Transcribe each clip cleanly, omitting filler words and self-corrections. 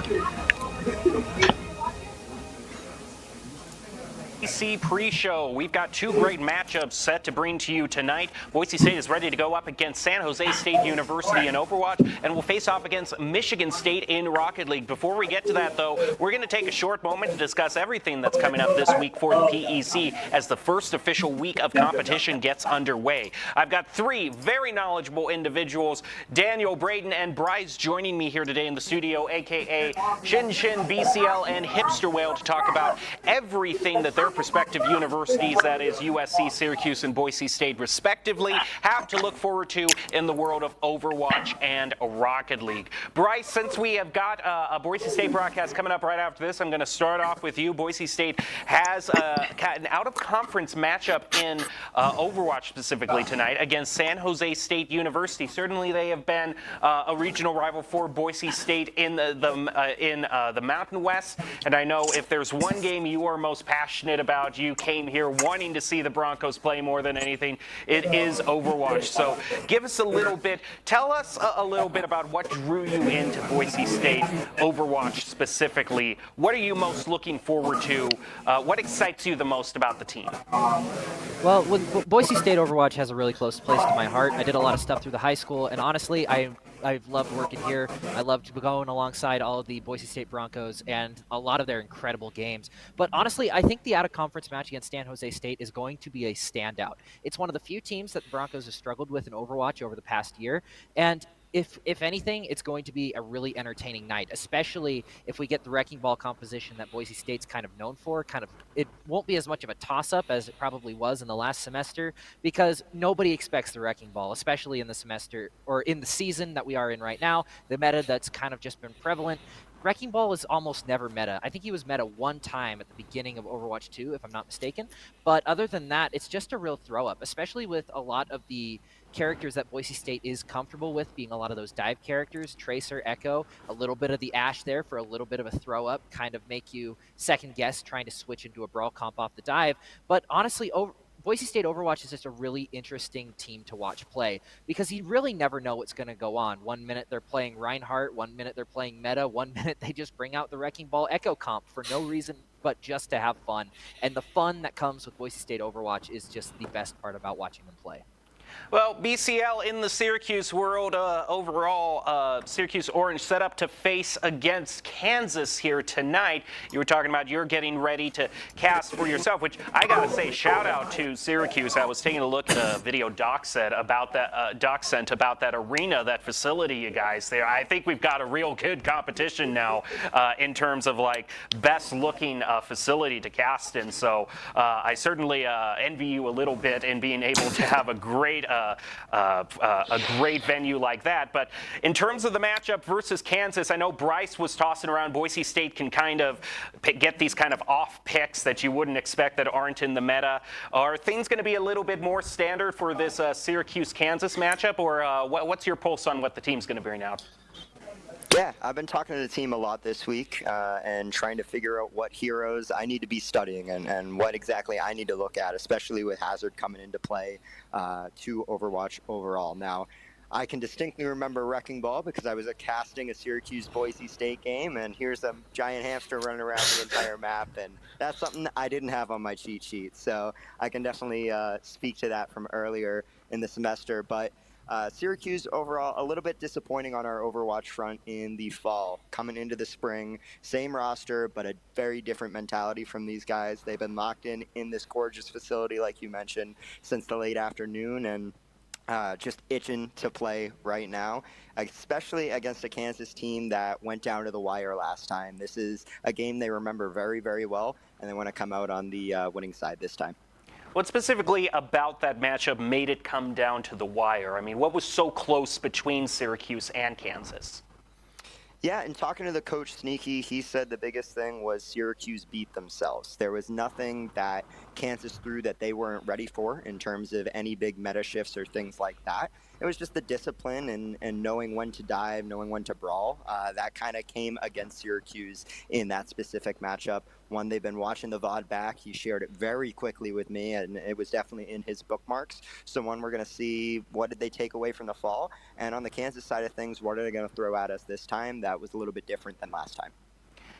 PEC pre-show. We've got two great matchups set to bring to you tonight. Boise State is ready to go up against San Jose State University in Overwatch, and will face off against Michigan State in Rocket League. Before we get to that, though, we're going to take a short moment to discuss everything that's coming up this week for the PEC as the first official week of competition gets underway. I've got three very knowledgeable individuals, Daniel, Braden, and Bryce, joining me here today in the studio, aka Shin Shin, BCL, and Hipster Whale, to talk about everything that their respective universities, that is USC, Syracuse, and Boise State respectively, have to look forward to in the world of Overwatch and Rocket League. Bryce, since we have got a Boise State broadcast coming up right after this, I'm going to start off with you. Boise State has an out-of-conference matchup in Overwatch specifically tonight against San Jose State University. Certainly they have been a regional rival for Boise State in the Mountain West, and I know if there's one game you are most passionate about, you came here wanting to see the Broncos play more than anything, it is Overwatch. So give us a little bit, tell us a little bit about what drew you into Boise State Overwatch specifically. What are you most looking forward to? What excites you the most about the team? Well, Boise State Overwatch has a really close place to my heart. I did a lot of stuff through the high school, and honestly, I've loved working here. I loved going alongside all of the Boise State Broncos and a lot of their incredible games. But honestly, I think the out-of-conference match against San Jose State is going to be a standout. It's one of the few teams that the Broncos have struggled with in Overwatch over the past year, and if anything, it's going to be a really entertaining night, especially if we get the wrecking ball composition that Boise State's kind of known for. It won't be as much of a toss-up as it probably was in the last semester, because nobody expects the wrecking ball, especially in the semester or in the season that we are in right now, the meta that's kind of just been prevalent. Wrecking Ball is almost never meta. I think he was meta one time at the beginning of Overwatch 2, if I'm not mistaken. But other than that, it's just a real throw-up, especially with a lot of the characters that Boise State is comfortable with, being a lot of those dive characters, Tracer, Echo, a little bit of the Ashe there for a little bit of a throw-up, kind of make you second-guess trying to switch into a Brawl comp off the dive. But honestly, Boise State Overwatch is just a really interesting team to watch play, because you really never know what's going to go on. 1 minute they're playing Reinhardt, 1 minute they're playing meta, 1 minute they just bring out the Wrecking Ball Echo comp for no reason but just to have fun. And the fun that comes with Boise State Overwatch is just the best part about watching them play. Well, BCL in the Syracuse world overall, Syracuse Orange set up to face against Kansas here tonight. You were talking about you're getting ready to cast for yourself, which I got to say, shout out to Syracuse. I was taking a look at a video Doc sent about that arena, that facility, you guys there. I think we've got a real good competition now in terms of like best looking facility to cast in. So I certainly envy you a little bit in being able to have a great venue like that. But in terms of the matchup versus Kansas, I know Bryce was tossing around Boise State can kind of get these kind of off picks that you wouldn't expect that aren't in the meta. Are things going to be a little bit more standard for this Syracuse-Kansas matchup, or what's your pulse on what the team's going to bring out? Yeah, I've been talking to the team a lot this week and trying to figure out what heroes I need to be studying and what exactly I need to look at, especially with Hazard coming into play to Overwatch overall. Now, I can distinctly remember Wrecking Ball because I was casting a Syracuse-Boise State game, and here's a giant hamster running around the entire map, and that's something that I didn't have on my cheat sheet. So I can definitely speak to that from earlier in the semester. But Syracuse overall a little bit disappointing on our Overwatch front in the fall. Coming into the spring, same roster, but a very different mentality from these guys. They've been locked in this gorgeous facility, like you mentioned, since the late afternoon, and just itching to play right now, especially against a Kansas team that went down to the wire last time. This is a game they remember very, very well, and they want to come out on the winning side this time. What specifically about that matchup made it come down to the wire? I mean, what was so close between Syracuse and Kansas? Yeah, and talking to the coach, Sneaky, he said the biggest thing was Syracuse beat themselves. There was nothing that Kansas through that they weren't ready for in terms of any big meta shifts or things like that. It was just the discipline and knowing when to dive, knowing when to brawl. That kind of came against Syracuse in that specific matchup. One, they've been watching the VOD back. He shared it very quickly with me, and it was definitely in his bookmarks. So one, we're going to see what did they take away from the fall. And on the Kansas side of things, what are they going to throw at us this time? That was a little bit different than last time.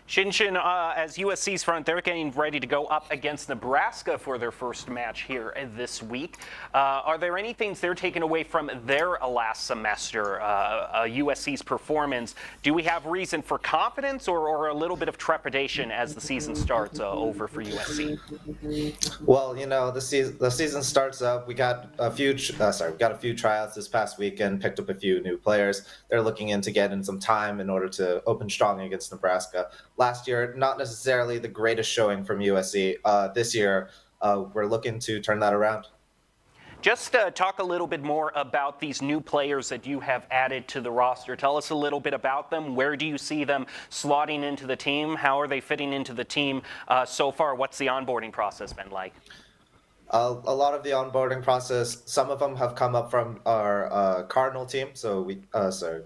Shinshin, as USC's front, they're getting ready to go up against Nebraska for their first match here this week. Are there any things they're taking away from their last semester, USC's performance? Do we have reason for confidence or a little bit of trepidation as the season starts over for USC? Well, the season starts up. We got a few tryouts this past weekend. Picked up a few new players. They're looking into getting some time in order to open strong against Nebraska. Last year, not necessarily the greatest showing from USC. This year, we're looking to turn that around. Just talk a little bit more about these new players that you have added to the roster. Tell us a little bit about them. Where do you see them slotting into the team? How are they fitting into the team so far? What's the onboarding process been like? A lot of the onboarding process, some of them have come up from our Cardinal team, so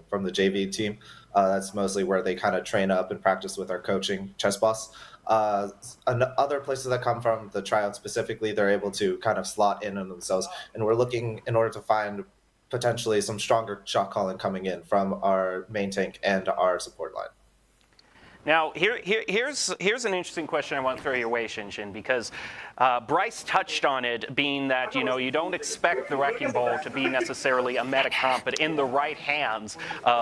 from the JV team. That's mostly where they kind of train up and practice with our coaching chess boss. Other places that come from the tryout specifically, they're able to kind of slot in on themselves. And we're looking in order to find potentially some stronger shot calling coming in from our main tank and our support line. Now, here's an interesting question I want to throw your way, Shinshin, because Bryce touched on it, being that, you don't expect the Wrecking Ball to be necessarily a meta comp, but in the right hands,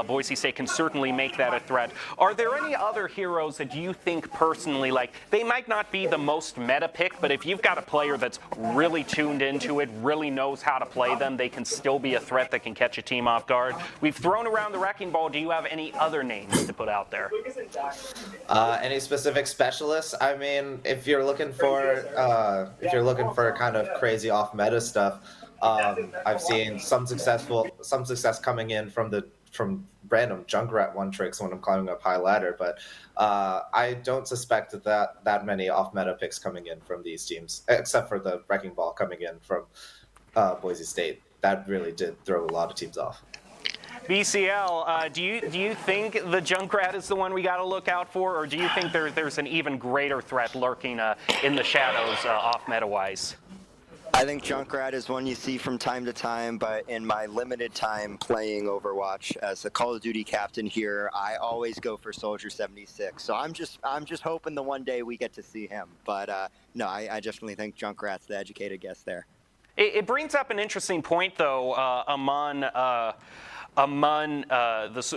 Boise State can certainly make that a threat. Are there any other heroes that you think personally, like, they might not be the most meta pick, but if you've got a player that's really tuned into it, really knows how to play them, they can still be a threat that can catch a team off guard? We've thrown around the Wrecking Ball. Do you have any other names to put out there? Any specific specialists? I mean, if you're looking for kind of crazy off meta stuff, I've seen some success coming in from random Junkrat one tricks when I'm climbing up high ladder, but I don't suspect that many off meta picks coming in from these teams, except for the Wrecking Ball coming in from Boise State. That really did throw a lot of teams off. BCL, do you think the Junkrat is the one we got to look out for, or do you think there's an even greater threat lurking in the shadows off meta-wise? I think Junkrat is one you see from time to time, but in my limited time playing Overwatch as the Call of Duty captain here, I always go for Soldier 76. So I'm just hoping the one day we get to see him. But no, I definitely think Junkrat's the educated guess there. It brings up an interesting point, though,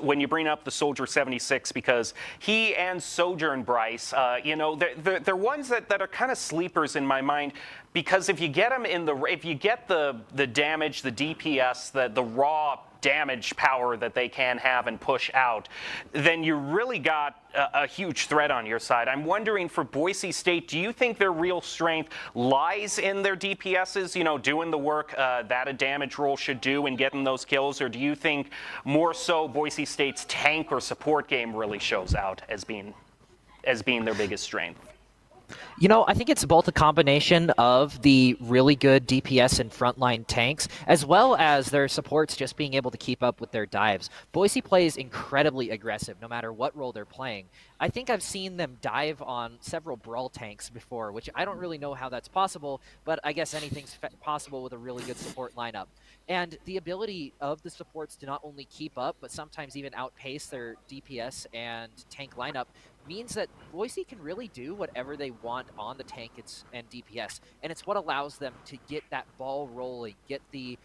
when you bring up the Soldier 76, because he and Sojourn Bryce, they're ones that are kind of sleepers in my mind, because if you get them if you get the damage, the DPS, the raw damage power that they can have and push out, then you really got a huge threat on your side. I'm wondering, for Boise State, do you think their real strength lies in their DPSs, doing the work that a damage role should do and getting those kills, or do you think more so Boise State's tank or support game really shows out as being their biggest strength? I think it's both a combination of the really good DPS and frontline tanks, as well as their supports just being able to keep up with their dives. Boise plays incredibly aggressive, no matter what role they're playing. I think I've seen them dive on several Brawl tanks before, which I don't really know how that's possible, but I guess anything's possible with a really good support lineup. And the ability of the supports to not only keep up, but sometimes even outpace their DPS and tank lineup means that Boise can really do whatever they want on the tank and DPS. And it's what allows them to get that ball rolling, get the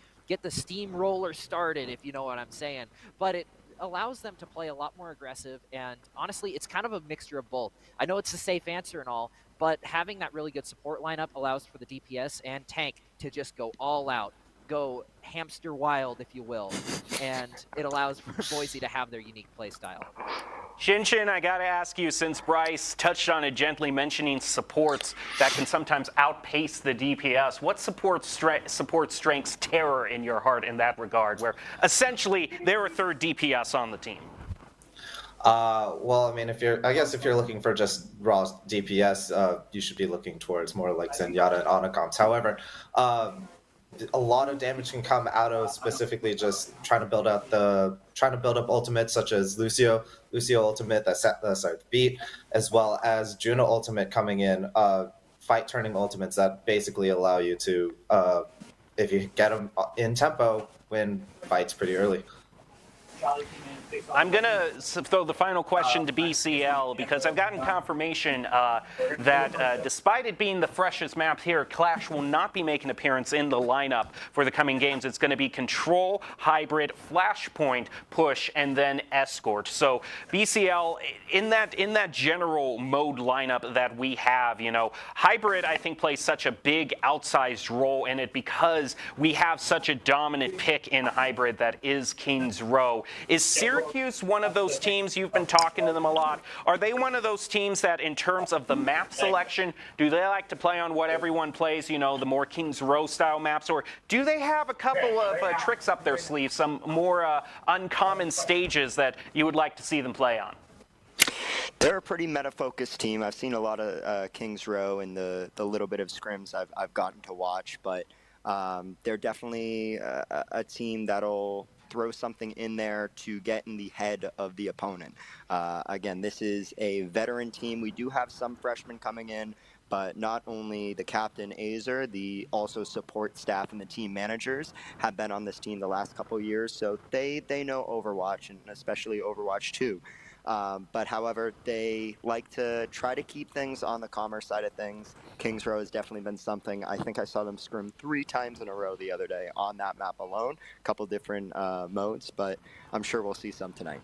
steamroller started, if you know what I'm saying. But it allows them to play a lot more aggressive, and honestly, it's kind of a mixture of both. I know it's a safe answer and all, but having that really good support lineup allows for the DPS and tank to just go all out, go hamster wild, if you will, and it allows for Boise to have their unique play style. Shinshin, I got to ask you, since Bryce touched on it gently, mentioning supports that can sometimes outpace the DPS, what support strengths terror in your heart in that regard, where essentially they're a third DPS on the team? Well, I mean, I guess if you're looking for just raw DPS, you should be looking towards more like Zenyatta and Anacoms. However, a lot of damage can come out of specifically just trying to build up ultimates such as Lucio ultimate, the beat, as well as Juno ultimate coming in, fight turning ultimates that basically allow you to, if you get them in tempo, win fights pretty early. I'm going to throw the final question to BCL because I've gotten confirmation that despite it being the freshest map here, Clash will not be making an appearance in the lineup for the coming games. It's going to be Control, Hybrid, Flashpoint, Push, and then Escort. So BCL, in that general mode lineup that we have, Hybrid I think plays such a big outsized role in it because we have such a dominant pick in Hybrid that is Kings Row. Is Syracuse one of those teams? You've been talking to them a lot. Are they one of those teams that, in terms of the map selection, do they like to play on what everyone plays, the more Kings Row style maps, or do they have a couple of tricks up their sleeve, some more uncommon stages that you would like to see them play on? They're a pretty meta-focused team. I've seen a lot of Kings Row and the little bit of scrims I've gotten to watch, but they're definitely a team that'll throw something in there to get in the head of the opponent. Again, this is a veteran team. We do have some freshmen coming in, but not only the captain, Azer, the also support staff and the team managers have been on this team the last couple of years, so they know Overwatch, and especially Overwatch 2. But however, they like to try to keep things on the commerce side of things. Kings Row has definitely been something. I think I saw them scrim 3 times in a row the other day on that map alone, a couple different modes, but I'm sure we'll see some tonight.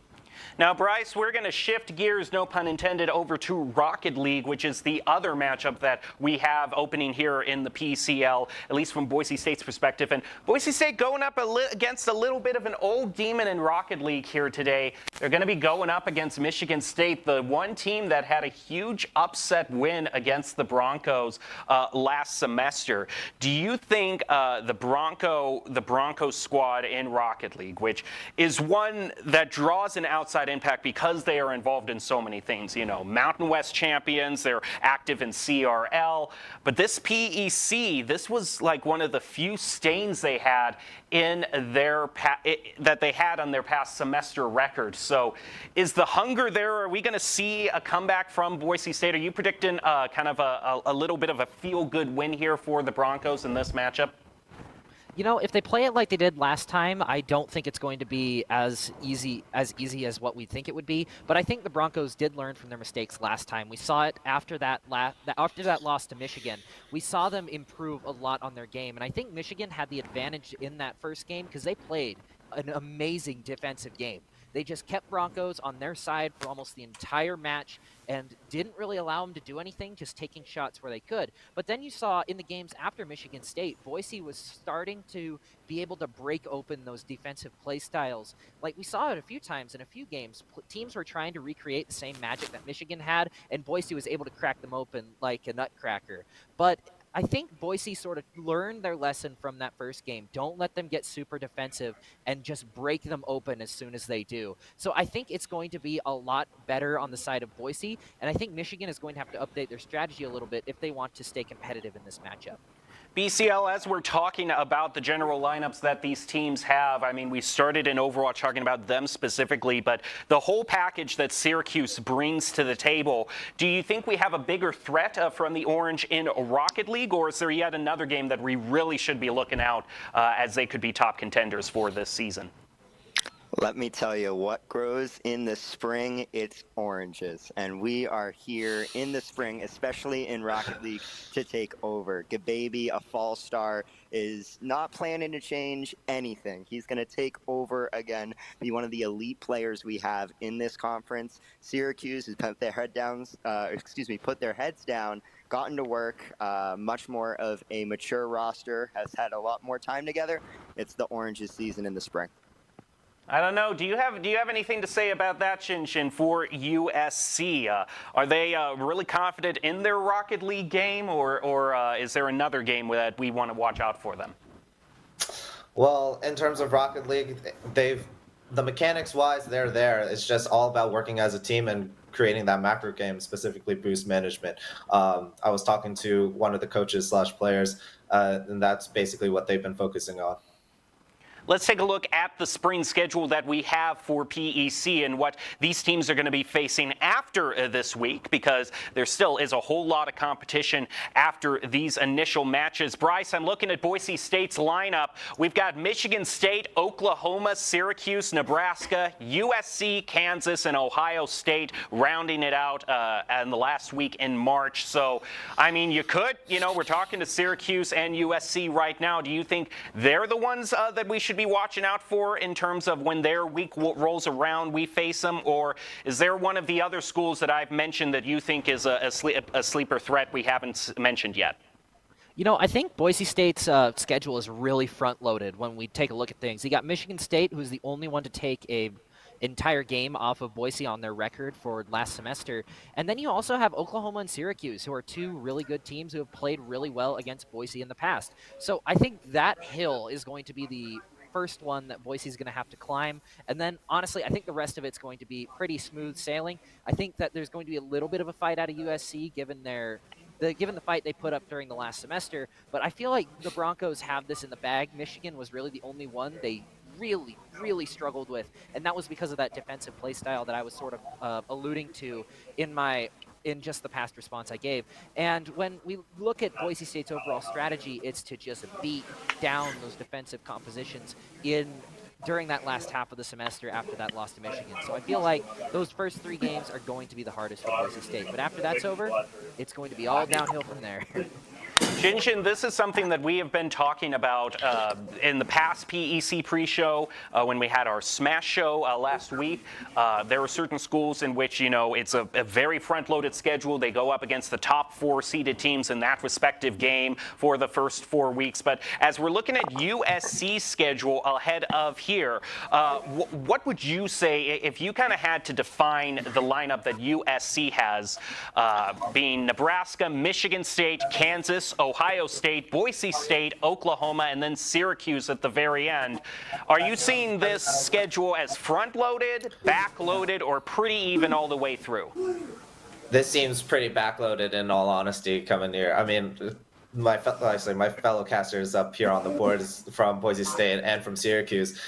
Now, Bryce, we're going to shift gears, no pun intended, over to Rocket League, which is the other matchup that we have opening here in the PCL, at least from Boise State's perspective. And Boise State going up against a little bit of an old demon in Rocket League here today. They're going to be going up against Michigan State, the one team that had a huge upset win against the Broncos last semester. Do you think the Broncos squad in Rocket League, which is one that draws an outside impact because they are involved in so many things, Mountain West champions, they're active in CRL, but this PEC, this was like one of the few stains they had in their that they had on their past semester record. So is the hunger there? Are we going to see a comeback from Boise State? Are you predicting kind of a little bit of a feel-good win here for the Broncos in this matchup? If they play it like they did last time, I don't think it's going to be as easy as what we think it would be. But I think the Broncos did learn from their mistakes last time. We saw it after that loss to Michigan. We saw them improve a lot on their game, and I think Michigan had the advantage in that first game because they played an amazing defensive game. They just kept Broncos on their side for almost the entire match and didn't really allow them to do anything, just taking shots where they could. But then you saw in the games after Michigan State, Boise was starting to be able to break open those defensive play styles. Like we saw it a few times in a few games. Teams were trying to recreate the same magic that Michigan had, and Boise was able to crack them open like a nutcracker. But I think Boise sort of learned their lesson from that first game. Don't let them get super defensive and just break them open as soon as they do. So I think it's going to be a lot better on the side of Boise, and I think Michigan is going to have to update their strategy a little bit if they want to stay competitive in this matchup. BCL, as we're talking about the general lineups that these teams have, I mean, we started in Overwatch talking about them specifically, but the whole package that Syracuse brings to the table, do you think we have a bigger threat from the Orange in Rocket League, or is there yet another game that we really should be looking out as they could be top contenders for this season? Let me tell you, what grows in the spring, it's oranges. And we are here in the spring, especially in Rocket League, to take over. Gababy, a fall star, is not planning to change anything. He's going to take over again, be one of the elite players we have in this conference. Syracuse has put their heads down, gotten to work, much more of a mature roster, has had a lot more time together. It's the Oranges season in the spring. I don't know. Do you have anything to say about that, Shinshin, for USC? Are they really confident in their Rocket League game, or is there another game that we want to watch out for them? Well, in terms of Rocket League, they've the mechanics wise, they're there. It's just all about working as a team and creating that macro game, specifically boost management. I was talking to one of the coaches / players, and that's basically what they've been focusing on. Let's take a look at the spring schedule that we have for PEC and what these teams are going to be facing after this week, because there still is a whole lot of competition after these initial matches. Bryce, I'm looking at Boise State's lineup. We've got Michigan State, Oklahoma, Syracuse, Nebraska, USC, Kansas, and Ohio State rounding it out in the last week in March. So, I mean, we're talking to Syracuse and USC right now. Do you think they're the ones that we should be watching out for in terms of when their week rolls around, we face them? Or is there one of the other schools that I've mentioned that you think is a sleeper threat we haven't mentioned yet? I think Boise State's schedule is really front-loaded when we take a look at things. You got Michigan State, who's the only one to take a entire game off of Boise on their record for last semester. And then you also have Oklahoma and Syracuse, who are two really good teams who have played really well against Boise in the past. So I think that hill is going to be the first one that Boise's going to have to climb. And then, honestly, I think the rest of it's going to be pretty smooth sailing. I think that there's going to be a little bit of a fight out of USC given the fight they put up during the last semester. But I feel like the Broncos have this in the bag. Michigan was really the only one they really, really struggled with, and that was because of that defensive play style that I was sort of alluding to in just the past response I gave. And when we look at Boise State's overall strategy, it's to just beat down those defensive compositions during that last half of the semester after that loss to Michigan. So I feel like those first 3 games are going to be the hardest for Boise State. But after that's over, it's going to be all downhill from there. Jinshin, this is something that we have been talking about in the past PEC pre-show when we had our Smash show last week. There are certain schools in which, it's a very front-loaded schedule. They go up against the top 4 seeded teams in that respective game for the first 4 weeks. But as we're looking at USC's schedule ahead of here, what would you say if you kind of had to define the lineup that USC has, being Nebraska, Michigan State, Kansas, Ohio State, Boise State, Oklahoma, and then Syracuse at the very end? Are you seeing this schedule as front-loaded, back-loaded, or pretty even all the way through? This seems pretty backloaded, in all honesty, coming here. I mean, my fellow casters up here on the board is from Boise State and from Syracuse.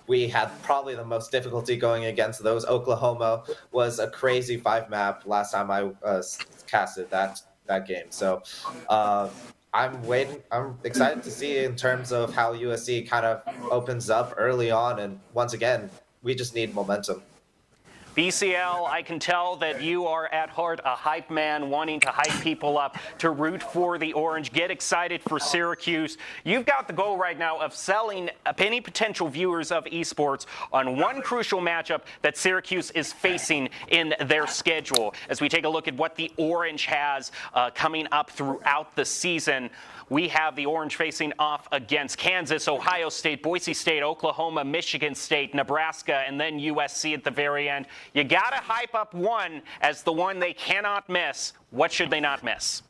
We had probably the most difficulty going against those. Oklahoma was a crazy 5-map last time I casted that game. So I'm excited to see in terms of how USC kind of opens up early on. And once again, we just need momentum. BCL, I can tell that you are at heart a hype man, wanting to hype people up, to root for the Orange, get excited for Syracuse. You've got the goal right now of selling any potential viewers of esports on one crucial matchup that Syracuse is facing in their schedule. As we take a look at what the Orange has coming up throughout the season, we have the Orange facing off against Kansas, Ohio State, Boise State, Oklahoma, Michigan State, Nebraska, and then USC at the very end. You got to hype up one as the one they cannot miss. What should they not miss?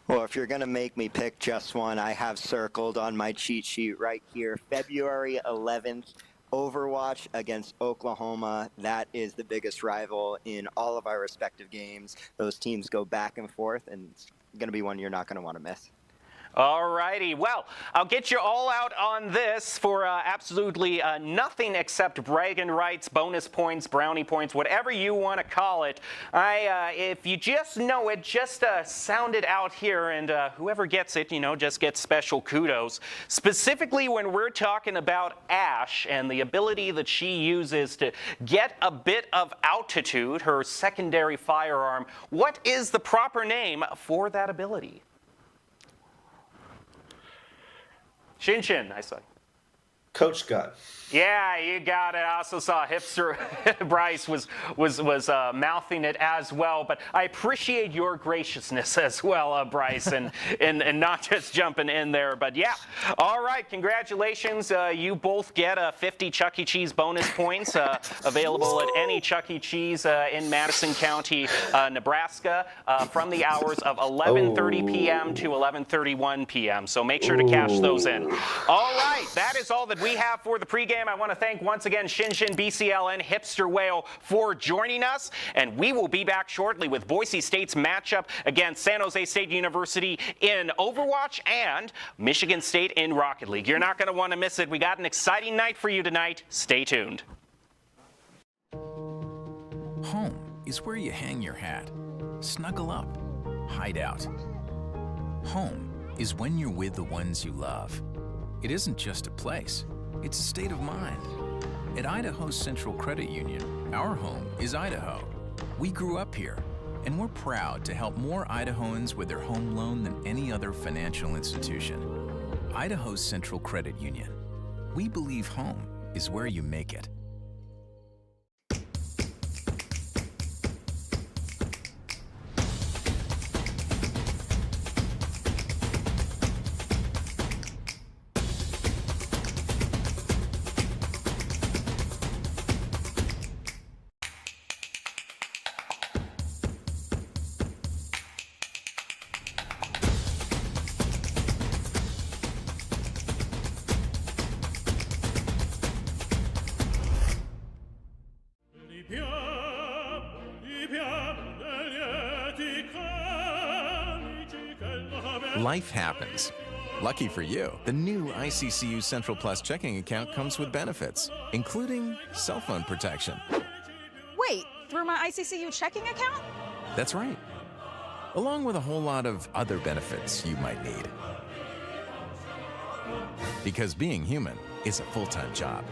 Well, if you're going to make me pick just one, I have circled on my cheat sheet right here, February 11th, Overwatch against Oklahoma. That is the biggest rival in all of our respective games. Those teams go back and forth, and it's going to be one you're not going to want to miss. All righty. Well, I'll get you all out on this for absolutely nothing except bragging rights, bonus points, brownie points, whatever you want to call it. If you just know it, just sound it out here, and whoever gets it, just gets special kudos. Specifically when we're talking about Ash and the ability that she uses to get a bit of altitude, her secondary firearm, what is the proper name for that ability? Shin, I saw. Coach Gun. Yeah, you got it. I also saw hipster Bryce was mouthing it as well. But I appreciate your graciousness as well, Bryce, and not just jumping in there. But yeah, all right, congratulations. You both get 50 Chuck E. Cheese bonus points available at any Chuck E. Cheese in Madison County, Nebraska, from the hours of 11:30 p.m. to 11:31 p.m. So make sure to cash those in. All right, that is all that what we have for the pregame. I want to thank once again Shinshin, BCLN, Hipster Whale for joining us. And we will be back shortly with Boise State's matchup against San Jose State University in Overwatch and Michigan State in Rocket League. You're not going to want to miss it. We got an exciting night for you tonight. Stay tuned. Home is where you hang your hat, snuggle up, hide out. Home is when you're with the ones you love. It isn't just a place, it's a state of mind. At Idaho Central Credit Union, our home is Idaho. We grew up here, and we're proud to help more Idahoans with their home loan than any other financial institution. Idaho Central Credit Union. We believe home is where you make it. Life happens. Lucky for you, the new ICCU Central Plus checking account comes with benefits, including cell phone protection. Wait, through my ICCU checking account? That's right. Along with a whole lot of other benefits you might need. Because being human is a full-time job.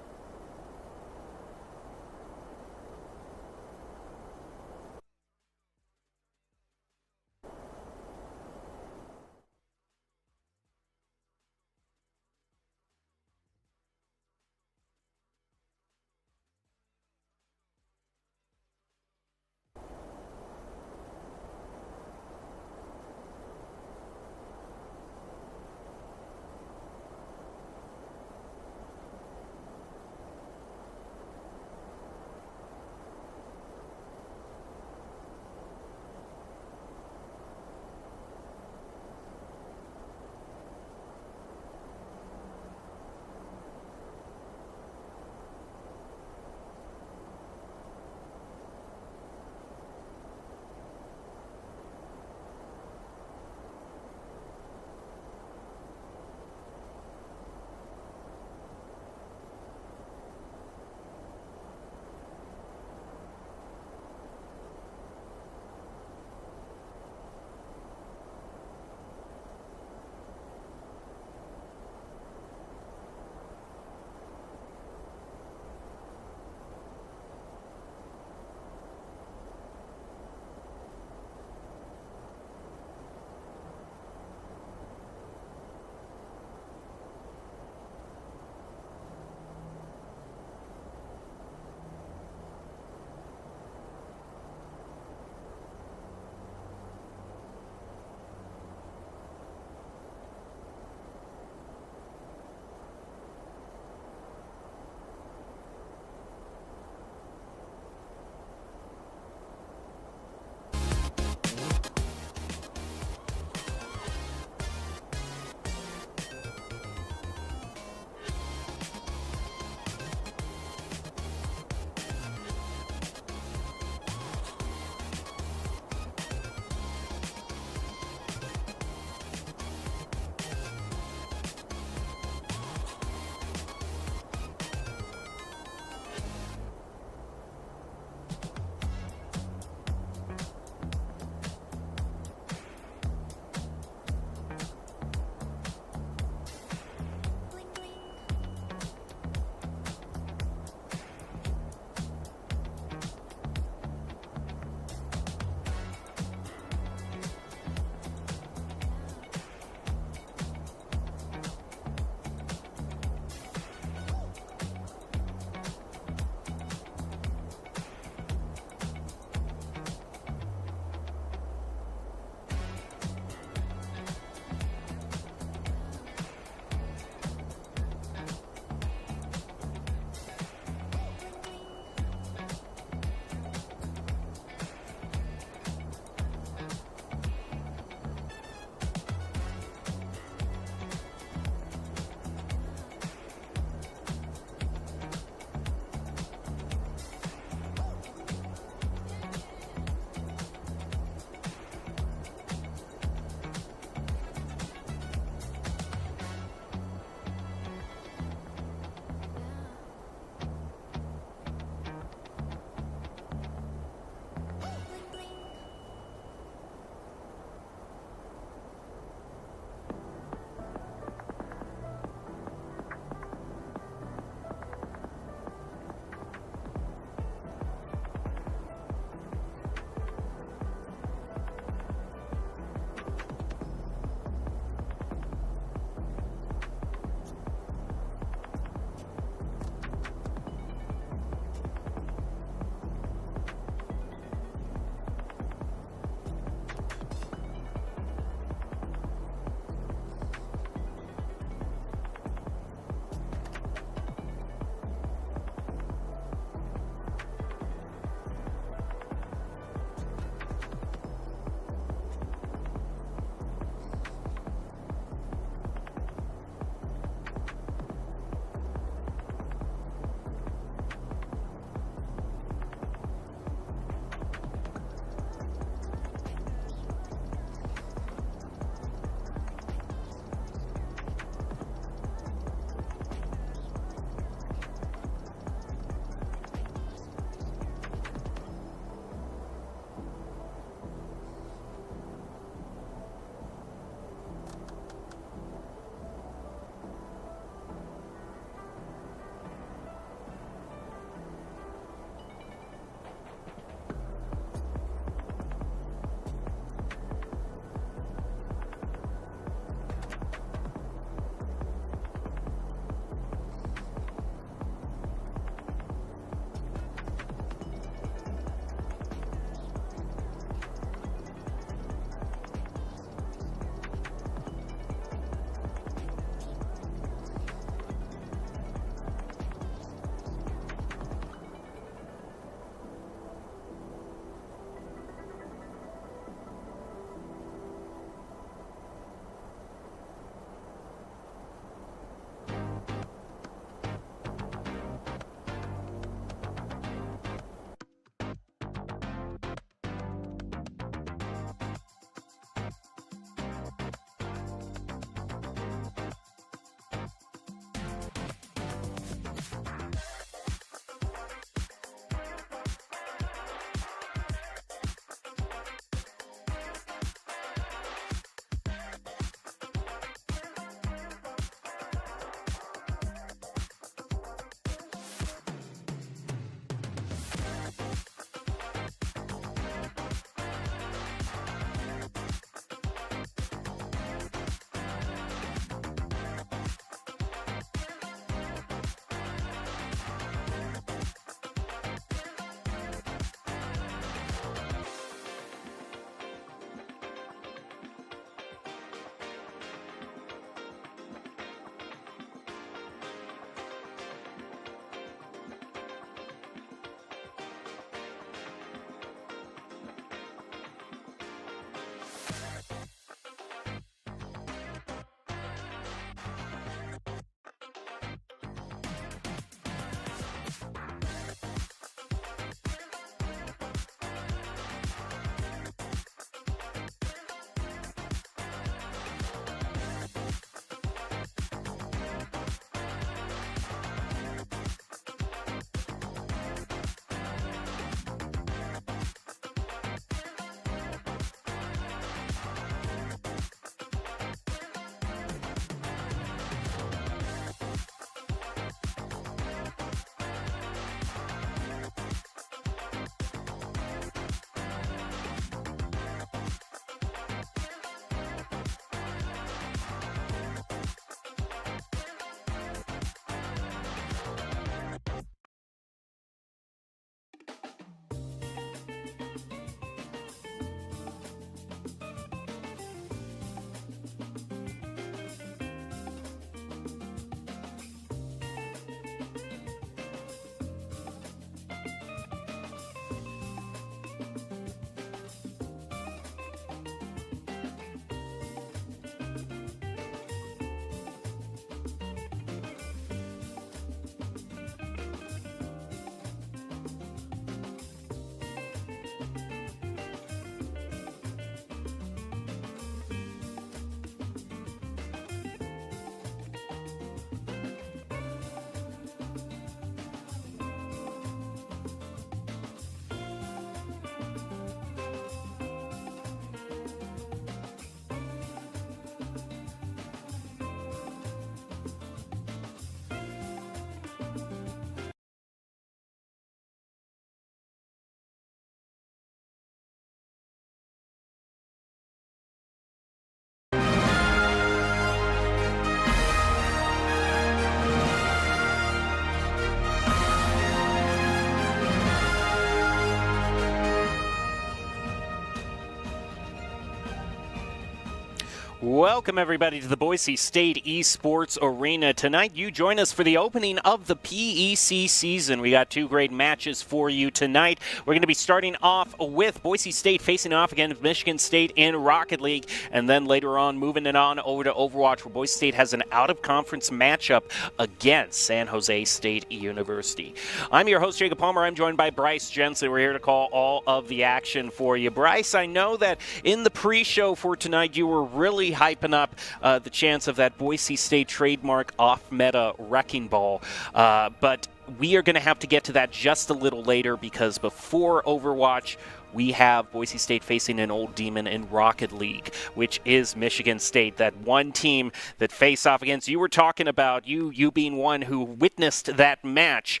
Welcome, everybody, to the Boise State Esports Arena. Tonight, you join us for the opening of the PEC season. We got two great matches for you tonight. We're going to be starting off with Boise State facing off against Michigan State in Rocket League, and then later on moving it on over to Overwatch, where Boise State has an out-of-conference matchup against San Jose State University. I'm your host, Jacob Palmer. I'm joined by Bryce Jensen. We're here to call all of the action for you. Bryce, I know that in the pre-show for tonight, you were really hyping up the chance of that Boise State trademark off-meta wrecking ball. But we are going to have to get to that just a little later, because before Overwatch, we have Boise State facing an old demon in Rocket League, which is Michigan State, that one team that face off against. You were talking about you being one who witnessed that match.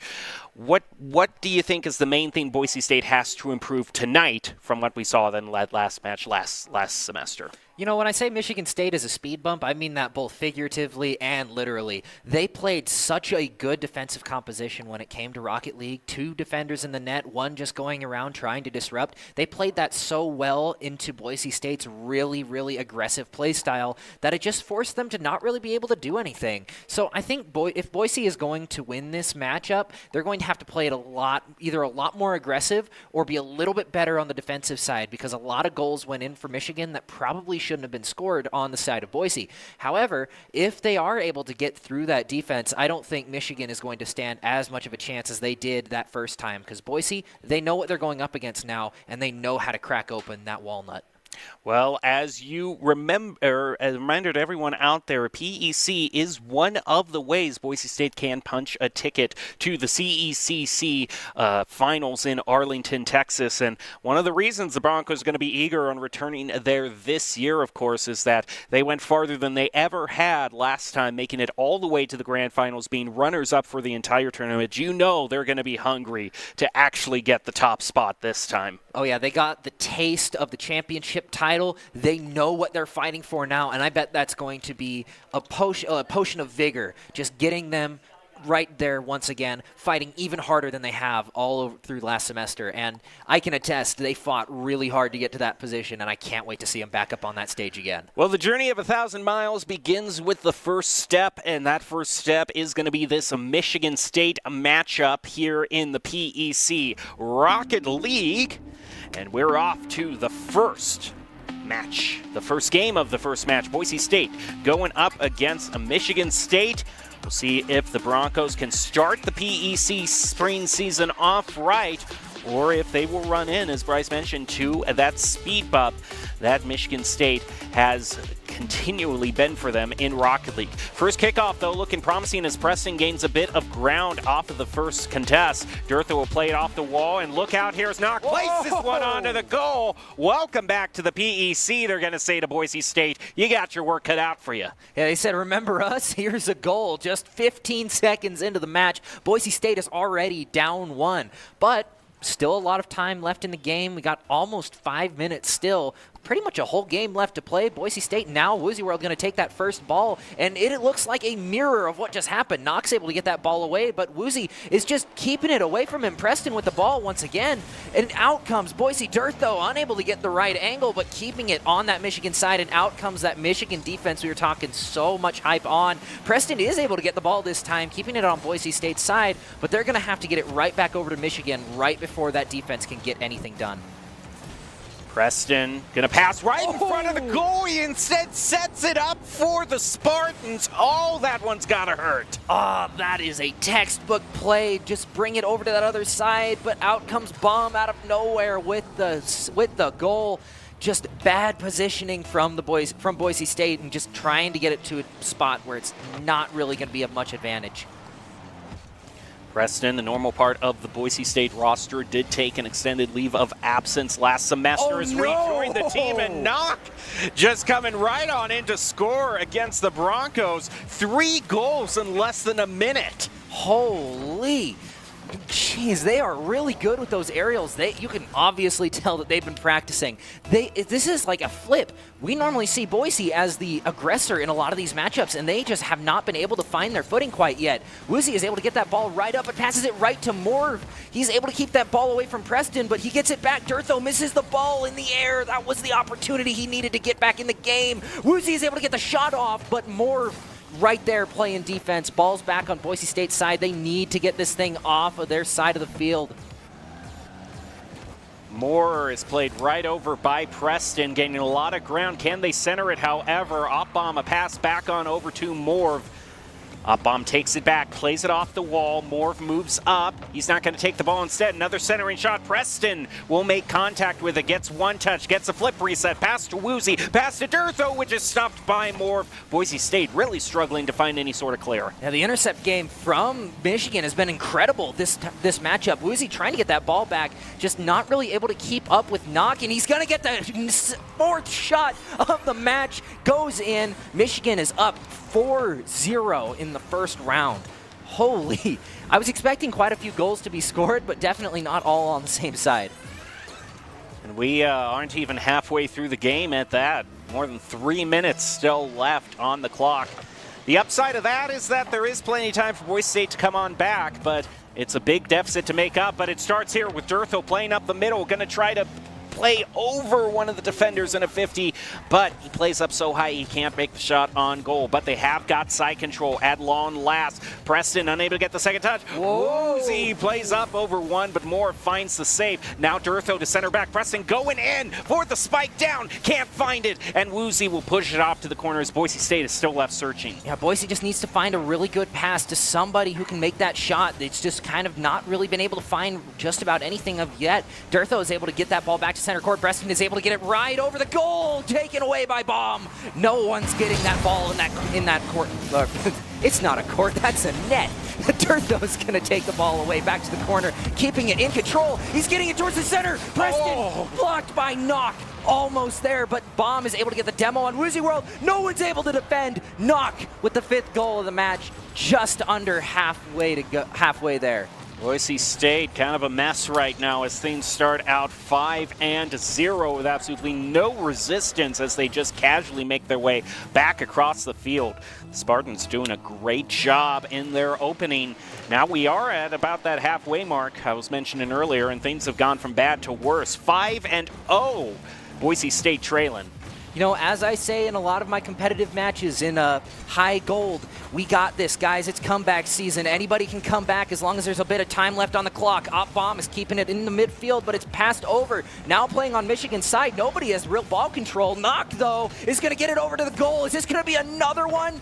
What do you think is the main thing Boise State has to improve tonight from what we saw in that last match last semester? You know, when I say Michigan State is a speed bump, I mean that both figuratively and literally. They played such a good defensive composition when it came to Rocket League. Two defenders in the net, one just going around trying to disrupt. They played that so well into Boise State's really, really aggressive play style that it just forced them to not really be able to do anything. So I think if Boise is going to win this matchup, they're going to have to play it either a lot more aggressive or be a little bit better on the defensive side, because a lot of goals went in for Michigan that probably shouldn't have been scored on the side of Boise. However, if they are able to get through that defense, I don't think Michigan is going to stand as much of a chance as they did that first time, because Boise, they know what they're going up against now, and they know how to crack open that walnut. Well, as you remember, as a reminder to everyone out there, PEC is one of the ways Boise State can punch a ticket to the CECC finals in Arlington, Texas. And one of the reasons the Broncos are going to be eager on returning there this year, of course, is that they went farther than they ever had last time, making it all the way to the grand finals, being runners-up for the entire tournament. You know they're going to be hungry to actually get the top spot this time. Oh, yeah, they got the taste of the championship title. They know what they're fighting for now, and I bet that's going to be a potion of vigor, just getting them right there once again, fighting even harder than they have all over through last semester. And I can attest, they fought really hard to get to that position, and I can't wait to see them back up on that stage again. Well, the journey of 1,000 miles begins with the first step, and that first step is going to be this Michigan State matchup here in the PEC Rocket League. And we're off to the first match, the first game of the first match. Boise State going up against Michigan State. We'll see if the Broncos can start the PEC spring season off right, or if they will run in, as Bryce mentioned, to that speed bump that Michigan State has continually been for them in Rocket League. First kickoff, though, looking promising as Preston gains a bit of ground off of the first contest. Durtha will play it off the wall, and look out, here's Knock. Places one onto the goal. Welcome back to the PEC, they're going to say to Boise State. You got your work cut out for you. Yeah, they said, remember us? Here's a goal. Just 15 seconds into the match, Boise State is already down one. But still a lot of time left in the game. We got almost 5 minutes still. Pretty much a whole game left to play. Boise State now, Woozy World going to take that first ball, and it looks like a mirror of what just happened. Knox able to get that ball away, but Woozy is just keeping it away from him. Preston with the ball once again, and out comes Boise. Dirt, though, unable to get the right angle, but keeping it on that Michigan side, and out comes that Michigan defense we were talking so much hype on. Preston is able to get the ball this time, keeping it on Boise State's side, but they're going to have to get it right back over to Michigan right before that defense can get anything done. Preston going to pass right in front of the goal. He instead sets it up for the Spartans. Oh, that one's got to hurt. Oh, that is a textbook play. Just bring it over to that other side, but out comes Bomb out of nowhere with the goal. Just bad positioning from Boise State, and just trying to get it to a spot where it's not really going to be of much advantage. Preston, the normal part of the Boise State roster, did take an extended leave of absence last semester, has rejoined the team, and Knock just coming right on in to score against the Broncos. 3 goals in less than a minute. Holy. Jeez, they are really good with those aerials. You can obviously tell that they've been practicing. This is like a flip. We normally see Boise as the aggressor in a lot of these matchups, and they just have not been able to find their footing quite yet. Woozy is able to get that ball right up and passes it right to Morv. He's able to keep that ball away from Preston, but he gets it back. Durtho misses the ball in the air. That was the opportunity he needed to get back in the game. Woozy is able to get the shot off, but Morv right there playing defense. Ball's back on Boise State's side. They need to get this thing off of their side of the field. Moore is played right over by Preston, gaining a lot of ground. Can they center it? However, Opbomb, a pass back on over to Morv. Opbomb takes it back, plays it off the wall. Morv moves up. He's not going to take the ball instead. Another centering shot. Preston will make contact with it. Gets one touch, gets a flip reset. Pass to Woozy, pass to Durtho, which is stopped by Morv. Boise State really struggling to find any sort of clear. Yeah, the intercept game from Michigan has been incredible this matchup. Woozy trying to get that ball back, just not really able to keep up with Knock, and he's going to get the fourth shot of the match. Goes in. Michigan is up 4-0 in the first round. Holy, I was expecting quite a few goals to be scored, but definitely not all on the same side. And we aren't even halfway through the game at that. More than 3 minutes still left on the clock. The upside of that is that there is plenty of time for Boise State to come on back, but it's a big deficit to make up. But it starts here with Durtho playing up the middle, going to try to play over one of the defenders in a 50, but he plays up so high he can't make the shot on goal. But they have got side control at long last. Preston unable to get the second touch. Woozy plays up over one, but Moore finds the save. Now Durtho to center back. Preston going in for the spike down. Can't find it, and Woozy will push it off to the corner as Boise State is still left searching. Yeah, Boise just needs to find a really good pass to somebody who can make that shot. It's just kind of not really been able to find just about anything of yet. Durtho is able to get that ball back to center court. Preston is able to get it right over the goal, taken away by Bomb. No one's getting that ball in that court. It's not a court, that's a net. Durtho's going to take the ball away back to the corner, keeping it in control. He's getting it towards the center. Preston blocked by Knock. Almost there, but Bomb is able to get the demo on Woozy World. No one's able to defend. Knock with the 5th goal of the match, just under halfway there. Boise State kind of a mess right now as things start out 5-0 with absolutely no resistance as they just casually make their way back across the field. The Spartans doing a great job in their opening. Now we are at about that halfway mark I was mentioning earlier, and things have gone from bad to worse. 5-0, Boise State trailing. You know, as I say in a lot of my competitive matches in high gold, we got this, guys. It's comeback season. Anybody can come back as long as there's a bit of time left on the clock. Opbomb is keeping it in the midfield, but it's passed over. Now playing on Michigan's side, nobody has real ball control. Knock, though, is going to get it over to the goal. Is this going to be another one?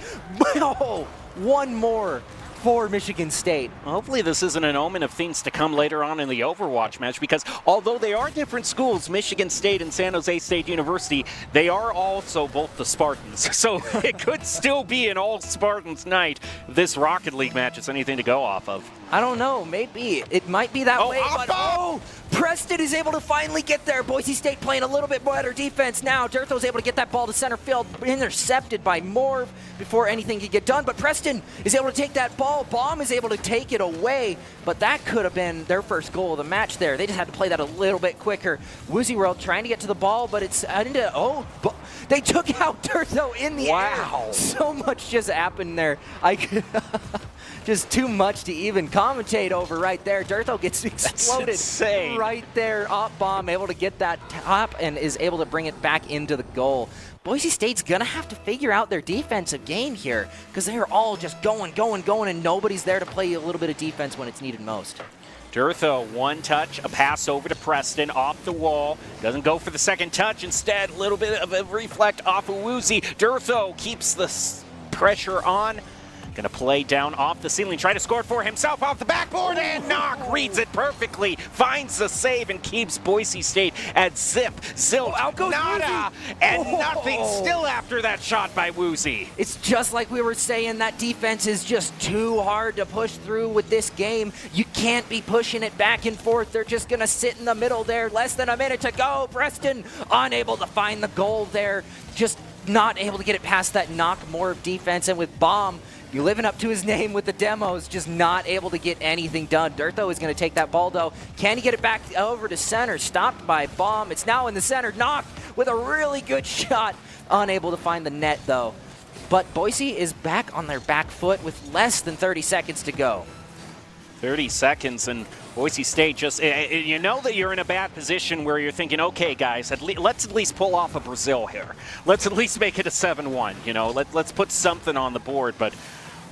Oh, one more for Michigan State. Hopefully this isn't an omen of things to come later on in the Overwatch match, because although they are different schools, Michigan State and San Jose State University, they are also both the Spartans. So it could still be an all-Spartans night if this Rocket League match is anything to go off of. I don't know. Maybe. It might be that way, but Preston is able to finally get there. Boise State playing a little bit better defense now. Durtho's able to get that ball to center field, intercepted by Morv before anything could get done. But Preston is able to take that ball. Bomb is able to take it away, but that could have been their first goal of the match there. They just had to play that a little bit quicker. Woozy World trying to get to the ball, but it's into, they took out Durtho in the air. So much just happened there. Just too much to even commentate over right there. Durtho gets exploded right there. Opbomb able to get that top and is able to bring it back into the goal. Boise State's going to have to figure out their defensive game here because they are all just going, and nobody's there to play a little bit of defense when it's needed most. Durtho, one touch, a pass over to Preston, off the wall. Doesn't go for the second touch. Instead, a little bit of a reflect off of Woozy. Durtho keeps the pressure on. Gonna play down off the ceiling, try to score it for himself off the backboard, and Knock reads it perfectly, finds the save, and keeps Boise State at zilch, out goes nada, Woozy. And nothing still after that shot by Woozy. It's just like we were saying, that defense is just too hard to push through with this game. You can't be pushing it back and forth. They're just gonna sit in the middle there. Less than a minute to go. Preston unable to find the goal there. Just not able to get it past that Knock more defense, and with Bomb You living up to his name with the demos, just not able to get anything done. Dirtho is going to take that ball, though. Can he get it back over to center? Stopped by Bomb. It's now in the center. Knock with a really good shot. Unable to find the net, though. But Boise is back on their back foot with less than 30 seconds to go. 30 seconds, and Boise State just, you know that you're in a bad position where you're thinking, okay, guys, let's at least pull off a Brazil here. Let's at least make it a 7-1, you know, let's put something on the board. But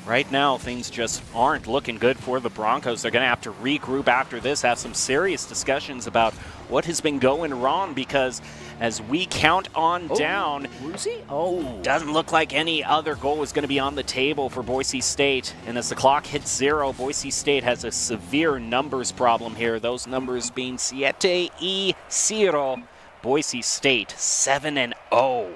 right now, things just aren't looking good for the Broncos. They're going to have to regroup after this, have some serious discussions about what has been going wrong, because as we count on down, Woozy? doesn't look like any other goal is going to be on the table for Boise State. And as the clock hits 0, Boise State has a severe numbers problem here. Those numbers being 7-0. Boise State 7-0.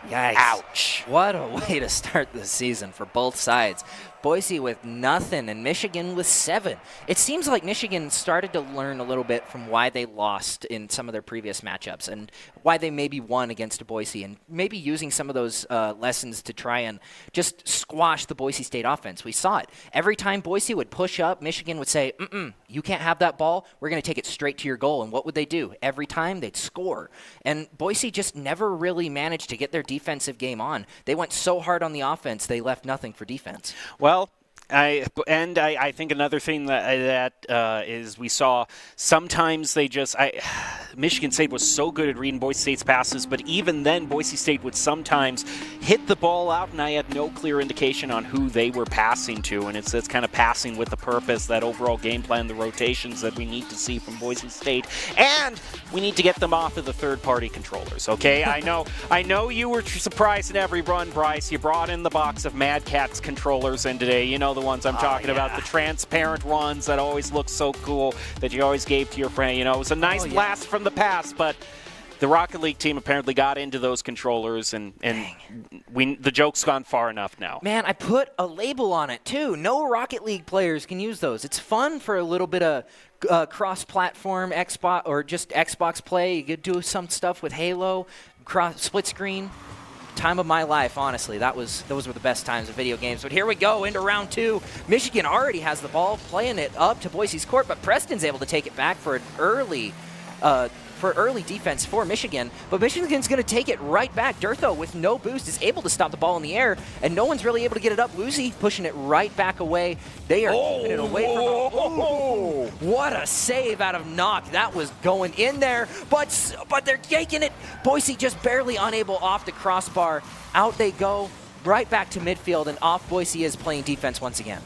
Yikes. Ouch. What a way to start the season for both sides. Boise with nothing and Michigan with 7. It seems like Michigan started to learn a little bit from why they lost in some of their previous matchups and why they maybe won against Boise, and maybe using some of those lessons to try and just squash the Boise State offense. We saw it. Every time Boise would push up, Michigan would say, you can't have that ball. We're going to take it straight to your goal. And what would they do? Every time they'd score. And Boise just never really managed to get their defensive game on. They went so hard on the offense, they left nothing for defense. Well, I think another thing that is we saw sometimes they just Michigan State was so good at reading Boise State's passes, but even then Boise State would sometimes hit the ball out, and I had no clear indication on who they were passing to. And it's kind of passing with a purpose, that overall game plan, the rotations that we need to see from Boise State, and we need to get them off of the third-party controllers. Okay, I know you were surprised in every run, Bryce. You brought in the box of Mad Catz controllers in today. You know the ones I'm talking about, the transparent ones that always look so cool that you always gave to your friend. You know, it was a nice blast from the past, but the Rocket League team apparently got into those controllers, and the joke's gone far enough now. Man, I put a label on it, too. No Rocket League players can use those. It's fun for a little bit of cross-platform Xbox or just Xbox play. You could do some stuff with Halo, split screen. Time of my life, honestly. Those were the best times of video games. But here we go into round 2. Michigan already has the ball, playing it up to Boise's court, but Preston's able to take it back for an early defense for Michigan. But Michigan's going to take it right back. Dirtho, with no boost, is able to stop the ball in the air, and no one's really able to get it up. Woozy pushing it right back away. They are keeping it away from what a save out of Knock. That was going in there, but they're taking it. Boise just barely unable off the crossbar. Out they go, right back to midfield, and off Boise is playing defense once again.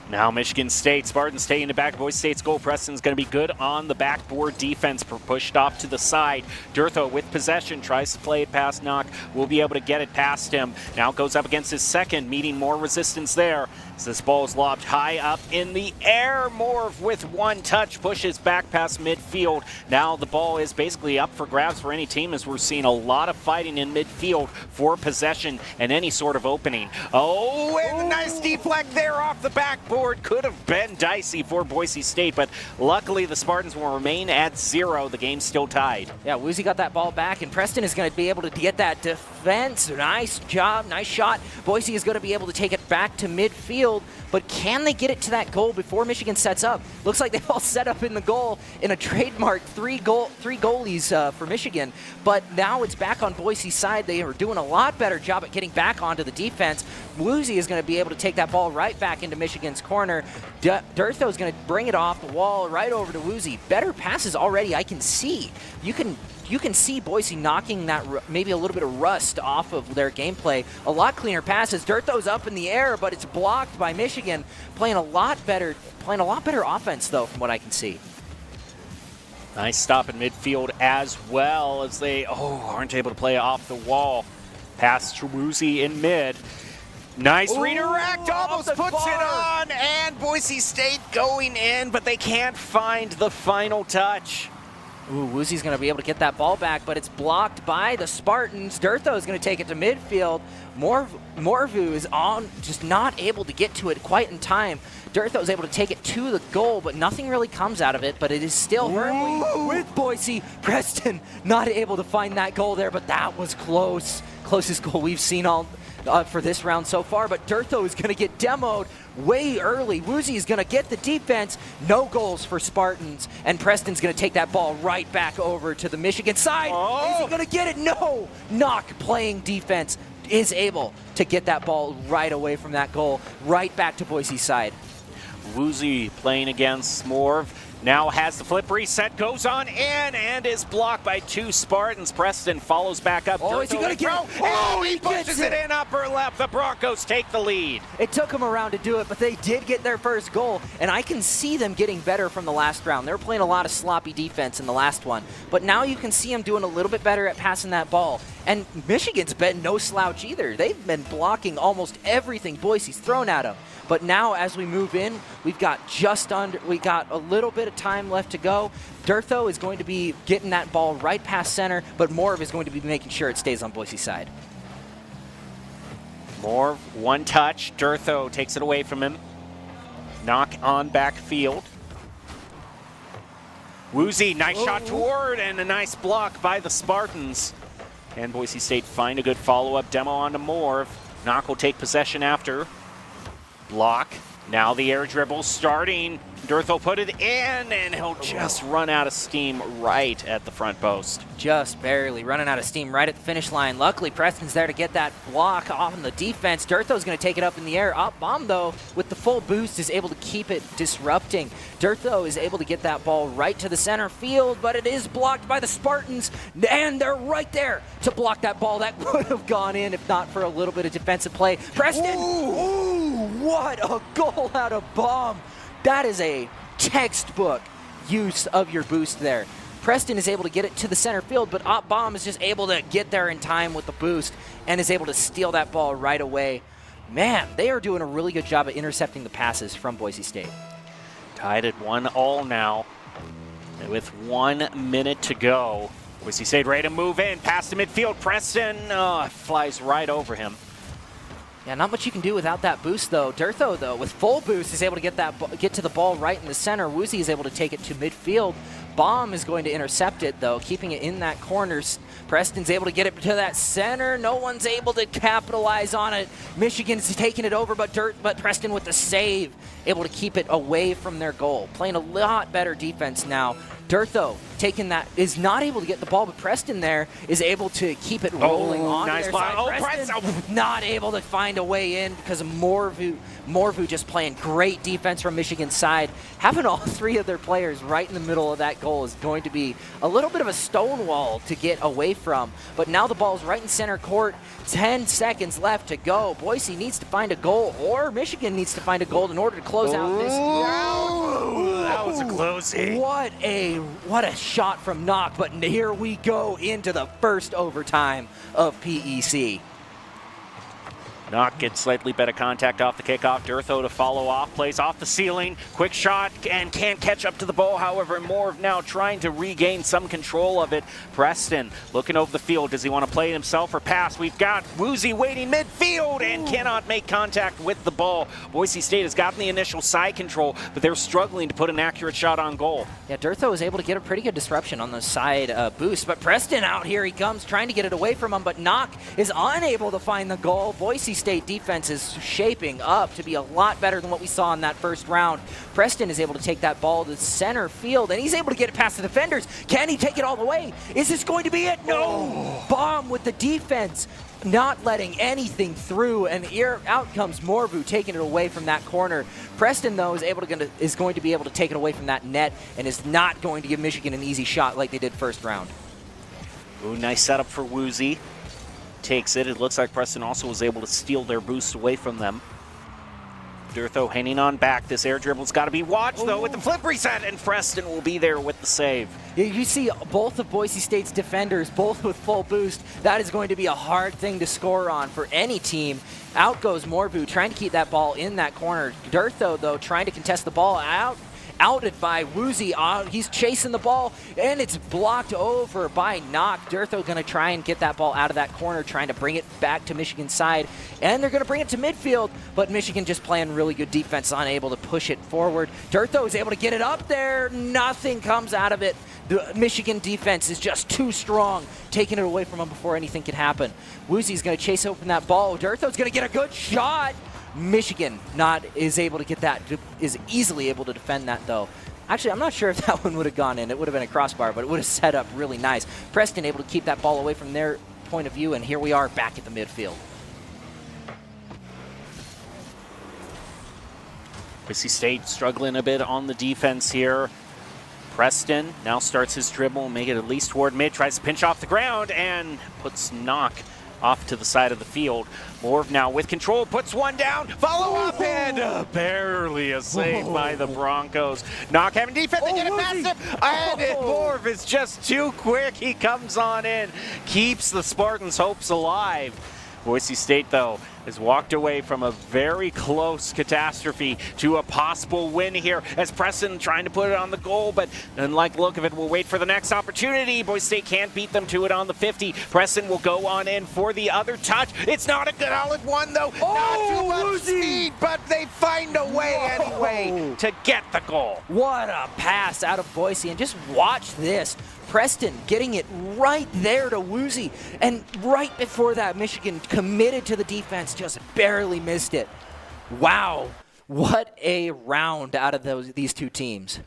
Now Michigan State, Spartans stay in the back of Boise State's goal. Preston's going to be good on the backboard defense, pushed off to the side. Dirtho with possession, tries to play it past Knock. Will be able to get it past him. Now goes up against his second, meeting more resistance there. As this ball is lobbed high up in the air. Morv with one touch pushes back past midfield. Now the ball is basically up for grabs for any team, as we're seeing a lot of fighting in midfield for possession and any sort of opening. Oh, and a nice deflect there off the backboard. Could have been dicey for Boise State, but luckily the Spartans will remain at 0. The game's still tied. Yeah, Woozy got that ball back, and Preston is going to be able to get that defense. Nice job, nice shot. Boise is going to be able to take it back to midfield. But can they get it to that goal before Michigan sets up? Looks like they've all set up in the goal in a trademark three goalies for Michigan. But now it's back on Boise's side. They are doing a lot better job at getting back onto the defense. Woozy is going to be able to take that ball right back into Michigan's corner. Dirtho is going to bring it off the wall right over to Woozy. Better passes already, I can see. You can see Boise knocking that maybe a little bit of rust off of their gameplay. A lot cleaner passes. Dirtho's up in the air, but it's blocked by Michigan. Playing a lot better offense, though, from what I can see. Nice stop in midfield as well, as they aren't able to play off the wall. Pass to Woozy in mid. Nice redirect, almost puts it on, and Boise State going in, but they can't find the final touch. Ooh, Woozy's going to be able to get that ball back, but it's blocked by the Spartans. Dirtho is going to take it to midfield. Morvu is just not able to get to it quite in time. Dirtho is able to take it to the goal, but nothing really comes out of it, but it is still firmly with Boise. Preston not able to find that goal there, but that was close. Closest goal we've seen all for this round so far, but Durtho is going to get demoed way early. Woozy is going to get the defense. No goals for Spartans, and Preston's going to take that ball right back over to the Michigan side. Is he going to get it? No! Knock playing defense is able to get that ball right away from that goal, right back to Boise's side. Woozy playing against Morv. Now has the flip reset, goes on in, and is blocked by 2 Spartans. Preston follows back up. Oh, is he going to get it? Oh, he pushes it in upper left. The Broncos take the lead. It took them around to do it, but they did get their first goal, and I can see them getting better from the last round. They were playing a lot of sloppy defense in the last one, but now you can see them doing a little bit better at passing that ball. And Michigan's been no slouch either. They've been blocking almost everything Boise's thrown at them. But now as we move in, we got a little bit of time left to go. Durtho is going to be getting that ball right past center, but Morv is going to be making sure it stays on Boise's side. Morv, one touch. Durtho takes it away from him. Knock on backfield. Woozy, nice shot toward, and a nice block by the Spartans. And Boise State find a good follow-up demo onto Morv. Knock will take possession after. Block. Now the air dribble starting. Durtho put it in, and he'll just run out of steam right at the front post. Just barely running out of steam right at the finish line. Luckily, Preston's there to get that block off on the defense. Durtho's going to take it up in the air. Up bomb, though, with the full boost, is able to keep it disrupting. Durtho is able to get that ball right to the center field, but it is blocked by the Spartans, and they're right there to block that ball. That would have gone in if not for a little bit of defensive play. Preston! Ooh, what a goal out of bomb! That is a textbook use of your boost there. Preston is able to get it to the center field, but Op Bomb is just able to get there in time with the boost and is able to steal that ball right away. Man, they are doing a really good job at intercepting the passes from Boise State. Tied at 1-1 now. And with 1 minute to go, Boise State ready to move in. Pass to midfield. Preston flies right over him. Yeah, not much you can do without that boost, though. Durtho, though, with full boost, is able to get to the ball right in the center. Woozy is able to take it to midfield. Bomb is going to intercept it, though, keeping it in that corner. Preston's able to get it to that center. No one's able to capitalize on it. Michigan's taking it over, but Preston with the save, able to keep it away from their goal. Playing a lot better defense now. Durtho taking that, is not able to get the ball, but Preston there is able to keep it rolling on nice their ball. side. Preston not able to find a way in because of Morvu just playing great defense from Michigan's side. Having all 3 of their players right in the middle of that goal is going to be a little bit of a stonewall to get away from. But now the ball's right in center court. 10 seconds left to go. Boise needs to find a goal, or Michigan needs to find a goal in order to close out this round. That was a closey. What a shot from Knock, but here we go into the first overtime of PEC. Knock gets slightly better contact off the kickoff. Durtho to follow off, plays off the ceiling. Quick shot and can't catch up to the ball. However, Morv now trying to regain some control of it. Preston looking over the field. Does he want to play it himself or pass? We've got Woozy waiting midfield and cannot make contact with the ball. Boise State has gotten the initial side control, but they're struggling to put an accurate shot on goal. Yeah, Durtho was able to get a pretty good disruption on the side boost, but Preston out here he comes trying to get it away from him, but Knock is unable to find the goal. Boise State defense is shaping up to be a lot better than what we saw in that first round. Preston is able to take that ball to center field, and he's able to get it past the defenders. Can he take it all the way? Is this going to be it? No! Bomb with the defense, not letting anything through, and out comes Morvu taking it away from that corner. Preston, though, is going to be able to take it away from that net and is not going to give Michigan an easy shot like they did first round. Ooh, nice setup for Woozy. Takes it. It looks like Preston also was able to steal their boost away from them. Durtho hanging on back. This air dribble's got to be watched, though, with the flip reset, and Preston will be there with the save. You see both of Boise State's defenders, both with full boost. That is going to be a hard thing to score on for any team. Out goes Morvu, trying to keep that ball in that corner. Durtho, though, trying to contest the ball outed by Woozy. He's chasing the ball, and it's blocked over by Knock. Durtho going to try and get that ball out of that corner, trying to bring it back to Michigan's side, and they're going to bring it to midfield, but Michigan just playing really good defense, unable to push it forward. Durtho is able to get it up there. Nothing comes out of it. The Michigan defense is just too strong, taking it away from him before anything can happen. Woozy's going to chase open that ball. Durtho's going to get a good shot. Michigan is easily able to defend that, though. Actually, I'm not sure if that one would have gone in. It would have been a crossbar, but it would have set up really nice. Preston able to keep that ball away from their point of view, and here we are back at the midfield. Boise State struggling a bit on the defense here. Preston now starts his dribble, make it at least toward mid, tries to pinch off the ground, and puts Knock off to the side of the field. Morv now with control, puts one down, follow up, and barely a save by the Broncos. Knock having defense, they get it past him, and Morv is just too quick. He comes on in, keeps the Spartans' hopes alive. Boise State, though, has walked away from a very close catastrophe to a possible win here as Preston trying to put it on the goal, but unlike the look of it, we'll wait for the next opportunity. Boise State can't beat them to it on the 50. Preston will go on in for the other touch. It's not a good solid one, though. Not too much speed, but they find a way anyway to get the goal. What a pass out of Boise, and just watch this. Preston getting it right there to Woozy, and right before that, Michigan committed to the defense, just barely missed it. Wow, what a round out of these two teams.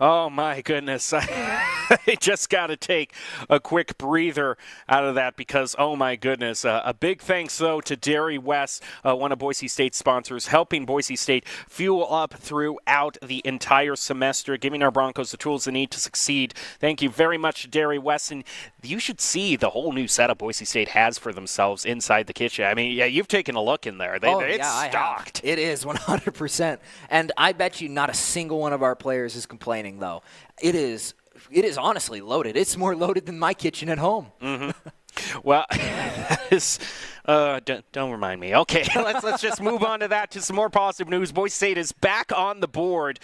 Oh, my goodness. I just got to take a quick breather out of that because, oh, my goodness. A big thanks, though, to Dairy West, one of Boise State's sponsors, helping Boise State fuel up throughout the entire semester, giving our Broncos the tools they need to succeed. Thank you very much to Dairy West. And you should see the whole new setup Boise State has for themselves inside the kitchen. I mean, yeah, you've taken a look in there. It's stocked. It is 100%. And I bet you not a single one of our players is complaining, though. It is honestly loaded. It's more loaded than my kitchen at home. Mm-hmm. Well, don't remind me. Okay, let's just move on to that, to some more positive news. Boise State is back on the board,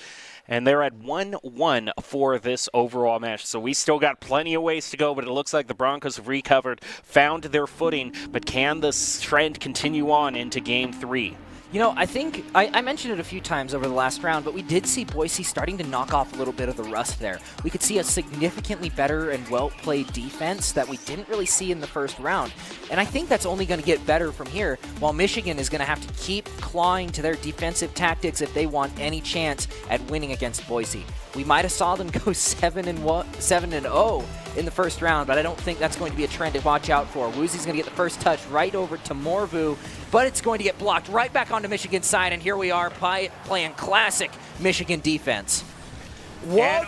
and they're at 1-1 for this overall match. So we still got plenty of ways to go, but it looks like the Broncos have recovered, found their footing. But can this trend continue on into Game 3? You know, I think I mentioned it a few times over the last round, but we did see Boise starting to knock off a little bit of the rust there. We could see a significantly better and well-played defense that we didn't really see in the first round. And I think that's only going to get better from here, while Michigan is going to have to keep clawing to their defensive tactics if they want any chance at winning against Boise. We might have saw them go 7-0 in the first round, but I don't think that's going to be a trend to watch out for. Woozy's going to get the first touch right over to Morvu, but it's going to get blocked right back onto Michigan's side, and here we are playing classic Michigan defense. Right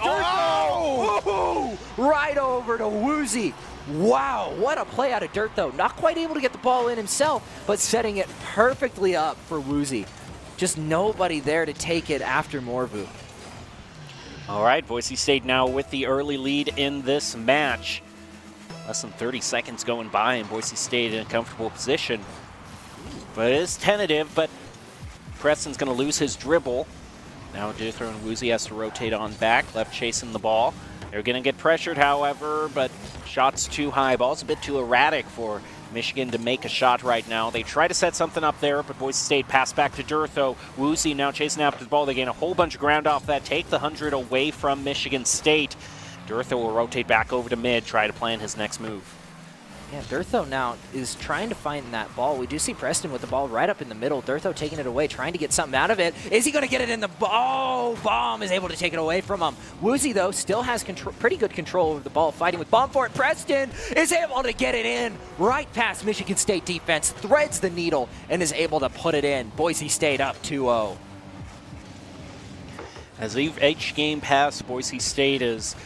over to Woozy. Wow, what a play out of Dirt, though. Not quite able to get the ball in himself, but setting it perfectly up for Woozy. Just nobody there to take it after Morvu. All right, Boise State now with the early lead in this match. Less than 30 seconds going by, and Boise State in a comfortable position. But it is tentative, but Preston's going to lose his dribble. Now Dithro and Woozy has to rotate on back, left chasing the ball. They're going to get pressured, however, but shot's too high. Ball's a bit too erratic for Michigan to make a shot right now. They try to set something up there, but Boise State pass back to Durtho. Woozy now chasing after the ball. They gain a whole bunch of ground off that, take the 100 away from Michigan State. Durtho will rotate back over to mid, try to plan his next move. Yeah, Durtho now is trying to find that ball. We do see Preston with the ball right up in the middle. Durtho taking it away, trying to get something out of it. Is he going to get it in the ball? Baum is able to take it away from him. Woozy, though, still has pretty good control over the ball, fighting with Baum for it. Preston is able to get it in right past Michigan State defense, threads the needle, and is able to put it in. Boise State up 2-0. As each game passes, Boise State is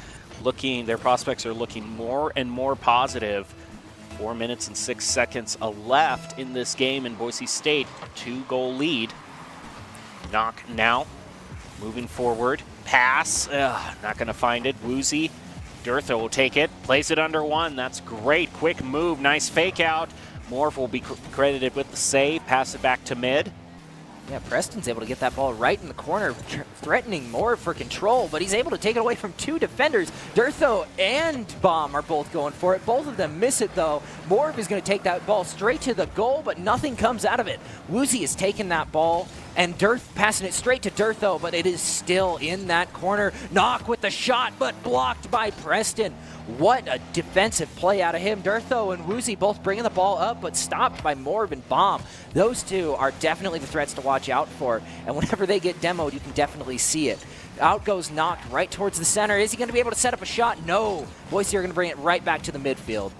looking, their prospects are looking more and more positive. 4 minutes and 6 seconds left in this game, and Boise State 2-goal lead. Knock now, moving forward. Pass, not going to find it. Woozy, Durtho will take it, plays it under one. That's great, quick move, nice fake out. Morv will be credited with the save, pass it back to mid. Yeah, Preston's able to get that ball right in the corner, threatening Morv for control, but he's able to take it away from two defenders. Durtho and Baum are both going for it. Both of them miss it, though. Morv is going to take that ball straight to the goal, but nothing comes out of it. Woozy has taken that ball and Dearth passing it straight to Dirtho, but it is still in that corner. Knock with the shot, but blocked by Preston. What a defensive play out of him. Dirtho and Woozy both bringing the ball up, but stopped by Morv and Bomb. Those two are definitely the threats to watch out for, and whenever they get demoed, you can definitely see it. Out goes Knock right towards the center. Is he going to be able to set up a shot? No. Boise are going to bring it right back to the midfield.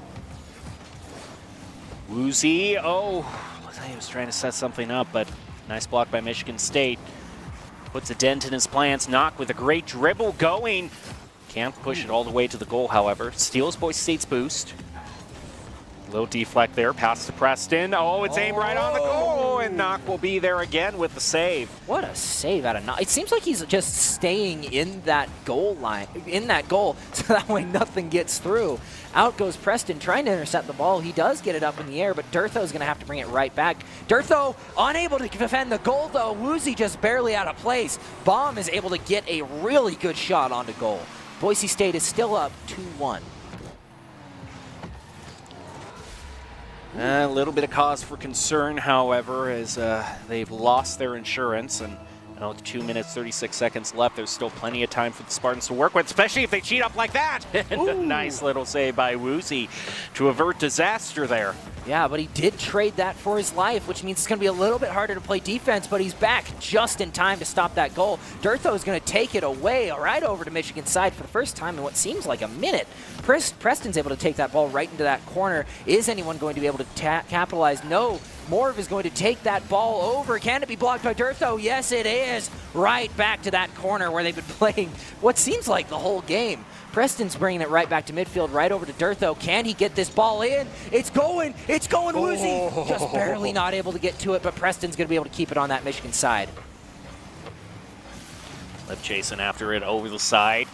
Woozy, oh, looks like he was trying to set something up, but nice block by Michigan State. Puts a dent in his plans. Knock with a great dribble going. Can't push it all the way to the goal, however. Steals Boise State's boost. Little deflect there, pass to Preston. Oh, it's aimed right on the goal, and Knock will be there again with the save. What a save out of Knock. It seems like he's just staying in that goal line, so that way nothing gets through. Out goes Preston trying to intercept the ball. He does get it up in the air, but Dirtho's going to have to bring it right back. Dirtho unable to defend the goal, though. Woozy just barely out of place. Bomb is able to get a really good shot onto goal. Boise State is still up 2-1. A little bit of cause for concern, however, as they've lost their insurance. And with 2 minutes, 36 seconds left, there's still plenty of time for the Spartans to work with, especially if they cheat up like that. A nice little save by Woozy to avert disaster there. Yeah, but he did trade that for his life, which means it's going to be a little bit harder to play defense, but he's back just in time to stop that goal. Dirtho is going to take it away right over to Michigan's side for the first time in what seems like a minute. Preston's able to take that ball right into that corner. Is anyone going to be able to capitalize? No. Morv is going to take that ball over. Can it be blocked by Dirtho? Yes, it is. Right back to that corner where they've been playing what seems like the whole game. Preston's bringing it right back to midfield, right over to Dirtho. Can he get this ball in? It's going, Woozy. Just barely not able to get to it, but Preston's going to be able to keep it on that Michigan side. Left chasing after it over the side.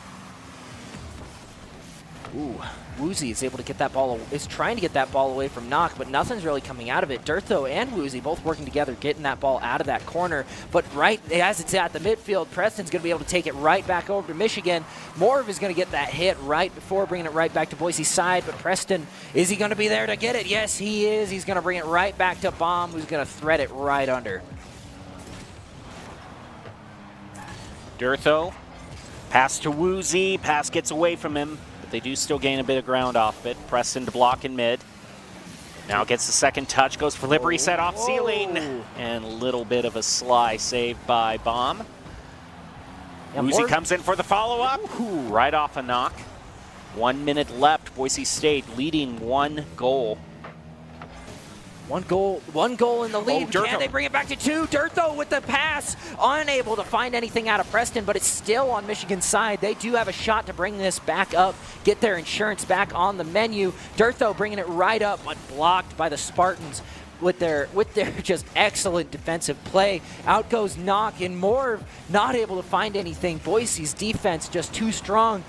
Ooh, Woozy is able to get that ball, is trying to get that ball away from Knock, but nothing's really coming out of it. Dirtho and Woozy both working together, getting that ball out of that corner, but right as it's at the midfield, Preston's going to be able to take it right back over to Michigan. Morv is going to get that hit right before bringing it right back to Boise's side, but Preston, is he going to be there to get it? Yes, he is. He's going to bring it right back to Bomb, who's going to thread it right under. Dirtho, pass to Woozy, pass gets away from him. They do still gain a bit of ground off it. Preston to block in mid. Now gets the second touch, goes for lip reset off ceiling. And a little bit of a sly save by Bomb. Yeah, Woozy comes in for the follow-up. Right off a knock. 1 minute left. Boise State leading 1 goal. One goal in the lead. Can they bring it back to 2? Dirtho with the pass, unable to find anything out of Preston, but it's still on Michigan's side. They do have a shot to bring this back up, get their insurance back on the menu. Dirtho bringing it right up, but blocked by the Spartans with their just excellent defensive play. Out goes Knock, and Morv not able to find anything. Boise's defense just too strong.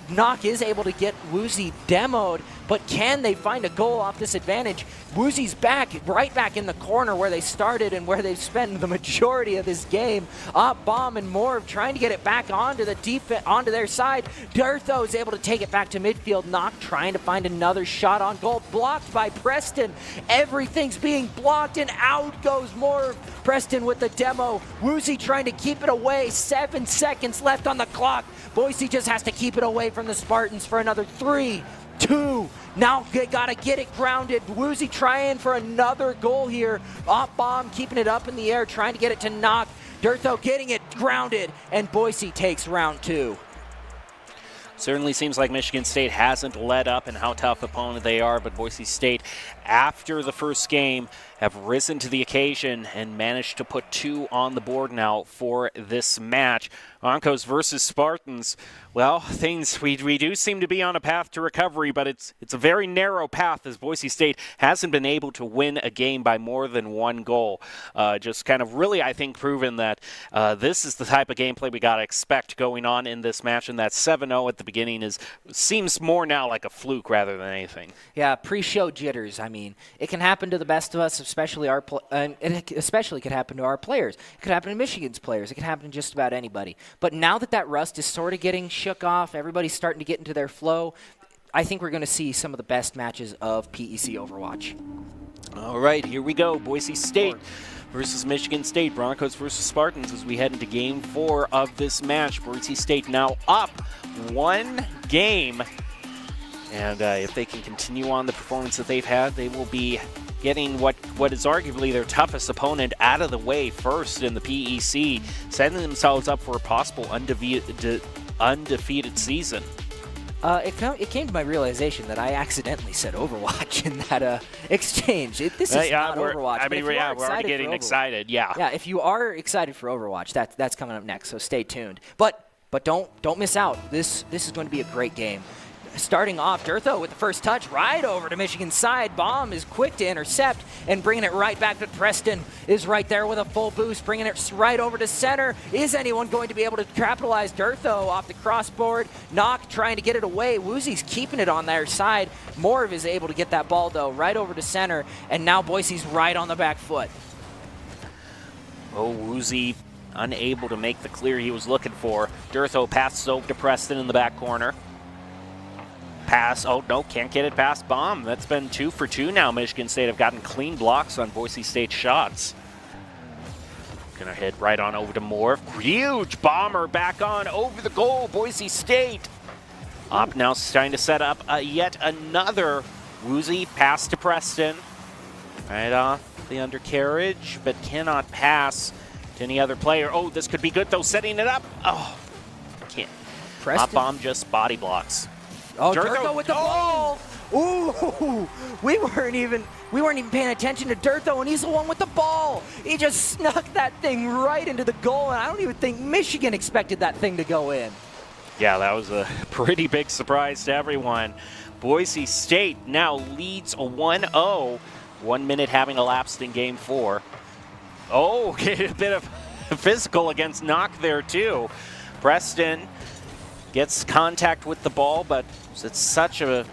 Knock is able to get Woozy demoed, but can they find a goal off this advantage? Woozy's back, right back in the corner where they started and where they've spent the majority of this game. Bomb and Morv trying to get it back onto their side. Dirtho is able to take it back to midfield. Knock trying to find another shot on goal, blocked by Preston. Everything's being blocked, and out goes Morv. Preston with the demo. Woozy trying to keep it away. 7 seconds left on the clock. Boise just has to keep it away from the Spartans for another 3, 2. Now they gotta get it grounded. Woozy trying for another goal here. Bomb keeping it up in the air, trying to get it to Knock. Dirtho getting it grounded, and Boise takes round 2. Certainly seems like Michigan State hasn't let up in how tough opponent they are, but Boise State, after the first game, have risen to the occasion and managed to put 2 on the board now for this match. Onkos versus Spartans. Well, we do seem to be on a path to recovery, but it's a very narrow path as Boise State hasn't been able to win a game by more than 1 goal. Just kind of really, I think, proven that this is the type of gameplay we got to expect going on in this match, and that 7-0 at the beginning seems more now like a fluke rather than anything. Yeah, pre-show jitters. I mean, it can happen to the best of us, especially it especially could happen to our players. It could happen to Michigan's players. It could happen to just about anybody. But now that rust is sort of getting shook off, everybody's starting to get into their flow, I think we're going to see some of the best matches of PEC Overwatch. All right, here we go. Boise State versus Michigan State. Broncos versus Spartans as we head into Game 4 of this match. Boise State now up 1 game. And if they can continue on the performance that they've had, they will be getting what is arguably their toughest opponent out of the way first in the PEC, setting themselves up for a possible undefeated season. It came to my realization that I accidentally said Overwatch in that exchange. This is not Overwatch. I mean, we're already getting excited. Yeah. Yeah. If you are excited for Overwatch, that's coming up next. So stay tuned. But don't miss out. This is going to be a great game. Starting off, Durtho with the first touch right over to Michigan's side. Bomb is quick to intercept and bringing it right back to Preston. Is right there with a full boost, bringing it right over to center. Is anyone going to be able to capitalize? Durtho off the crossboard. Knock trying to get it away. Woozy's keeping it on their side. Morv is able to get that ball, though, right over to center. And now Boise's right on the back foot. Oh, Woozy unable to make the clear he was looking for. Durtho passes over to Preston in the back corner. Pass, oh no, can't get it past Bomb. That's been 2 for 2 now. Michigan State have gotten clean blocks on Boise State shots. Gonna head right on over to Moore. Huge bomber back on over the goal, Boise State. Up now trying to set up yet another Woozy pass to Preston. Right off the undercarriage, but cannot pass to any other player. Oh, this could be good though, setting it up. Oh, can't. Preston. Bomb just body blocks. Oh, Durtho with the ball. Ooh, we weren't even paying attention to Durtho, and he's the one with the ball. He just snuck that thing right into the goal, and I don't even think Michigan expected that thing to go in. Yeah, that was a pretty big surprise to everyone. Boise State now leads 1-0. 1 minute having elapsed in Game 4. Oh, a bit of physical against Knock there too. Preston gets contact with the ball, but it's such a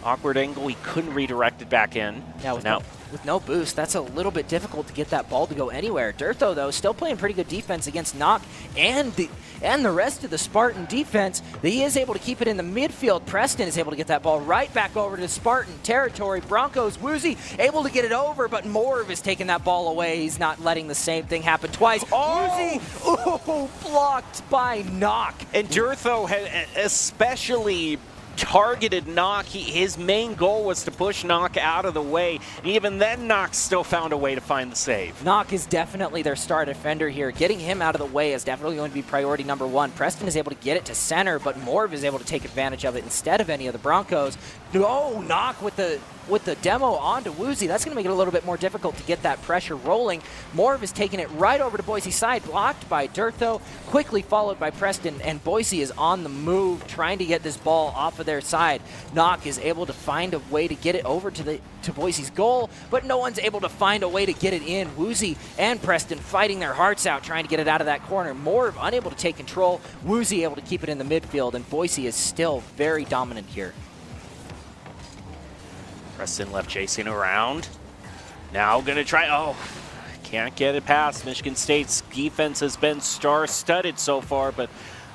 awkward angle, he couldn't redirect it back in. Yeah, with no boost, that's a little bit difficult to get that ball to go anywhere. Durtho, though, still playing pretty good defense against Knock and the rest of the Spartan defense. He is able to keep it in the midfield. Preston is able to get that ball right back over to Spartan territory. Broncos, Woozy able to get it over, but Morv is taking that ball away. He's not letting the same thing happen twice. Woozy, blocked by Knock. And Durtho had especially targeted Knock. His main goal was to push Knock out of the way. And even then, Knock still found a way to find the save. Knock is definitely their star defender here. Getting him out of the way is definitely going to be priority number 1. Preston is able to get it to center, but Morv is able to take advantage of it instead of any of the Broncos. No, Knock with the demo onto Woozy. That's going to make it a little bit more difficult to get that pressure rolling. Morv is taking it right over to Boise's side, blocked by Durtho, quickly followed by Preston, and Boise is on the move, trying to get this ball off of their side. Knock is able to find a way to get it over to Boise's goal, but no one's able to find a way to get it in. Woozy and Preston fighting their hearts out, trying to get it out of that corner. Morv unable to take control, Woozy able to keep it in the midfield, and Boise is still very dominant here. Preston left chasing around. Now going to try, oh, can't get it past. Michigan State's defense has been star-studded so far, but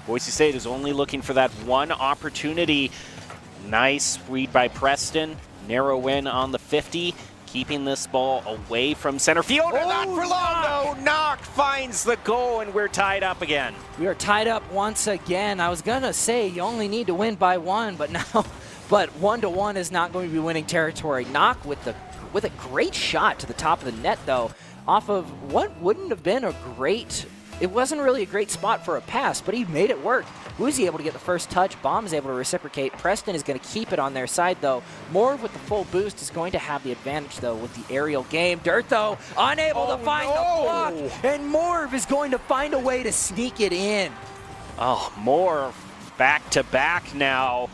Boise State is only looking for that one opportunity. Nice read by Preston. Narrow win on the 50, keeping this ball away from center field. Oh, not for long, though. Knock finds the goal, and we're tied up again. We are tied up once again. I was going to say you only need to win by 1, but now... But 1-1 is not going to be winning territory. Knock with a great shot to the top of the net, though, off of what wouldn't have been a great... It wasn't really a great spot for a pass, but he made it work. Woozy able to get the first touch. Bomb is able to reciprocate. Preston is going to keep it on their side, though. Morv with the full boost is going to have the advantage, though, with the aerial game. Durtho unable to find the block, and Morv is going to find a way to sneak it in. Oh, Morv back-to-back now.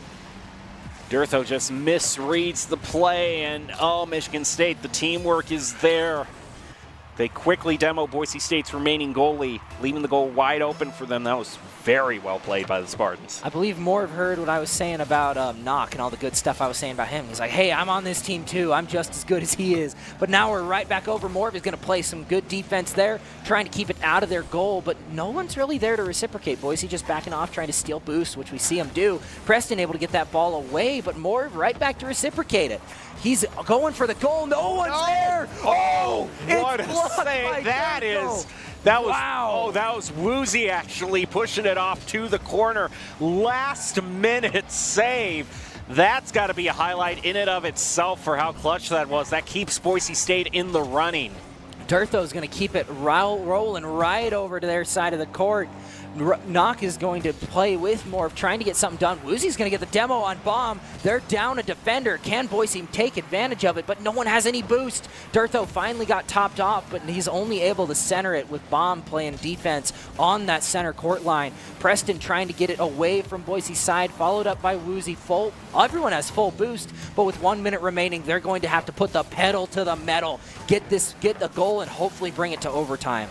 Durtho just misreads the play, and oh, Michigan State, the teamwork is there. They quickly demo Boise State's remaining goalie, leaving the goal wide open for them. That was very well played by the Spartans. I believe Morv heard what I was saying about Knock and all the good stuff I was saying about him. He's like, hey, I'm on this team too. I'm just as good as he is. But now we're right back over. Morv is going to play some good defense there, trying to keep it out of their goal. But no one's really there to reciprocate. Boise just backing off, trying to steal boosts, which we see him do. Preston able to get that ball away, but Morv right back to reciprocate it. He's going for the goal. No one's there. Oh, what a save that is. That was, wow. Oh, that was Woozy actually pushing it off to the corner. Last minute save. That's got to be a highlight in and of itself for how clutch that was. That keeps Boise State in the running. Durtho's going to keep it rolling right over to their side of the court. Knock is going to play with Morv, trying to get something done. Woozy's going to get the demo on Bomb. They're down a defender. Can Boise take advantage of it? But no one has any boost. Durtho finally got topped off, but he's only able to center it with Bomb playing defense on that center court line. Preston trying to get it away from Boise's side, followed up by Woozy. Everyone has full boost, but with 1 minute remaining, they're going to have to put the pedal to the metal, get the goal, and hopefully bring it to overtime.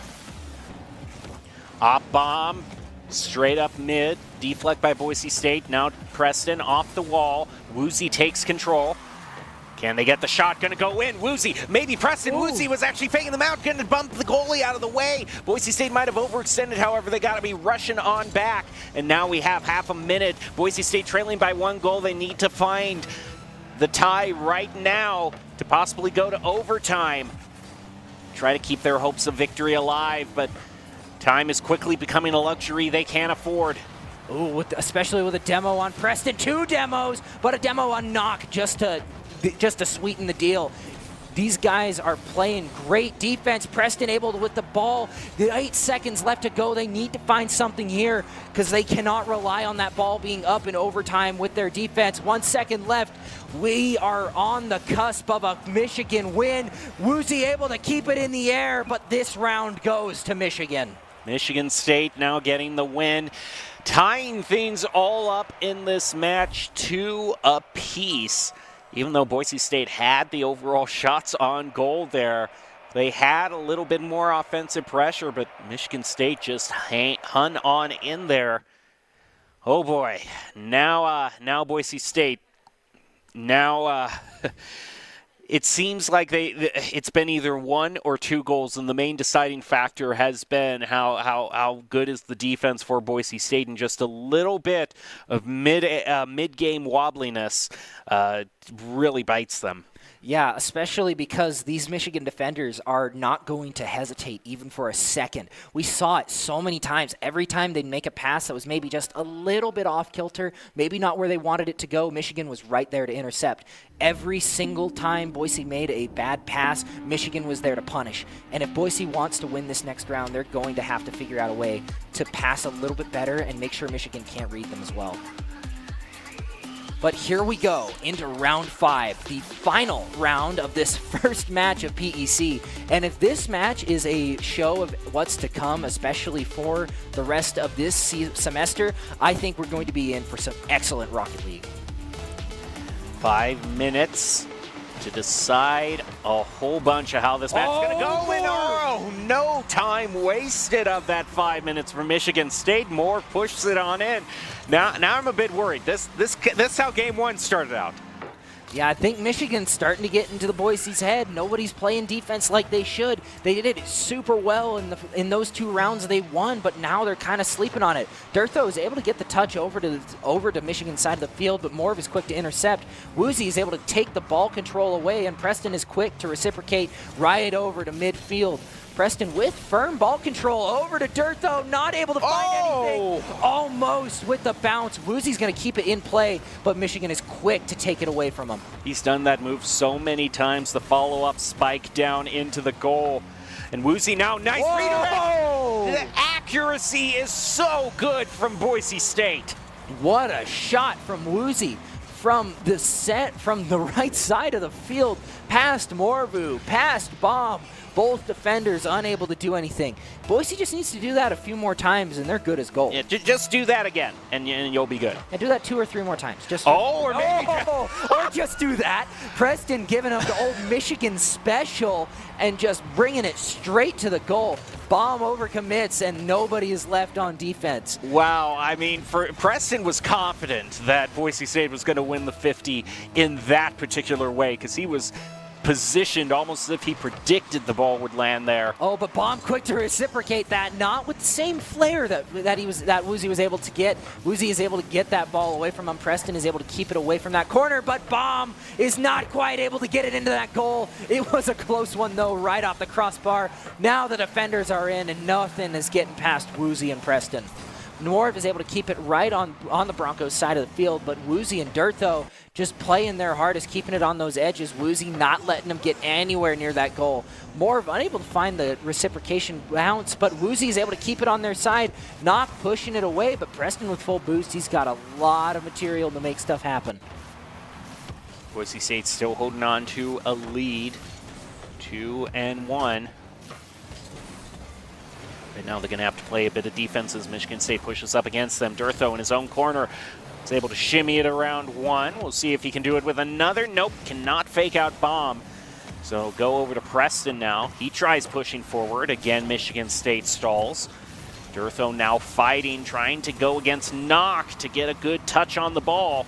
Op Bomb, straight up mid, deflect by Boise State. Now Preston off the wall. Woozy takes control. Can they get the shot? Gonna go in. Woozy, maybe Preston. Ooh. Woozy was actually faking them out, gonna bump the goalie out of the way. Boise State might have overextended, however, they gotta be rushing on back. And now we have half a minute. Boise State trailing by 1 goal. They need to find the tie right now to possibly go to overtime. Try to keep their hopes of victory alive, but time is quickly becoming a luxury they can't afford. Ooh, especially with a demo on Preston. 2 demos, but a demo on Knock just to sweeten the deal. These guys are playing great defense. Preston able to with the ball. 8 seconds left to go. They need to find something here because they cannot rely on that ball being up in overtime with their defense. 1 second left. We are on the cusp of a Michigan win. Woozy able to keep it in the air, but this round goes to Michigan. Michigan State now getting the win, tying things all up in this match 2 apiece. Even though Boise State had the overall shots on goal there, they had a little bit more offensive pressure, but Michigan State just hung on in there. Oh boy, now Boise State, it seems like it's been either 1 or 2 goals, and the main deciding factor has been how good is the defense for Boise State, and just a little bit of mid-game wobbliness really bites them. Yeah, especially because these Michigan defenders are not going to hesitate even for a second. We saw it so many times. Every time they'd make a pass that was maybe just a little bit off kilter, maybe not where they wanted it to go, Michigan was right there to intercept. Every single time Boise made a bad pass, Michigan was there to punish. And if Boise wants to win this next round, they're going to have to figure out a way to pass a little bit better and make sure Michigan can't read them as well. But here we go into round 5, the final round of this first match of PEC. And if this match is a show of what's to come, especially for the rest of this semester, I think we're going to be in for some excellent Rocket League. 5 minutes to decide a whole bunch of how this match is going to go. And no time wasted of that 5 minutes for Michigan State. Moore pushes it on in. Now I'm a bit worried. This is how game 1 started out. Yeah, I think Michigan's starting to get into the Boise's head. Nobody's playing defense like they should. They did it super well in those 2 rounds they won, but now they're kind of sleeping on it. Durtho is able to get the touch over to Michigan's side of the field, but Morv is quick to intercept. Woozy is able to take the ball control away, and Preston is quick to reciprocate right over to midfield. Preston with firm ball control over to Durtho, not able to find anything. Almost with the bounce. Woozy's going to keep it in play, but Michigan is quick to take it away from him. He's done that move so many times. The follow-up spike down into the goal. And Woozy now, nice redirect. The accuracy is so good from Boise State. What a shot from Woozy. From the right side of the field, past Morvu, past Bomb, Both defenders unable to do anything. Boise just needs to do that a few more times, and they're good as gold. Yeah, just do that again, and you'll be good. And do that 2 or 3 more times. Just or maybe or just do that. Preston giving up the old Michigan special and just bringing it straight to the goal. Bomb overcommits, and nobody is left on defense. Wow, I mean, Preston was confident that Boise State was going to win the 50 in that particular way because he was positioned almost as if he predicted the ball would land there. Oh, but Bomb quick to reciprocate that, not with the same flair that Woozy was able to get. Woozy is able to get that ball away from him. Preston is able to keep it away from that corner, but Bomb is not quite able to get it into that goal. It was a close one, though, right off the crossbar. Now the defenders are in, and nothing is getting past Woozy and Preston. Norv is able to keep it right on the Broncos side of the field, but Woozy and Dirtho just playing their hardest, keeping it on those edges. Woozy not letting them get anywhere near that goal. Morv unable to find the reciprocation bounce, but Woozy is able to keep it on their side, not pushing it away, but Preston with full boost, he's got a lot of material to make stuff happen. Boise State still holding on to a lead, 2-1. Right now they're going to have to play a bit of defense as Michigan State pushes up against them. Dirtho in his own corner is able to shimmy it around one. We'll see if he can do it with another. Nope, cannot fake out Bomb. So go over to Preston now. He tries pushing forward. Again, Michigan State stalls. Dirtho now fighting, trying to go against Knock to get a good touch on the ball.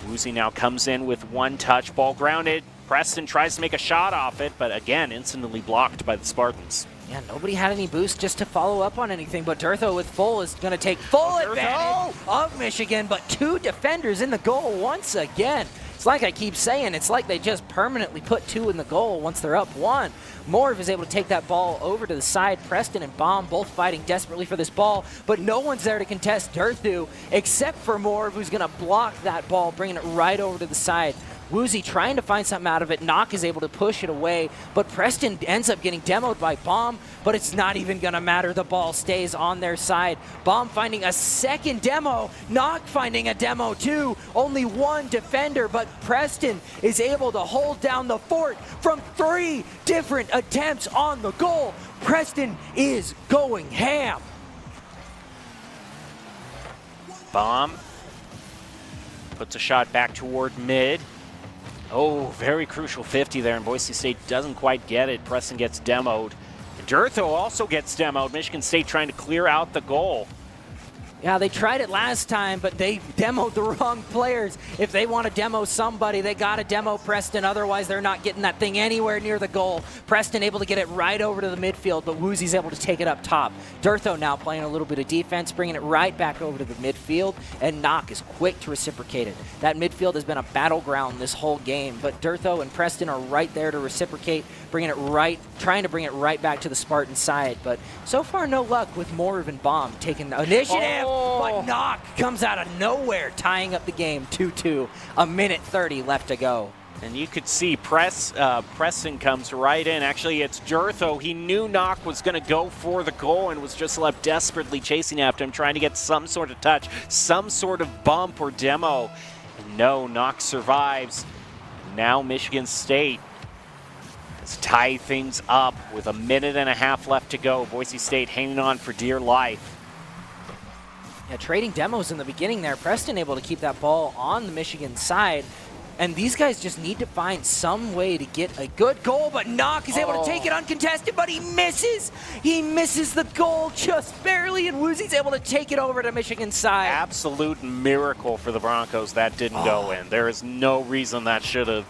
Woozy now comes in with one touch, ball grounded. Preston tries to make a shot off it, but again, instantly blocked by the Spartans. Yeah, nobody had any boost just to follow up on anything, but Dirtho with full is going to take full advantage of Michigan, but 2 defenders in the goal once again. It's like I keep saying, it's like they just permanently put 2 in the goal once they're up 1. Morv is able to take that ball over to the side. Preston and Bomb both fighting desperately for this ball, but no one's there to contest Dirtho except for Morv, who's going to block that ball, bringing it right over to the side. Woozy trying to find something out of it. Knock is able to push it away, but Preston ends up getting demoed by Bomb, but it's not even going to matter. The ball stays on their side. Bomb finding a second demo. Knock finding a demo too. Only 1 defender, but Preston is able to hold down the fort from 3 different attempts on the goal. Preston is going ham. Bomb puts a shot back toward mid. Oh, very crucial 50 there, and Boise State doesn't quite get it. Preston gets demoed. Dirtho also gets demoed. Michigan State trying to clear out the goal. Yeah, they tried it last time, but they demoed the wrong players. If they want to demo somebody, they got to demo Preston. Otherwise, they're not getting that thing anywhere near the goal. Preston able to get it right over to the midfield, but Woozy's able to take it up top. Dirtho now playing a little bit of defense, bringing it right back over to the midfield, and Knock is quick to reciprocate it. That midfield has been a battleground this whole game, but Dirtho and Preston are right there to reciprocate, bringing it right, trying to bring it right back to the Spartan side. But so far, no luck with Morv and Bomb taking the initiative. But Knock comes out of nowhere, tying up the game 2-2. A minute 30 left to go. And you could see Preston comes right in. Actually, it's Dirtho. He knew Knock was going to go for the goal and was just left desperately chasing after him, trying to get some sort of touch, some sort of bump or demo. And no, Knock survives. Now Michigan State has tied things up with a minute and a half left to go. Boise State hanging on for dear life. Yeah, trading demos in the beginning there. Preston able to keep that ball on the Michigan side. And these guys just need to find some way to get a good goal, but Knock is able to take it uncontested, but he misses. He misses the goal just barely, and Woozy's able to take it over to Michigan's side. Absolute miracle for the Broncos that didn't go in. There is no reason that should have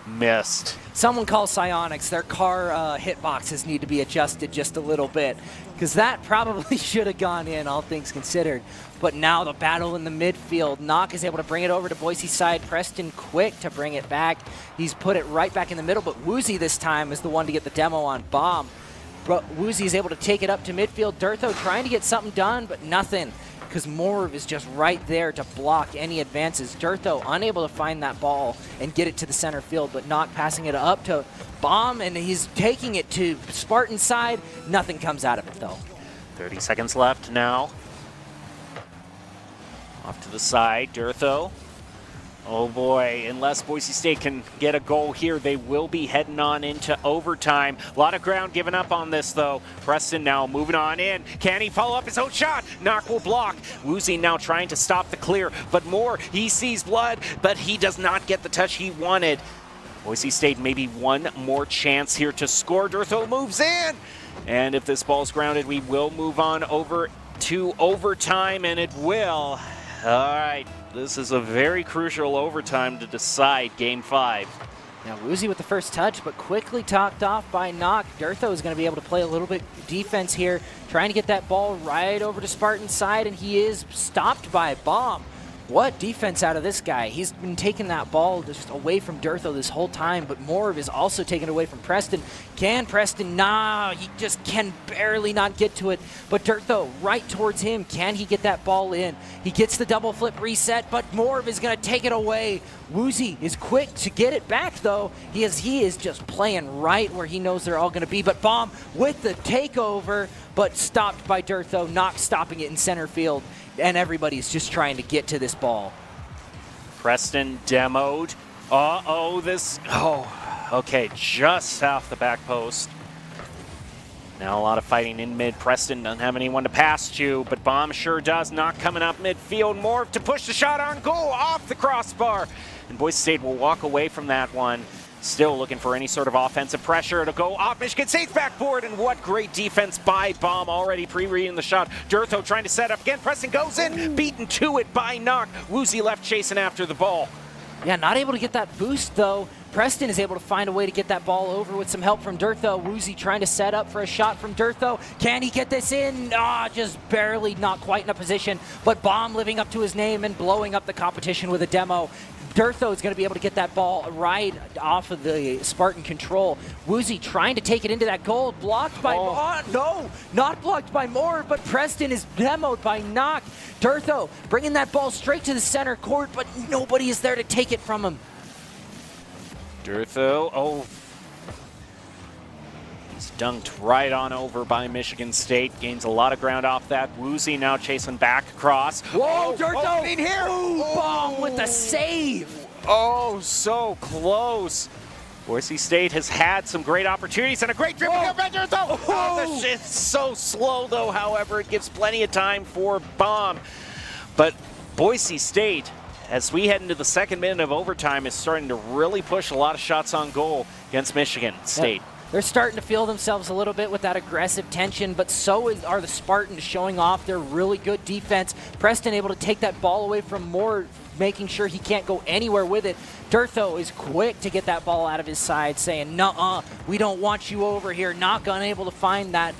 missed. Someone call Psionics. Their car hitboxes need to be adjusted just a little bit, because that probably should have gone in, all things considered. But now the battle in the midfield. Knock is able to bring it over to Boise's side. Preston quick to bring it back. He's put it right back in the middle, but Woozy this time is the one to get the demo on Bomb. Woozy is able to take it up to midfield. Dirtho trying to get something done, but nothing, because Morv is just right there to block any advances. Dirtho unable to find that ball and get it to the center field, but Knock passing it up to Bomb, and he's taking it to Spartan's side. Nothing comes out of it, though. 30 seconds left now. Off to the side, Dirtho Oh boy, unless Boise State can get a goal here, they will be heading on into overtime. A lot of ground given up on this though. Preston now moving on in. Can he follow up his own shot? Knock will block. Woozy now trying to stop the clear, but more, he sees blood, but he does not get the touch he wanted. Boise State maybe one more chance here to score. Durtho moves in, and if this ball's grounded, we will move on over to overtime, and it will. All right. This is a very crucial overtime to decide Game 5. Now Woozy with the first touch, but quickly topped off by Knock. Durtho is going to be able to play a little bit defense here, trying to get that ball right over to Spartan's side, and he is stopped by Bomb. What defense out of this guy. He's been taking that ball just away from Durtho this whole time, but Morv is also taken away from Preston. Can Preston? Nah, he just can barely not get to it. But Durtho right towards him. Can he get that ball in? He gets the double flip reset, but Morv is going to take it away. Woozy is quick to get it back, though. He is just playing right where he knows they're all going to be. But Bomb with the takeover, but stopped by Durtho, not stopping it in center field. And everybody's just trying to get to this ball. Preston demoed. Okay, just off the back post. Now a lot of fighting in mid. Preston doesn't have anyone to pass to, but Bomb sure does. Not coming up midfield. Morv to push the shot on goal off the crossbar. And Boise State will walk away from that one. Still looking for any sort of offensive pressure to go off Michigan State's backboard, and what great defense by Bomb, already pre-reading the shot. Durtho trying to set up again. Preston goes in, beaten to it by Knock. Woozy left chasing after the ball. Yeah, not able to get that boost, though. Preston is able to find a way to get that ball over with some help from Durtho. Woozy trying to set up for a shot from Durtho. Can he get this in? Just barely, not quite in a position. But Bomb living up to his name and blowing up the competition with a demo. Durtho is going to be able to get that ball right off of the Spartan control. Woozy trying to take it into that goal. Blocked by... no! Not blocked by Moore, but Preston is demoed by Knock. Durtho bringing that ball straight to the center court, but nobody is there to take it from him. Durtho, he's dunked right on over by Michigan State. Gains a lot of ground off that. Woozy now chasing back across. Whoa, Durtho! In here! Bomb with the save! Oh, so close. Boise State has had some great opportunities and a great dribble by Durtho. Oh, the shit's so slow, though, however. It gives plenty of time for Bomb. But Boise State, as we head into the second minute of overtime, is starting to really push a lot of shots on goal against Michigan State. Yeah. They're starting to feel themselves a little bit with that aggressive tension, but so are the Spartans showing off their really good defense. Preston able to take that ball away from Moore, making sure he can't go anywhere with it. Durtho is quick to get that ball out of his side, saying, nuh-uh, we don't want you over here. Not unable to find that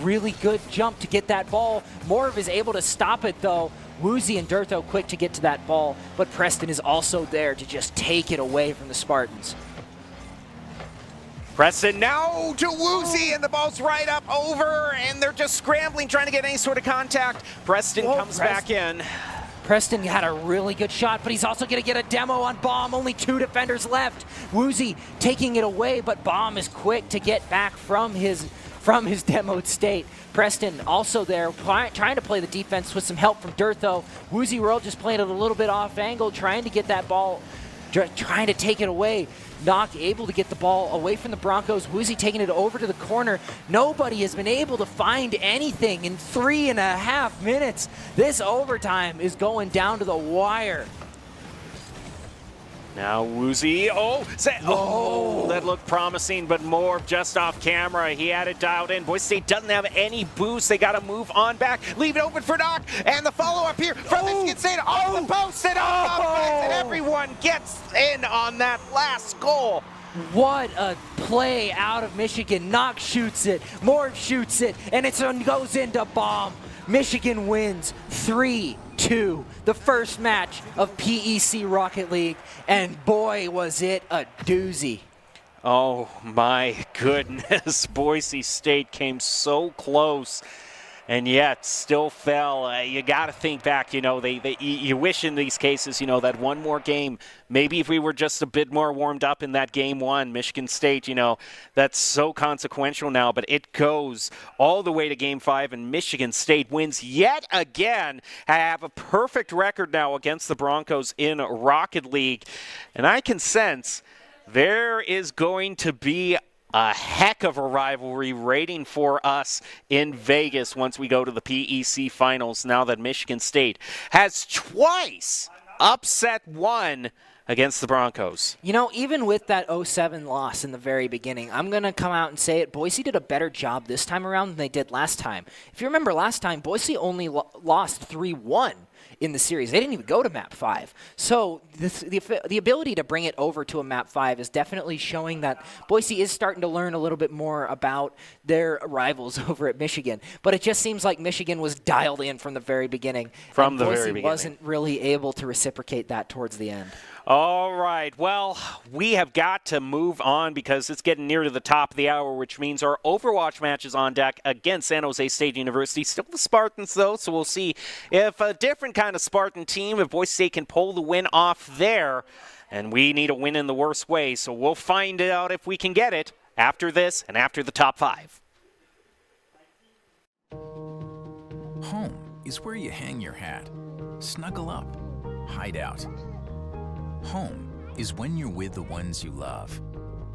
really good jump to get that ball. Morv is able to stop it, though. Woozy and Durtho quick to get to that ball, but Preston is also there to just take it away from the Spartans. Preston now to Woozy, and the ball's right up over, and they're just scrambling, trying to get any sort of contact. Preston comes back in. Preston had a really good shot, but he's also going to get a demo on Bomb. Only 2 defenders left. Woozy taking it away, but Bomb is quick to get back from his demoed state. Preston also there, trying to play the defense with some help from Durtho. Woozy World just playing it a little bit off angle, trying to get that ball, trying to take it away. Knock able to get the ball away from the Broncos. Woozy taking it over to the corner. Nobody has been able to find anything in 3.5 minutes. This overtime is going down to the wire. Now Woozy, that looked promising, but more just off camera. He had it dialed in. Boise State doesn't have any boost. They got to move on back. Leave it open for Knock, and the follow-up here from Michigan State off the post and and everyone gets in on that last goal. What a play out of Michigan. Knock shoots it, Moore shoots it, and it goes into Bomb. Michigan wins 3-2, the first match of PEC Rocket League, and boy, was it a doozy. Oh my goodness, Boise State came so close. and yet still fell. You got to think back, you wish in these cases, that one more game, maybe if we were just a bit more warmed up in that game one, Michigan State, that's so consequential now, but it goes all the way to game 5, and Michigan State wins yet again. Have a perfect record now against the Broncos in Rocket League, and I can sense there is going to be a heck of a rivalry waiting for us in Vegas once we go to the PEC finals, now that Michigan State has twice upset one against the Broncos. Even with that 0-7 loss in the very beginning, I'm going to come out and say it. Boise did a better job this time around than they did last time. If you remember last time, Boise only lost 3-1 in the series. They didn't even go to map 5. So the ability to bring it over to a map 5 is definitely showing that Boise is starting to learn a little bit more about their rivals over at Michigan. But it just seems like Michigan was dialed in from the very beginning. From the Boise very beginning. wasn't really able to reciprocate that towards the end. All right. Well, we have got to move on because it's getting near to the top of the hour, which means our Overwatch match is on deck against San Jose State University. Still the Spartans, though, so we'll see if a different kind of Spartan team, if Boise State can pull the win off there. And we need a win in the worst way, so we'll find out if we can get it after this and after the top 5. Home is where you hang your hat, snuggle up, hide out. Home is when you're with the ones you love.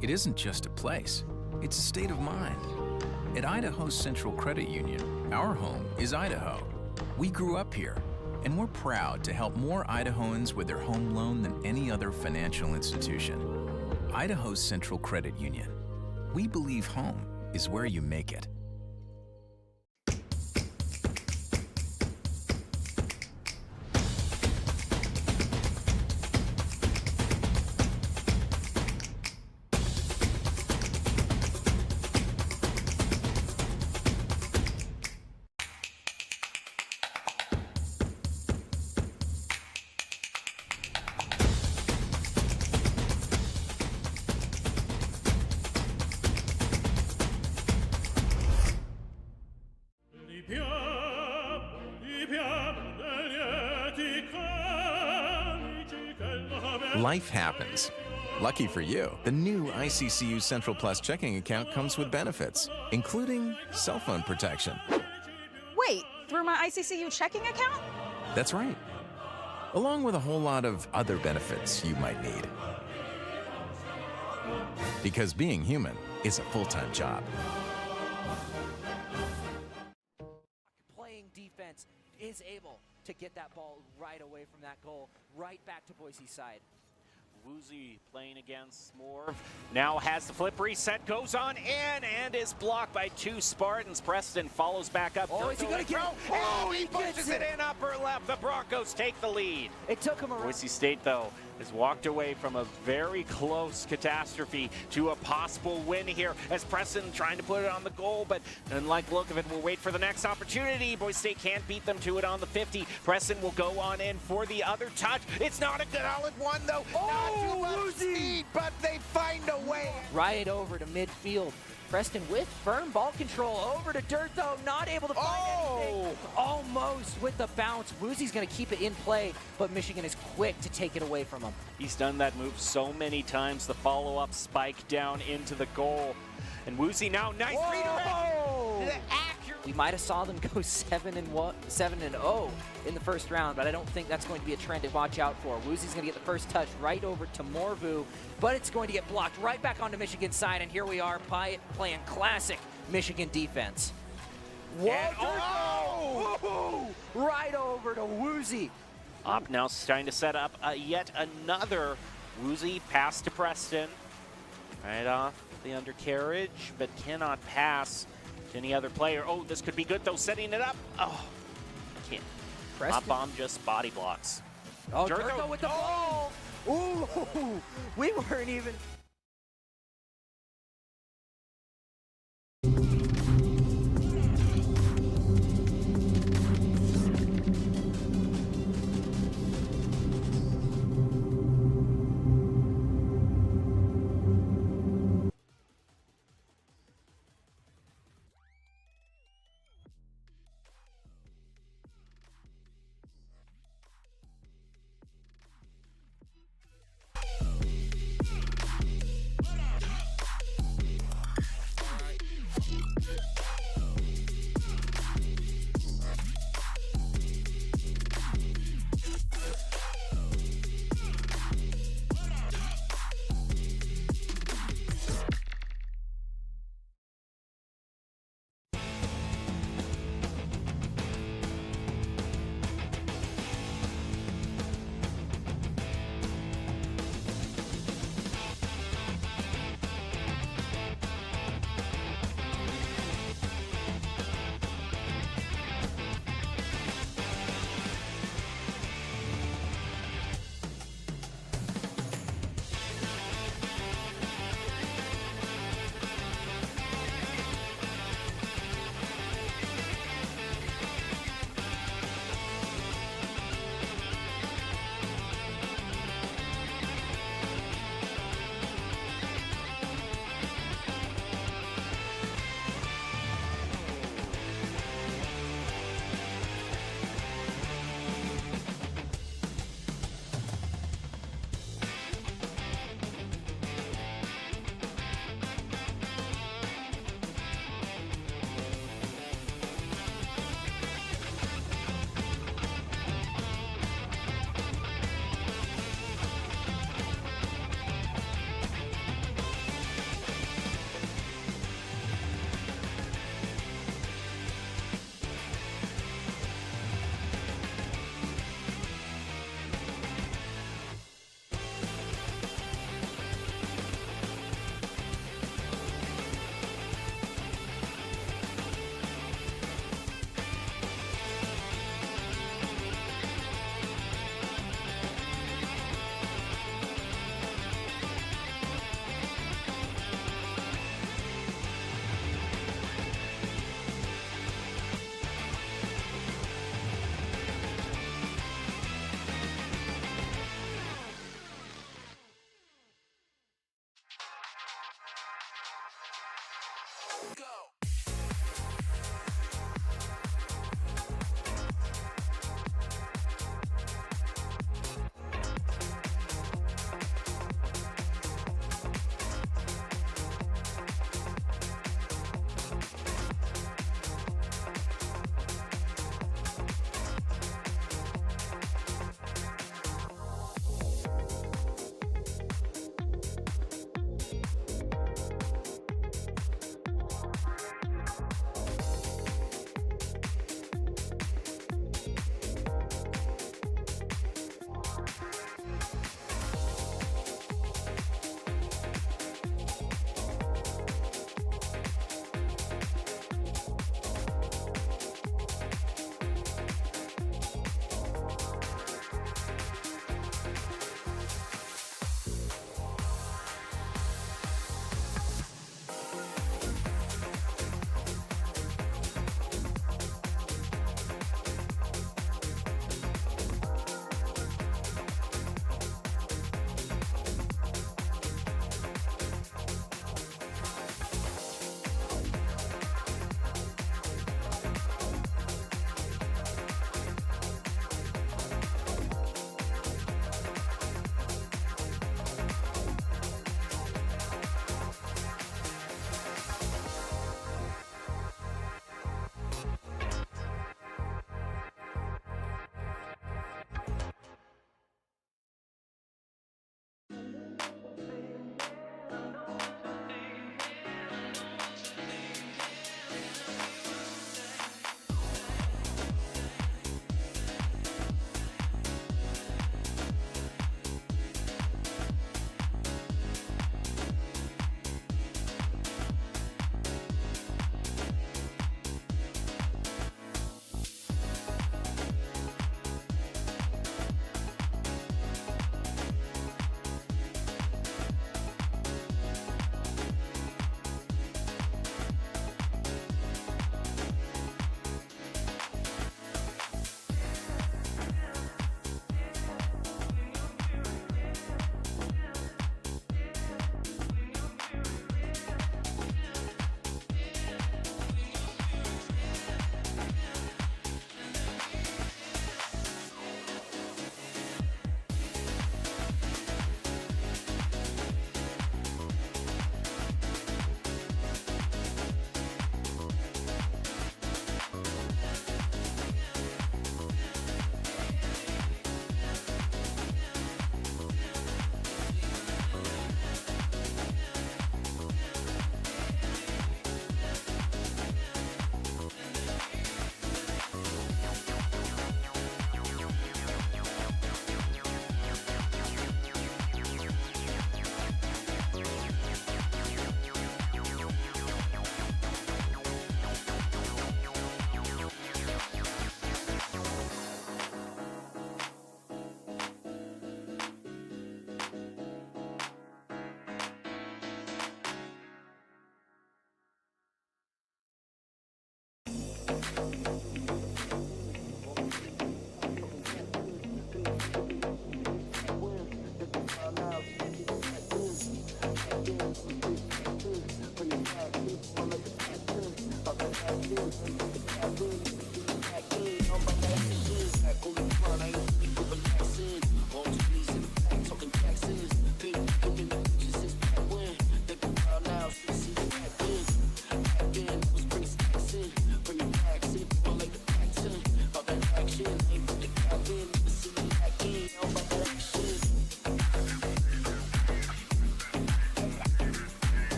It isn't just a place, it's a state of mind. At Idaho Central Credit Union, our home is Idaho. We grew up here, and we're proud to help more Idahoans with their home loan than any other financial institution. Idaho Central Credit Union. We believe home is where you make it. Life happens. Lucky for you, the new ICCU Central Plus checking account comes with benefits, including cell phone protection. Wait, through my ICCU checking account? That's right. Along with a whole lot of other benefits you might need. Because being human is a full-time job. Playing defense is able to get that ball right away from that goal, right back to Boise's side. Woozy playing against Morv. Now has the flip reset, goes on in, and is blocked by 2 Spartans. Preston follows back up. Oh, is he going to get it? Oh, he pushes it in upper left. The Broncos take the lead. It took him around. Boise State, though, has walked away from a very close catastrophe to a possible win here as Preston trying to put it on the goal, but unlike the look of it, we'll wait for the next opportunity. Boise State can't beat them to it on the 50. Preston will go on in for the other touch. It's not a solid one, though. Not too much speed, but they find a way. Right over to midfield. Preston with firm ball control over to dirt, though, not able to find anything. Almost with the bounce. Woozy's going to keep it in play, but Michigan is quick to take it away from him. He's done that move so many times. The follow-up spike down into the goal. And Woozy now, nice redirect. We might have saw them go 7-0 in the first round, but I don't think that's going to be a trend to watch out for. Woozy's going to get the first touch right over to Morvu, but it's going to get blocked right back onto Michigan's side, and here we are playing classic Michigan defense. Right over to Woozy. Up now, trying to set up yet another Woozy pass to Preston. Right off the undercarriage, but cannot pass to any other player. Oh, this could be good, though, setting it up. Oh, I can't. Preston. Hot bomb just body blocks. Oh, Durko with the ball. Ooh, we weren't even...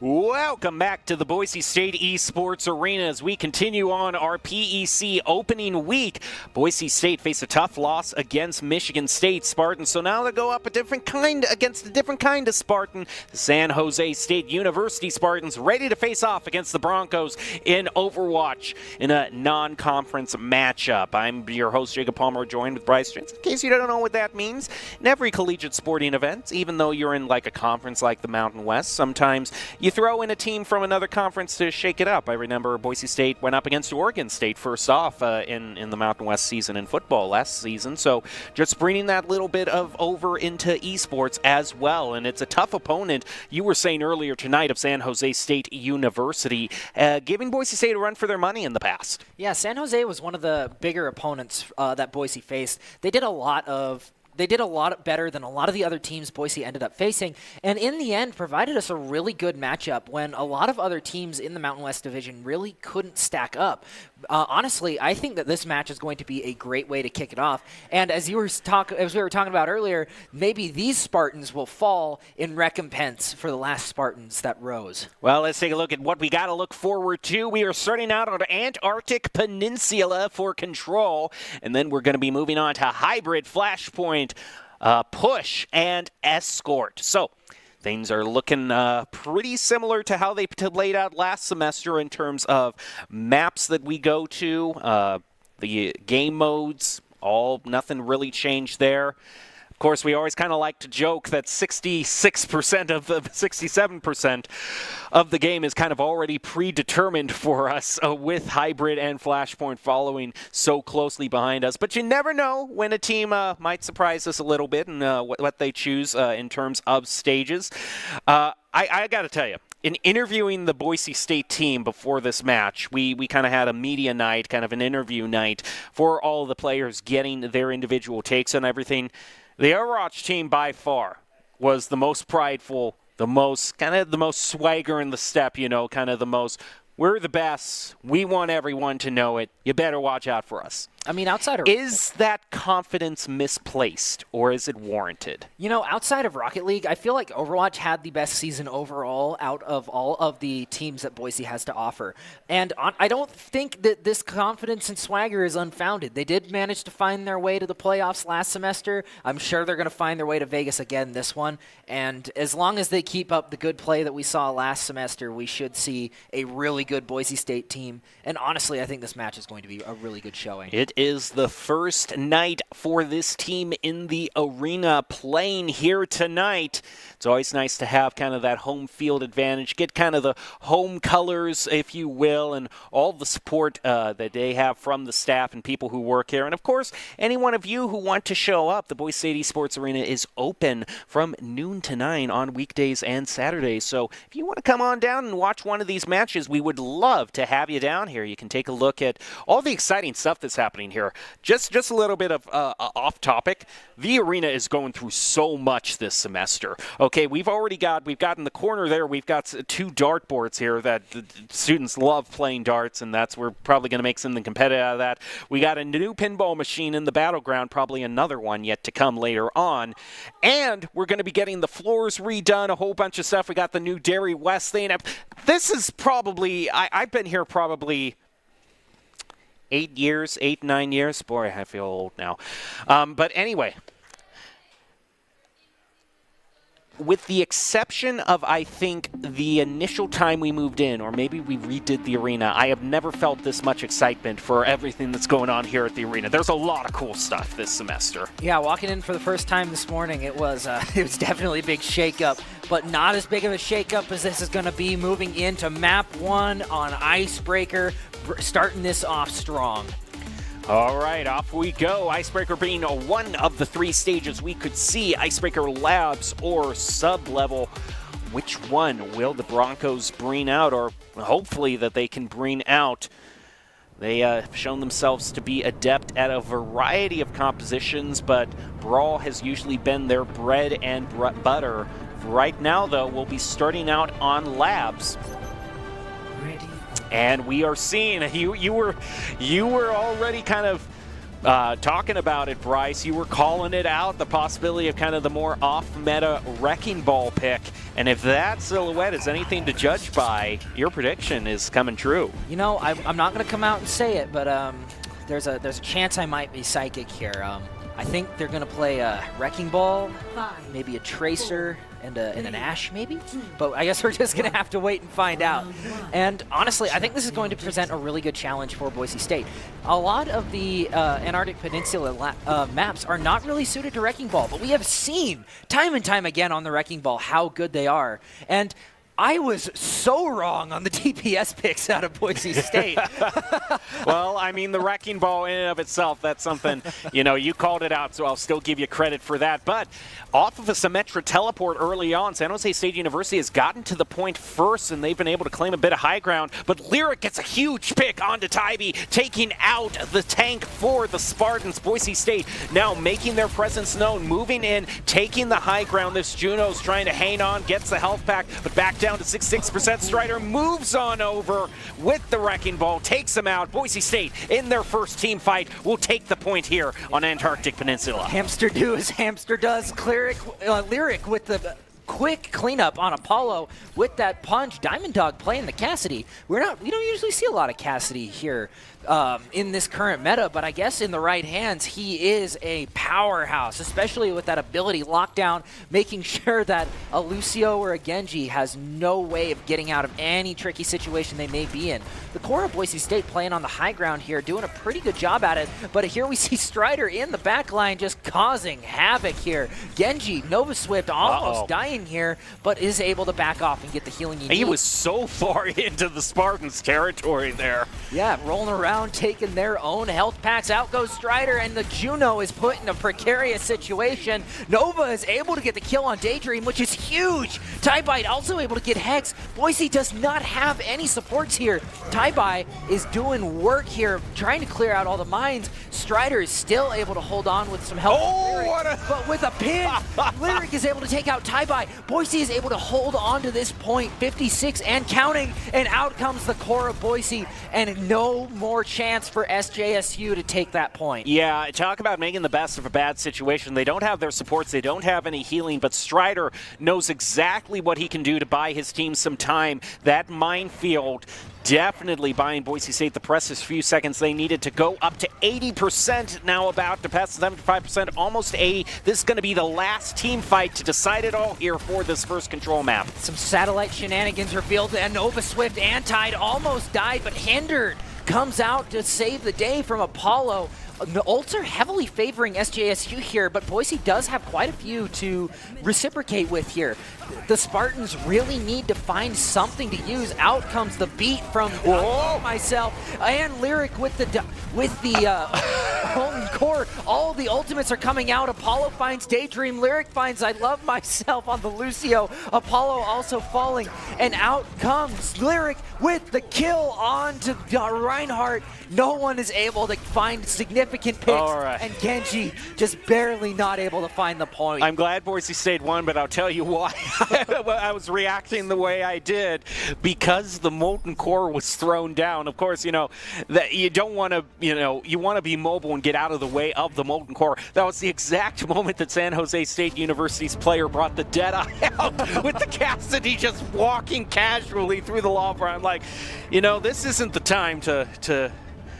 Welcome back to the Boise State Esports Arena as we continue on our PEC opening week. Boise State faced a tough loss against Michigan State Spartans, so now they go up against a different kind of Spartan. The San Jose State University Spartans ready to face off against the Broncos in Overwatch in a non-conference matchup. I'm your host, Jacob Palmer, joined with Bryce Jones. In case you don't know what that means, in every collegiate sporting event, even though you're in like a conference like the Mountain West, sometimes you throw in a team from another conference to shake it up. I remember Boise State went up against Oregon State first off in the Mountain West season in football last season. So just bringing that little bit of over into esports as well. And it's a tough opponent. You were saying earlier tonight of San Jose State University, giving Boise State a run for their money in the past. Yeah, San Jose was one of the bigger opponents that Boise faced. They did a lot better than a lot of the other teams Boise ended up facing, and in the end provided us a really good matchup when a lot of other teams in the Mountain West Division really couldn't stack up. Honestly, I think that this match is going to be a great way to kick it off, and as we were talking about earlier, maybe these Spartans will fall in recompense for the last Spartans that rose. Well, let's take a look at what we got to look forward to. We are starting out on Antarctic Peninsula for Control, and then we're going to be moving on to Hybrid, Flashpoint, Push, and Escort. So things are looking pretty similar to how they laid out last semester in terms of maps that we go to, the game modes, nothing really changed there. Of course, we always kind of like to joke that 67% of the game is kind of already predetermined for us with Hybrid and Flashpoint following so closely behind us. But you never know when a team might surprise us a little bit and what they choose in terms of stages. I got to tell you, in interviewing the Boise State team before this match, we kind of had a media night, kind of an interview night for all the players getting their individual takes on everything. The Overwatch team by far was the most prideful, the most swagger in the step, kind of the most, we're the best, we want everyone to know it, you better watch out for us. I mean, outside of... Is that confidence misplaced, or is it warranted? You know, outside of Rocket League, I feel like Overwatch had the best season overall out of all of the teams that Boise has to offer. And I don't think that this confidence and swagger is unfounded. They did manage to find their way to the playoffs last semester. I'm sure they're going to find their way to Vegas again this one. And as long as they keep up the good play that we saw last semester, we should see a really good Boise State team. And honestly, I think this match is going to be a really good showing. It is the first night for this team in the arena playing here tonight. It's always nice to have kind of that home field advantage, get kind of the home colors, if you will, and all the support that they have from the staff and people who work here. And, of course, any one of you who want to show up, the Boise State Esports Arena is open from noon to 9 on weekdays and Saturdays. So if you want to come on down and watch one of these matches, we would love to have you down here. You can take a look at all the exciting stuff that's happening here. Just a little bit of off topic. The arena is going through so much this semester. Okay, we've got in the corner there, we've got 2 dartboards here that the students love playing darts, and we're probably going to make something competitive out of that. We got a new pinball machine in the battleground, probably another one yet to come later on. And we're going to be getting the floors redone, a whole bunch of stuff. We got the new Dairy West thing. This is probably, I've been here probably 8 years, 9 years. Boy, I feel old now. But anyway, with the exception of, I think, the initial time we moved in, or maybe we redid the arena, I have never felt this much excitement for everything that's going on here at the arena. There's a lot of cool stuff this semester. Yeah, walking in for the first time this morning, it was definitely a big shakeup, but not as big of a shakeup as this is going to be moving into Map 1 on Icebreaker, starting this off strong. All right, off we go. Icebreaker being one of the 3 stages we could see. Icebreaker Labs or Sub-Level. Which one will the Broncos bring out, or hopefully that they can bring out? They have shown themselves to be adept at a variety of compositions, but Brawl has usually been their bread and butter. Right now, though, we'll be starting out on Labs. And we are seeing, you were already kind of talking about it, Bryce. You were calling it out, the possibility of kind of the more off-meta Wrecking Ball pick. And if that silhouette is anything to judge by, your prediction is coming true. You know, I'm not going to come out and say it, but there's a chance I might be psychic here. I think they're going to play a Wrecking Ball, maybe a Tracer, and an Ash, maybe? But I guess we're just going to have to wait and find out. And honestly, I think this is going to present a really good challenge for Boise State. A lot of the Antarctic Peninsula maps are not really suited to Wrecking Ball, but we have seen time and time again on the Wrecking Ball how good they are. And I was so wrong on the DPS picks out of Boise State. Well, I mean, the Wrecking Ball in and of itself, that's something, you called it out, so I'll still give you credit for that. But off of a Symmetra teleport early on, San Jose State University has gotten to the point first, and they've been able to claim a bit of high ground. But Lyric gets a huge pick onto Tybee, taking out the tank for the Spartans. Boise State now making their presence known, moving in, taking the high ground. This Juno's trying to hang on, gets the health pack, but back down to 66%. Strider moves on over with the Wrecking Ball, takes him out. Boise State, in their first team fight, will take the point here on Antarctic Peninsula. Hamster do as hamster does. Lyric with the quick cleanup on Apollo with that punch. Diamond Dog playing the Cassidy. We don't usually see a lot of Cassidy here in this current meta, but I guess in the right hands, he is a powerhouse, especially with that ability lockdown, making sure that a Lucio or a Genji has no way of getting out of any tricky situation they may be in. The core of Boise State playing on the high ground here, doing a pretty good job at it, but here we see Strider in the back line just causing havoc here. Genji, Nova Swift almost dying here, but is able to back off and get the healing he needs. He was so far into the Spartans' territory there. Yeah, rolling around, taking their own health packs. Out goes Strider, and the Juno is put in a precarious situation. Nova is able to get the kill on Daydream, which is huge. Tybite also able to get Hex. Boise does not have any supports here. Tybite is doing work here, trying to clear out all the mines. Strider is still able to hold on with some help. Oh, but with a pin, Lyric is able to take out Tybite. by. Boise is able to hold on to this point, 56 and counting, and out comes the core of Boise, and no more chance for SJSU to take that point. Yeah, talk about making the best of a bad situation. They don't have their supports, they don't have any healing, but Strider knows exactly what he can do to buy his team some time. That minefield definitely buying Boise State the precious few seconds they needed to go up to 80%, now about to pass 75%, almost 80. This is going to be the last team fight to decide it all here for this first control map. Some satellite shenanigans revealed, and Nova Swift and Tide almost died, but hindered comes out to save the day from Apollo. The ults are heavily favoring SJSU here, but Boise does have quite a few to reciprocate with here. The Spartans really need to find something to use. Out comes the beat from myself and Lyric with the Molten Core. All the ultimates are coming out. Apollo finds Daydream. Lyric finds I Love Myself on the Lucio. Apollo also falling, and out comes Lyric with the kill on to Reinhardt. No one is able to find significant picks, and Genji just barely not able to find the point. I'm glad Boise State won, but I'll tell you why I was reacting the way I did, because the Molten Core was thrown down. Of course, you know, that you don't want to, you want to be mobile and get out of the way of the Molten Core. That was the exact moment that San Jose State University's player brought the Deadeye out with the Cassidy just walking casually through the lava. I'm like, this isn't the time to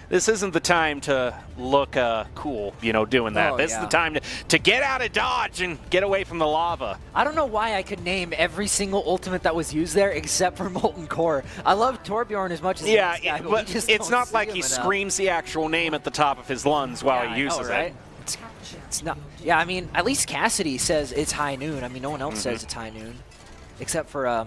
this isn't the time to look cool, doing that. This is the time to get out of Dodge and get away from the lava. I don't know why I could name every single ultimate that was used there except for Molten Core. I love Torbjorn as much as this guy, but it's not like he screams the actual name at the top of his lungs while he uses it. It's not. Yeah, I mean, at least Cassidy says it's high noon. I mean, no one else says it's high noon, except for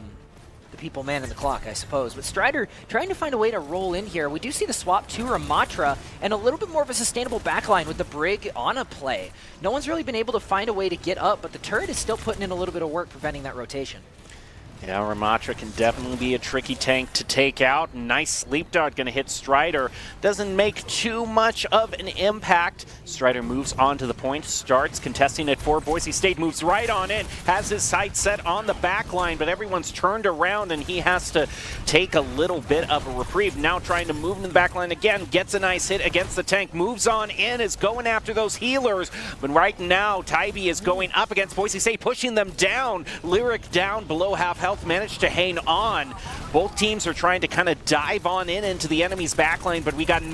the people manning the clock, I suppose. But Strider trying to find a way to roll in here. We do see the swap to Ramatra and a little bit more of a sustainable backline with the Brig on a play. No one's really been able to find a way to get up, but the turret is still putting in a little bit of work preventing that rotation. Yeah, Ramatra can definitely be a tricky tank to take out. Nice sleep dart going to hit Strider. Doesn't make too much of an impact. Strider moves on to the point, starts contesting it for Boise State, moves right on in, has his sights set on the back line, but everyone's turned around and he has to take a little bit of a reprieve. Now trying to move in the back line again, gets a nice hit against the tank, moves on in, is going after those healers, but right now Tybee is going up against Boise State, pushing them down. Lyric down below half health, managed to hang on. Both teams are trying to kind of dive on into the enemy's backline, but we got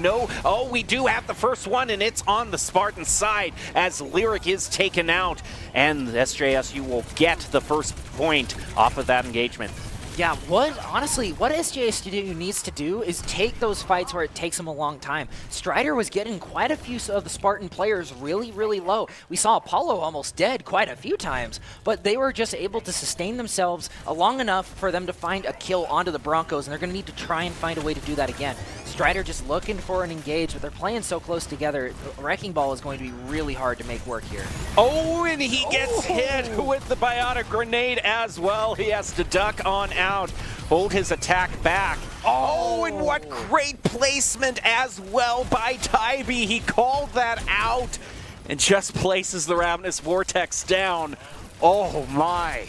we do have the first one, and it's on the Spartan side as Lyric is taken out, and SJSU will get the first point off of that engagement. Yeah, honestly, what SJSU needs to do is take those fights where it takes them a long time. Strider was getting quite a few of the Spartan players really, really low. We saw Apollo almost dead quite a few times, but they were just able to sustain themselves long enough for them to find a kill onto the Broncos, and they're going to need to try and find a way to do that again. Strider just looking for an engage, but they're playing so close together. Wrecking Ball is going to be really hard to make work here. Oh, and he gets hit with the biotic grenade as well. He has to duck on out, hold his attack back. Oh, and what great placement as well by Tybee. He called that out and just places the Ravenous Vortex down. Oh my.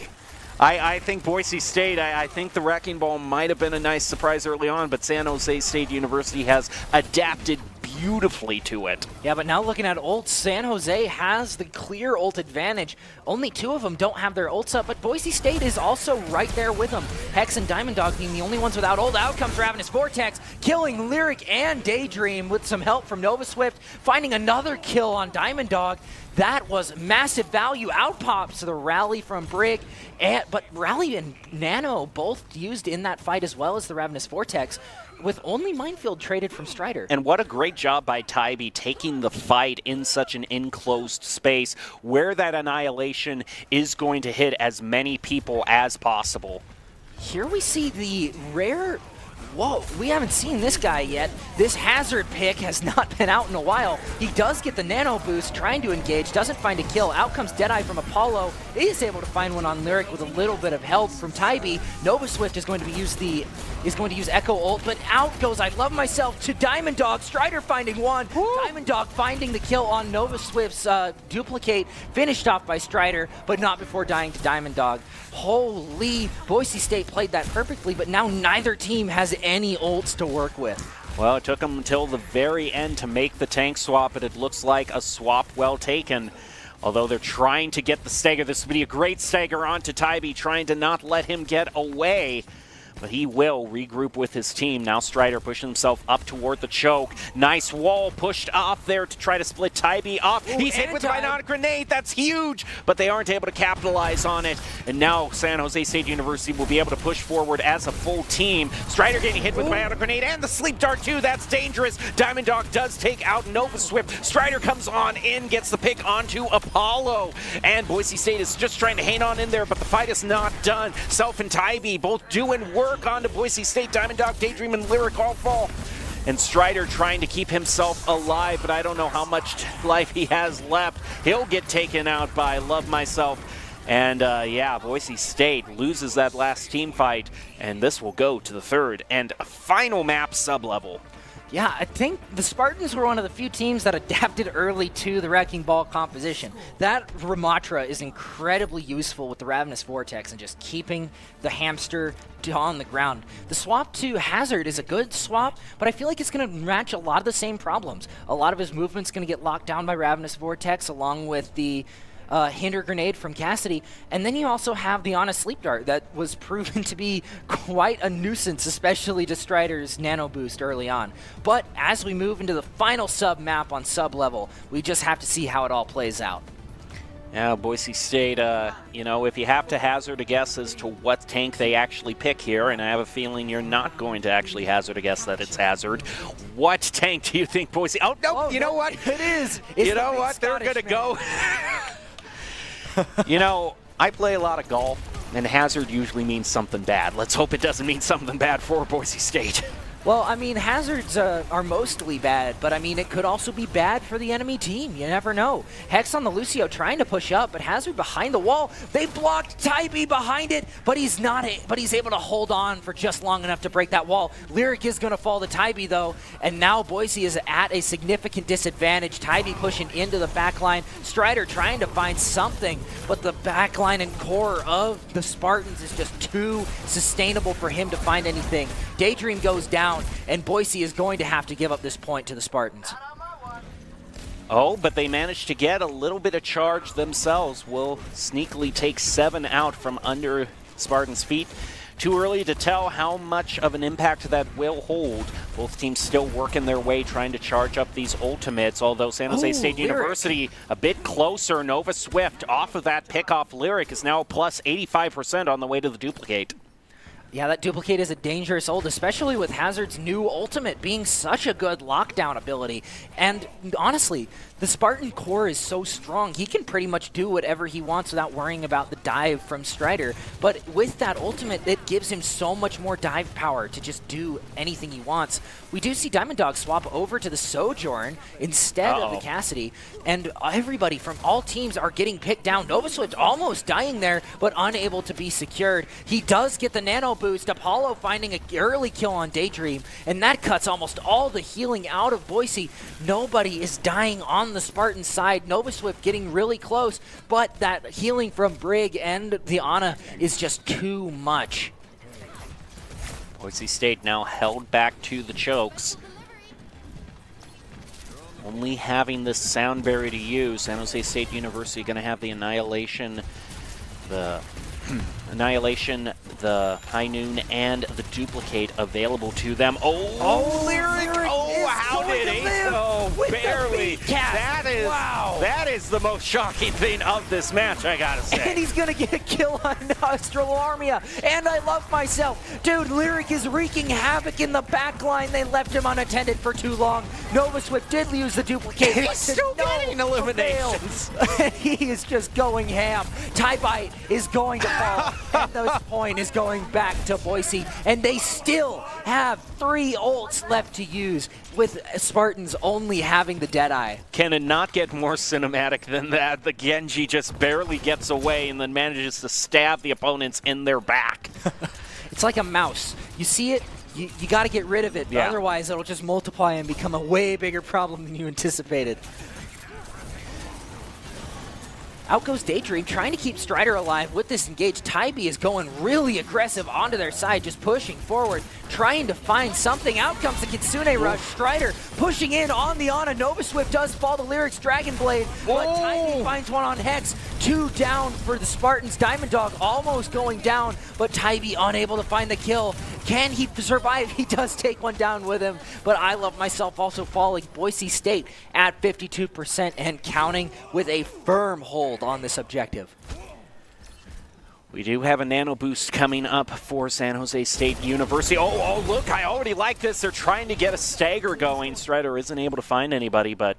I think Boise State, I think the Wrecking Ball might have been a nice surprise early on, but San Jose State University has adapted beautifully to it. Yeah, but now looking at ults, San Jose has the clear ult advantage. Only two of them don't have their ults up, but Boise State is also right there with them. Hex and Diamond Dog being the only ones without ult. Out comes Ravenous Vortex, killing Lyric and Daydream with some help from Nova Swift, finding another kill on Diamond Dog. That was massive value. Out pops the rally from Brig, but Rally and Nano both used in that fight as well as the Ravenous Vortex, with only Minefield traded from Strider. And what a great job by Tybee taking the fight in such an enclosed space where that Annihilation is going to hit as many people as possible. Here we see the rare whoa, we haven't seen this guy yet. This Hazard pick has not been out in a while. He does get the nano boost, trying to engage, doesn't find a kill. Out comes Deadeye from Apollo. He is able to find one on Lyric with a little bit of help from Tybee. Nova Swift is going to use Echo ult, but out goes I Love Myself to Diamond Dog. Strider finding one. Woo! Diamond Dog finding the kill on Nova Swift's duplicate, finished off by Strider, but not before dying to Diamond Dog. Holy, Boise State played that perfectly, but now neither team has any ults to work with. Well, it took them until the very end to make the tank swap, but it looks like a swap well taken. Although they're trying to get the stagger. This would be a great stagger onto Tybee, trying to not let him get away. But he will regroup with his team. Now Strider pushing himself up toward the choke. Nice wall pushed off there to try to split Tybee off. Ooh, he's hit with a bionic grenade. That's huge. But they aren't able to capitalize on it. And now San Jose State University will be able to push forward as a full team. Strider getting hit with the bionic grenade and the sleep dart too. That's dangerous. Diamond Dog does take out Nova Swift. Strider comes on in, gets the pick onto Apollo. And Boise State is just trying to hang on in there, but the fight is not done. Self and Tybee both doing work onto Boise State. Diamond Dog, Daydream, and Lyric all fall. And Strider trying to keep himself alive, but I don't know how much life he has left. He'll get taken out by Love Myself. And yeah, Boise State loses that last team fight, and this will go to the third and final map sub-level. Yeah, I think the Spartans were one of the few teams that adapted early to the Wrecking Ball composition. That Ramatra is incredibly useful with the Ravenous Vortex and just keeping the hamster on the ground. The swap to Hazard is a good swap, but I feel like it's going to match a lot of the same problems. A lot of his movement's going to get locked down by Ravenous Vortex along with the Hinder Grenade from Cassidy, and then you also have the Ana Sleep Dart that was proven to be quite a nuisance, especially to Strider's Nano Boost early on. But as we move into the final sub map on sub level, we just have to see how it all plays out. Yeah, Boise State, you know, if you have to hazard a guess as to what tank they actually pick here, and I have a feeling you're not going to actually hazard a guess that it's Hazard, what tank do you think Boise... Oh, no, you know what? It is. You know what? They're going to go... You know, I play a lot of golf, and Hazard usually means something bad. Let's hope it doesn't mean something bad for Boise State. Well, I mean, hazards are mostly bad, but I mean, it could also be bad for the enemy team. You never know. Hex on the Lucio trying to push up, but Hazard behind the wall. They blocked Tybee behind it, but he's not. But he's able to hold on for just long enough to break that wall. Lyric is going to fall to Tybee though, and now Boise is at a significant disadvantage. Tybee pushing into the backline. Strider trying to find something, but the backline and core of the Spartans is just too sustainable for him to find anything. Daydream goes down, and Boise is going to have to give up this point to the Spartans. Oh, but they managed to get a little bit of charge themselves. Will sneakily take 7 out from under Spartans' feet. Too early to tell how much of an impact that will hold. Both teams still working their way, trying to charge up these ultimates, although San Jose State University a bit closer. Nova Swift off of that pick-off Lyric is now plus 85% on the way to the duplicate. Yeah, that duplicate is a dangerous ult, especially with Hazard's new ultimate being such a good lockdown ability. And honestly, the Spartan core is so strong, he can pretty much do whatever he wants without worrying about the dive from Strider. But with that ultimate, it gives him so much more dive power to just do anything he wants. We do see Diamond Dog swap over to the Sojourn instead of the Cassidy, and everybody from all teams are getting picked down. Nova Swift almost dying there, but unable to be secured. He does get the nano boost. Apollo finding an early kill on Daydream, and that cuts almost all the healing out of Boise. Nobody is dying on the Spartan side. Nova Swift getting really close, but that healing from Brig and the Ana is just too much. Boise State now held back to the chokes. Only having this sound barrier to use. San Jose State University going to have the Annihilation, the High Noon, and the Duplicate available to them. Oh, Lyric! Oh, how did Ace? Oh, barely. That that is the most shocking thing of this match, I gotta say. And he's gonna get a kill on Astrolarmia. And I love myself. Dude, Lyric is wreaking havoc in the back line. They left him unattended for too long. Nova Swift did lose the duplicate. He's still getting eliminations. He is just going ham. Tie-Bite is going to fall. And this point is going back to Boise. And they still have 3 ults left to use, with Spartans only having the Deadeye. Can it not get more cinematic than that? The Genji just barely gets away and then manages to stab the opponents in their back. It's like a mouse. You see it, you got to get rid of it. Yeah. Otherwise, it'll just multiply and become a way bigger problem than you anticipated. Out goes Daydream, trying to keep Strider alive with this engage. Tybee is going really aggressive onto their side, just pushing forward, trying to find something. Out comes the Kitsune Rush. Strider pushing in on the Ana. Nova Swift does fall to Lyric's Dragon Blade, but Tybee finds one on Hex. 2 down for the Spartans. Diamond Dog almost going down, but Tybee unable to find the kill. Can he survive? He does take one down with him, but I love myself also falling. Boise State at 52% and counting with a firm hold on this objective. We do have a nano boost coming up for San Jose State University. Oh, look, I already like this. They're trying to get a stagger going. Strider isn't able to find anybody, but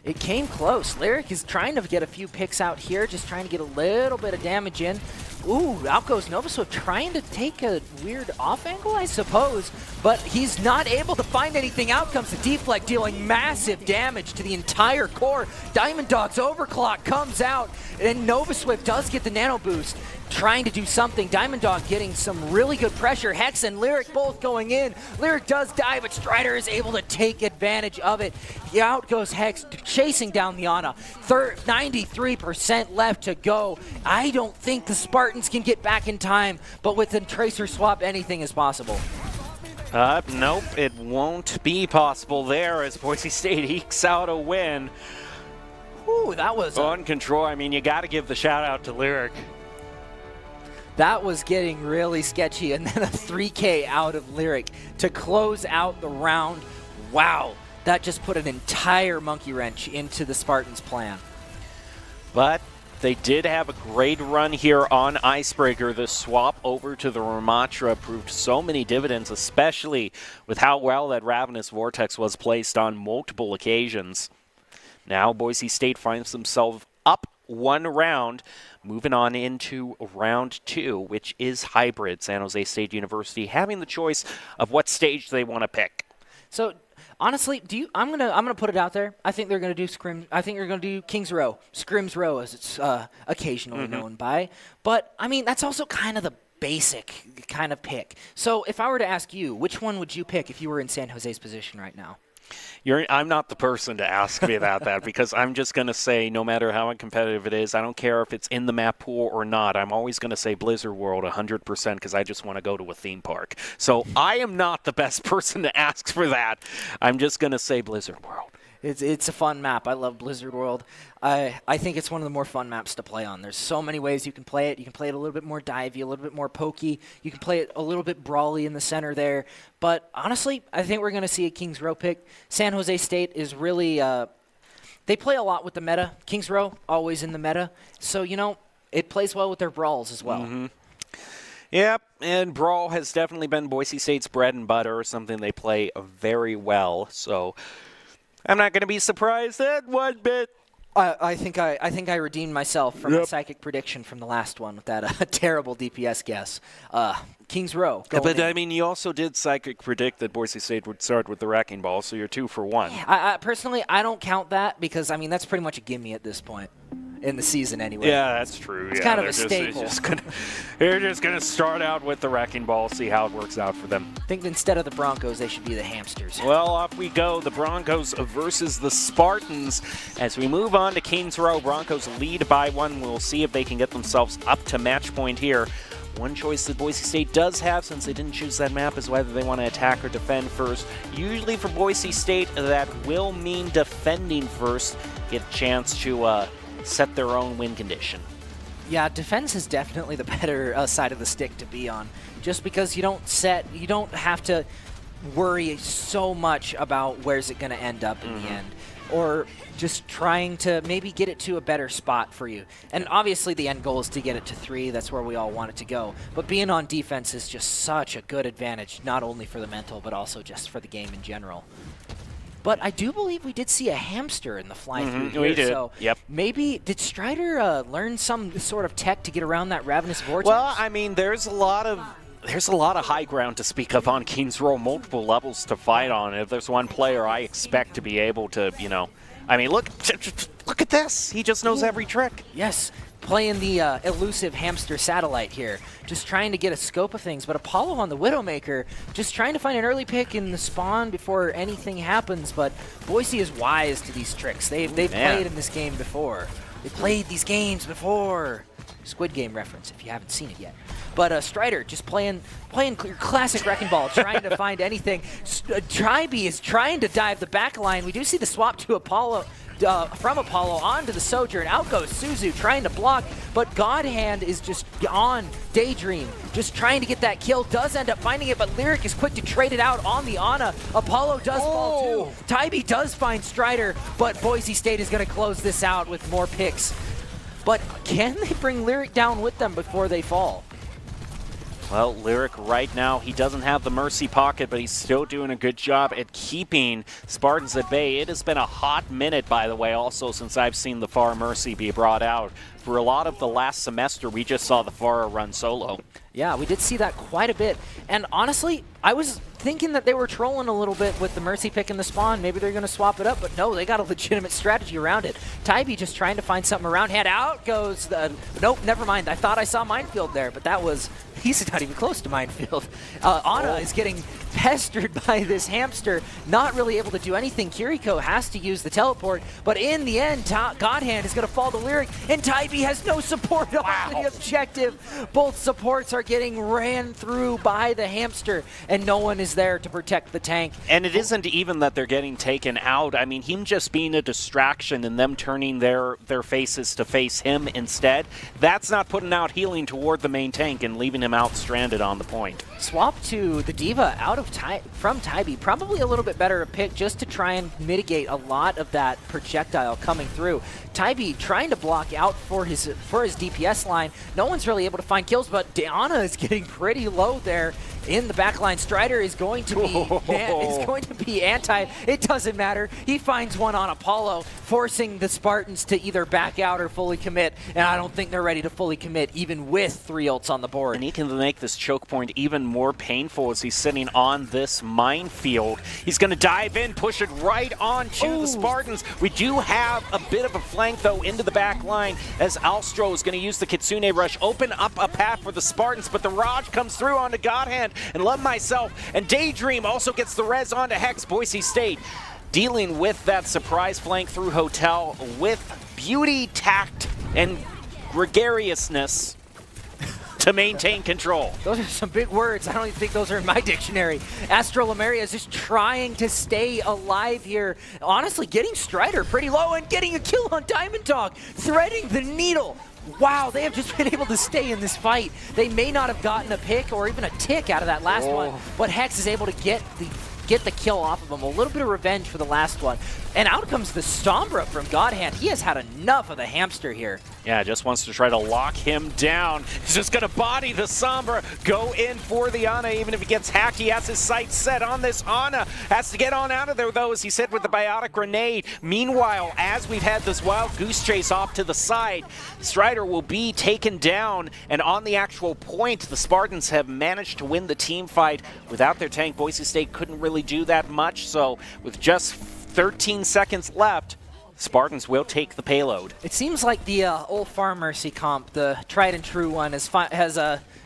it came close. Lyric is trying to get a few picks out here, just trying to get a little bit of damage in. Ooh, out goes Nova Swift, trying to take a weird off angle, I suppose, but he's not able to find anything. Out comes the deflect, dealing massive damage to the entire core. Diamond Dog's overclock comes out, and Nova Swift does get the nano boost, trying to do something. Diamond Dog getting some really good pressure. Hex and Lyric both going in. Lyric does die, but Strider is able to take advantage of it. Out goes Hex, chasing down the Ana. 93% left to go. I don't think the Spartans can get back in time, but with the Tracer swap, anything is possible. Nope, it won't be possible there as Boise State ekes out a win. Ooh, that was on control. I mean, you got to give the shout out to Lyric. That was getting really sketchy, and then a 3K out of Lyric to close out the round. Wow, that just put an entire monkey wrench into the Spartans' plan. But they did have a great run here on Icebreaker. The swap over to the Ramatra proved so many dividends, especially with how well that Ravenous Vortex was placed on multiple occasions. Now Boise State finds themselves up 1 round, moving on into round 2, which is hybrid. San Jose State University having the choice of what stage they want to pick. So honestly, I'm gonna put it out there. I think they're gonna do Scrim. I think they're gonna do Kings Row, Scrims Row, as it's occasionally known by. But I mean, that's also kind of the basic kind of pick. So if I were to ask you, which one would you pick if you were in San Jose's position right now? I'm not the person to ask me about that, because I'm just going to say, no matter how competitive it is, I don't care if it's in the map pool or not, I'm always going to say Blizzard World 100% because I just want to go to a theme park. So I am not the best person to ask for that. I'm just going to say Blizzard World. It's a fun map. I love Blizzard World. I think it's one of the more fun maps to play on. There's so many ways you can play it. You can play it a little bit more divey, a little bit more pokey. You can play it a little bit brawly in the center there. But honestly, I think we're going to see a Kings Row pick. San Jose State is really they play a lot with the meta. Kings Row, always in the meta. So, it plays well with their brawls as well. Mm-hmm. Yep, and Brawl has definitely been Boise State's bread and butter, something they play very well. So I'm not going to be surprised that one bit. I think I redeemed myself from a psychic prediction from the last one with that terrible DPS guess. Kings Row. But I mean, you also did psychic predict that Boise State would start with the Wrecking Ball, so you're 2 for 1. Yeah, personally, I don't count that because I mean that's pretty much a gimme at this point in the season anyway. Yeah, that's true. It's kind of a staple. They're just gonna start out with the Wrecking Ball, see how it works out for them. I think instead of the Broncos, they should be the Hamsters. Well, off we go. The Broncos versus the Spartans. As we move on to Kings Row, Broncos lead by 1. We'll see if they can get themselves up to match point here. One choice that Boise State does have, since they didn't choose that map, is whether they want to attack or defend first. Usually for Boise State, that will mean defending first. Get a chance to set their own win condition. Yeah, defense is definitely the better side of the stick to be on, just because you don't have to worry so much about where's it going to end up in the end. or just trying to maybe get it to a better spot for you. And obviously the end goal is to get it to 3. That's where we all want it to go. But being on defense is just such a good advantage, not only for the mental, but also just for the game in general. But I do believe we did see a hamster in the fly-through here. We did. So Yep. maybe did Strider learn some sort of tech to get around that Ravenous Vortex? Well, I mean, there's a lot of high ground to speak of on King's Row, multiple levels to fight on. If there's one player I expect to be able to, you know, I mean, look at this. He just knows every trick. Yes, playing the elusive hamster satellite here, just trying to get a scope of things. But Apollo on the Widowmaker, just trying to find an early pick in the spawn before anything happens. But Boise is wise to these tricks. They've played in this game before. They played these games before. Squid Game reference if you haven't seen it yet. But Strider just playing your classic Wrecking Ball, trying to find anything. Tribe is trying to dive the back line. We do see the swap to Apollo. From Apollo onto the Sojourn. Out goes Suzu trying to block, but Godhand is just on Daydream, just trying to get that kill. Does end up finding it, but Lyric is quick to trade it out on the Ana. Apollo does fall too. Tybee does find Strider, but Boise State is going to close this out with more picks. But can they bring Lyric down with them before they fall? Well, Lyric right now, he doesn't have the Mercy pocket, but he's still doing a good job at keeping Spartans at bay. It has been a hot minute, by the way, also since I've seen the Pharah Mercy be brought out. For a lot of the last semester, we just saw the Pharah run solo. Yeah, we did see that quite a bit. And honestly, I was thinking that they were trolling a little bit with the Mercy pick in the spawn. Maybe they're going to swap it up, but no, they got a legitimate strategy around it. Tybee just trying to find something around. Hand out goes the... Nope, never mind. I thought I saw Minefield there, but that was... He's not even close to Minefield. Ana is getting pestered by this hamster, not really able to do anything. Kiriko has to use the teleport, but in the end, Godhand is going to fall to Lyric, and Tybee has no support on the objective. Both supports are getting ran through by the hamster, and no one is there to protect the tank. And it isn't even that they're getting taken out. I mean, him just being a distraction and them turning their faces to face him instead, that's not putting out healing toward the main tank and leaving him out stranded on the point. Swap to the D.Va out of from Tybee. Probably a little bit better a pick just to try and mitigate a lot of that projectile coming through. Tybee trying to block out for his DPS line. No one's really able to find kills, but Ana is getting pretty low there in the backline. Strider is going to be anti. It doesn't matter. He finds one on Apollo, forcing the Spartans to either back out or fully commit. And I don't think they're ready to fully commit, even with 3 ults on the board. And he can make this choke point even more painful as he's sitting on this minefield. He's going to dive in, push it right onto the Spartans. We do have a bit of a flank, though, into the back line as Alstro is going to use the Kitsune Rush, open up a path for the Spartans, but the Raj comes through onto Godhand and Love Myself, and Daydream also gets the res onto Hex. Boise State dealing with that surprise flank through Hotel with beauty, tact, and gregariousness to maintain control. Those are some big words. I don't even think those are in my dictionary. Astro Lemuria is just trying to stay alive here. Honestly, getting Strider pretty low and getting a kill on Diamond Dog, threading the needle. Wow, they have just been able to stay in this fight. They may not have gotten a pick or even a tick out of that last one, but Hex is able to get the kill off of him. A little bit of revenge for the last one. And out comes the Sombra from Godhand. He has had enough of the hamster here. Yeah, just wants to try to lock him down. He's just going to body the Sombra, go in for the Ana. Even if he gets hacked, he has his sights set on this Ana. Has to get on out of there, though, as he said, with the biotic grenade. Meanwhile, as we've had this wild goose chase off to the side, Strider will be taken down. And on the actual point, the Spartans have managed to win the team fight. Without their tank, Boise State couldn't really do that much. So with just 13 seconds left, Spartans will take the payload. It seems like the old Pharah Mercy comp, the tried and true one, has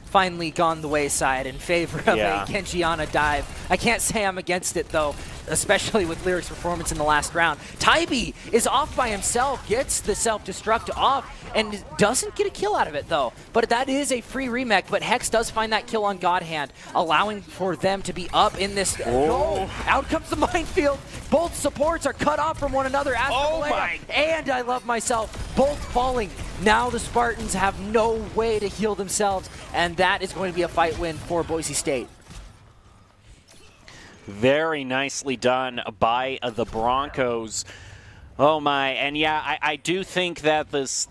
finally gone the wayside in favor of a Genji Ana dive. I can't say I'm against it, though, especially with Lyric's performance in the last round. Tybee is off by himself, gets the self-destruct off, and doesn't get a kill out of it, though. But that is a free remake, but Hex does find that kill on Godhand, allowing for them to be up in this. Oh, out comes the minefield. Both supports are cut off from one another. And I Love Myself, both falling. Now the Spartans have no way to heal themselves, and that is going to be a fight win for Boise State. Very nicely done by the Broncos. Oh my, and yeah, I do think that this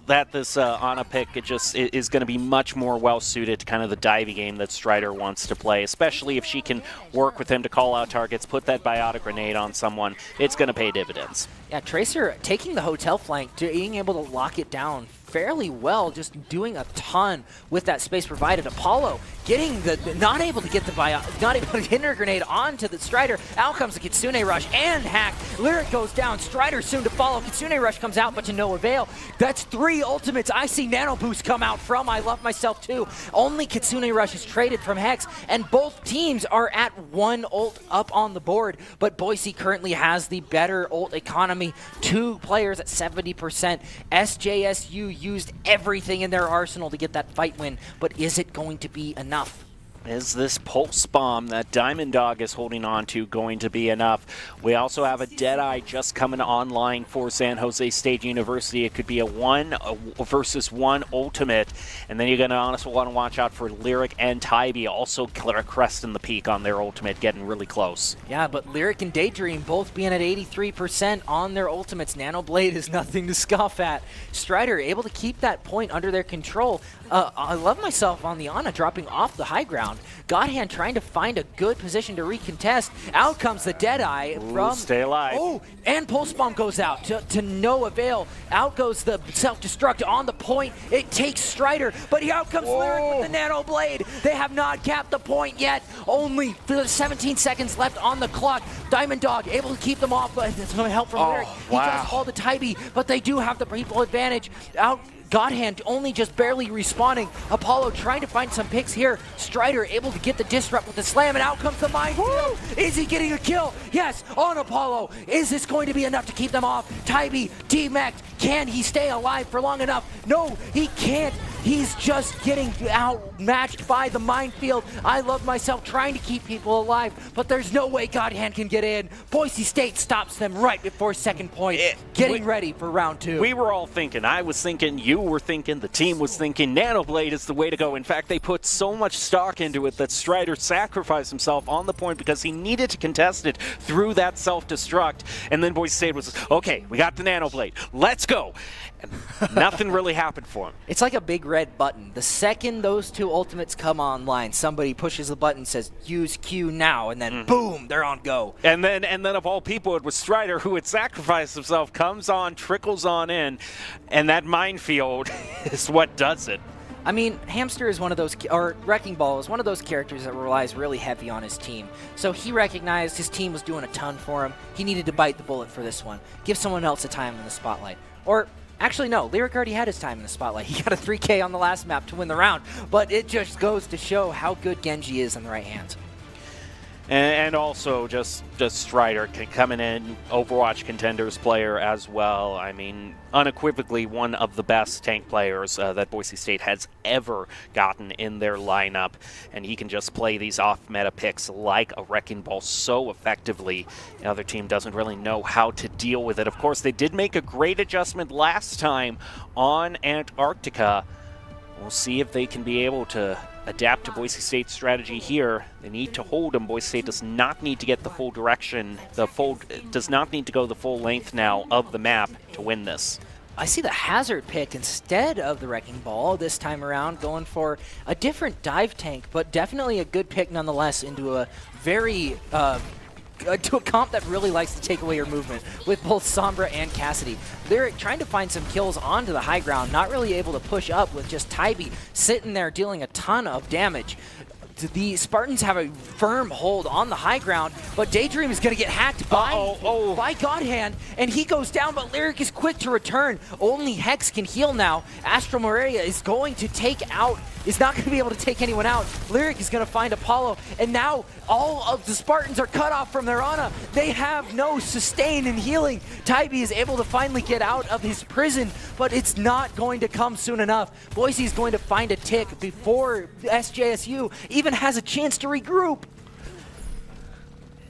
Ana pick is going to be much more well suited to kind of the divey game that Strider wants to play, especially if she can work with him to call out targets, put that biotic grenade on someone. It's going to pay dividends. Yeah, Tracer taking the hotel flank, being able to lock it down fairly well, just doing a ton with that space provided. Apollo getting not able to get her grenade onto the Strider. Out comes the Kitsune Rush and Hack. Lyric goes down. Strider soon to follow. Kitsune Rush comes out, but to no avail. That's 3 ultimates. I see Nano Boost come out from I Love Myself too. Only Kitsune Rush is traded from Hex, and both teams are at 1 ult up on the board, but Boise currently has the better ult economy. 2 players at 70%. SJSU used everything in their arsenal to get that fight win, but is it going to be enough? Is this pulse bomb that Diamond Dog is holding on to going to be enough? We also have a Deadeye just coming online for San Jose State University. It could be a 1 versus 1 ultimate, and then you're going to honestly want to watch out for Lyric and Tybee also cresting the peak on their ultimate, getting really close. Yeah, but Lyric and Daydream both being at 83% on their ultimates. Nanoblade is nothing to scoff at. Strider able to keep that point under their control. I Love Myself on the Ana dropping off the high ground. Godhand trying to find a good position to recontest. Out comes the Deadeye from... Stay alive. Oh, and Pulse Bomb goes out to no avail. Out goes the self-destruct on the point. It takes Strider, but out comes Lyric with the Nano Blade. They have not capped the point yet. Only 17 seconds left on the clock. Diamond Dog able to keep them off, but some help from Lyric. He does call the Tybee, but they do have the people advantage. Out Godhand only just barely respawning. Apollo trying to find some picks here. Strider able to get the disrupt with the slam, and out comes the minefield. Is he getting a kill? Yes, on Apollo. Is this going to be enough to keep them off? Tybee, D-Max, can he stay alive for long enough? No, he can't. He's just getting outmatched by the minefield. I Love Myself trying to keep people alive, but there's no way Godhand can get in. Boise State stops them right before second point, getting ready for round 2. We were all thinking, I was thinking, you were thinking, the team was thinking, Nanoblade is the way to go. In fact, they put so much stock into it that Strider sacrificed himself on the point because he needed to contest it through that self-destruct. And then Boise State was, okay, we got the Nanoblade, let's go. And nothing really happened for him. It's like a big red button. The second those 2 ultimates come online, somebody pushes the button, says use Q now, and then boom, they're on go. And then of all people, it was Strider who had sacrificed himself, comes on, trickles on in, and that minefield is what does it. I mean, Hamster is one of those, or Wrecking Ball is one of those characters that relies really heavy on his team. So he recognized his team was doing a ton for him. He needed to bite the bullet for this one. Give someone else a time in the spotlight. Or actually, no, Lyric already had his time in the spotlight. He got a 3K on the last map to win the round, but it just goes to show how good Genji is in the right hands. And also just Strider coming in, Overwatch Contenders player as well. I mean, unequivocally one of the best tank players that Boise State has ever gotten in their lineup. And he can just play these off-meta picks like a Wrecking Ball so effectively. The other team doesn't really know how to deal with it. Of course, they did make a great adjustment last time on Antarctica. We'll see if they can be able to adapt to Boise State's strategy here. They need to hold them. Boise State does not need to get the full direction, does not need to go the full length now of the map to win this. I see the Hazard pick instead of the Wrecking Ball this time around, going for a different dive tank, but definitely a good pick nonetheless into a very to a comp that really likes to take away your movement with both Sombra and Cassidy. Lyric trying to find some kills onto the high ground, not really able to push up with just Tybee sitting there dealing a ton of damage. The Spartans have a firm hold on the high ground, but Daydream is going to get hacked by Godhand, and he goes down, but Lyric is quick to return. Only Hex can heal now. Astro Morelia is going to is not going to be able to take anyone out. Lyric is going to find Apollo, and now all of the Spartans are cut off from their Ana. They have no sustain and healing. Tybee is able to finally get out of his prison, but it's not going to come soon enough. Boise is going to find a tick before SJSU even has a chance to regroup.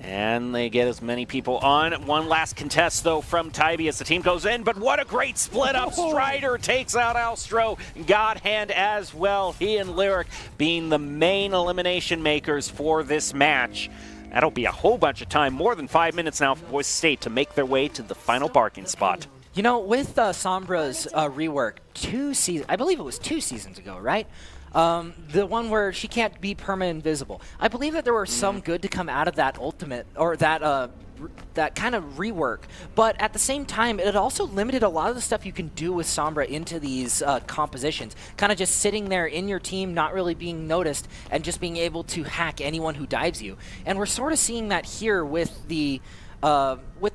And they get as many people on. One last contest, though, from Tybee as the team goes in. But what a great split-up. Strider takes out Alstro. Godhand as well. He and Lyric being the main elimination makers for this match. That'll be a whole bunch of time, more than 5 minutes now for Boise State to make their way to the final parking spot. You know, with Sombra's rework, I believe it was 2 seasons ago, right? The one where she can't be permanent invisible. I believe that there were some good to come out of that ultimate, or that kind of rework, but at the same time, it also limited a lot of the stuff you can do with Sombra into these compositions. Kind of just sitting there in your team, not really being noticed, and just being able to hack anyone who dives you. And we're sort of seeing that here with the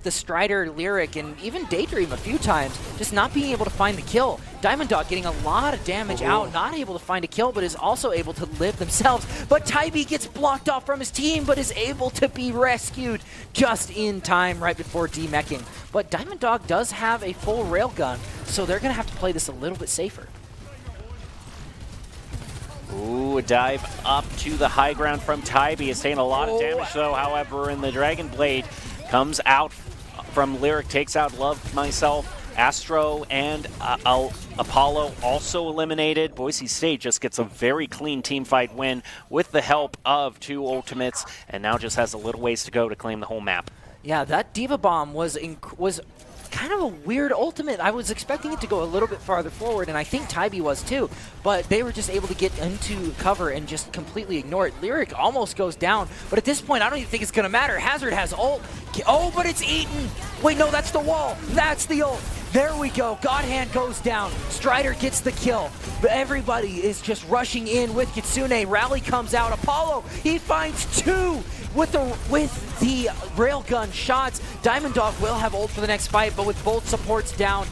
Strider, Lyric, and even Daydream a few times, just not being able to find the kill. Diamond Dog getting a lot of damage out, not able to find a kill, but is also able to live themselves. But Tybee gets blocked off from his team, but is able to be rescued just in time right before demeching. But Diamond Dog does have a full railgun, so they're going to have to play this a little bit safer. Ooh, a dive up to the high ground from Tybee. Is taking a lot of damage, though, however, in the Dragon Blade. Comes out from Lyric, takes out Love Myself, Astro, and Apollo also eliminated. Boise State just gets a very clean team fight win with the help of 2 ultimates, and now just has a little ways to go to claim the whole map. Yeah, that Diva Bomb was kind of a weird ultimate. I was expecting it to go a little bit farther forward, and I think Tybee was too, but they were just able to get into cover and just completely ignore it. Lyric almost goes down, but at this point, I don't even think it's going to matter. Hazard has ult. Oh, but it's eaten. Wait, no, that's the wall. That's the ult. There we go. Godhand goes down. Strider gets the kill. But everybody is just rushing in with Kitsune. Rally comes out. Apollo, he finds 2 with the railgun shots. Diamond Dog will have ult for the next fight, but with both supports down,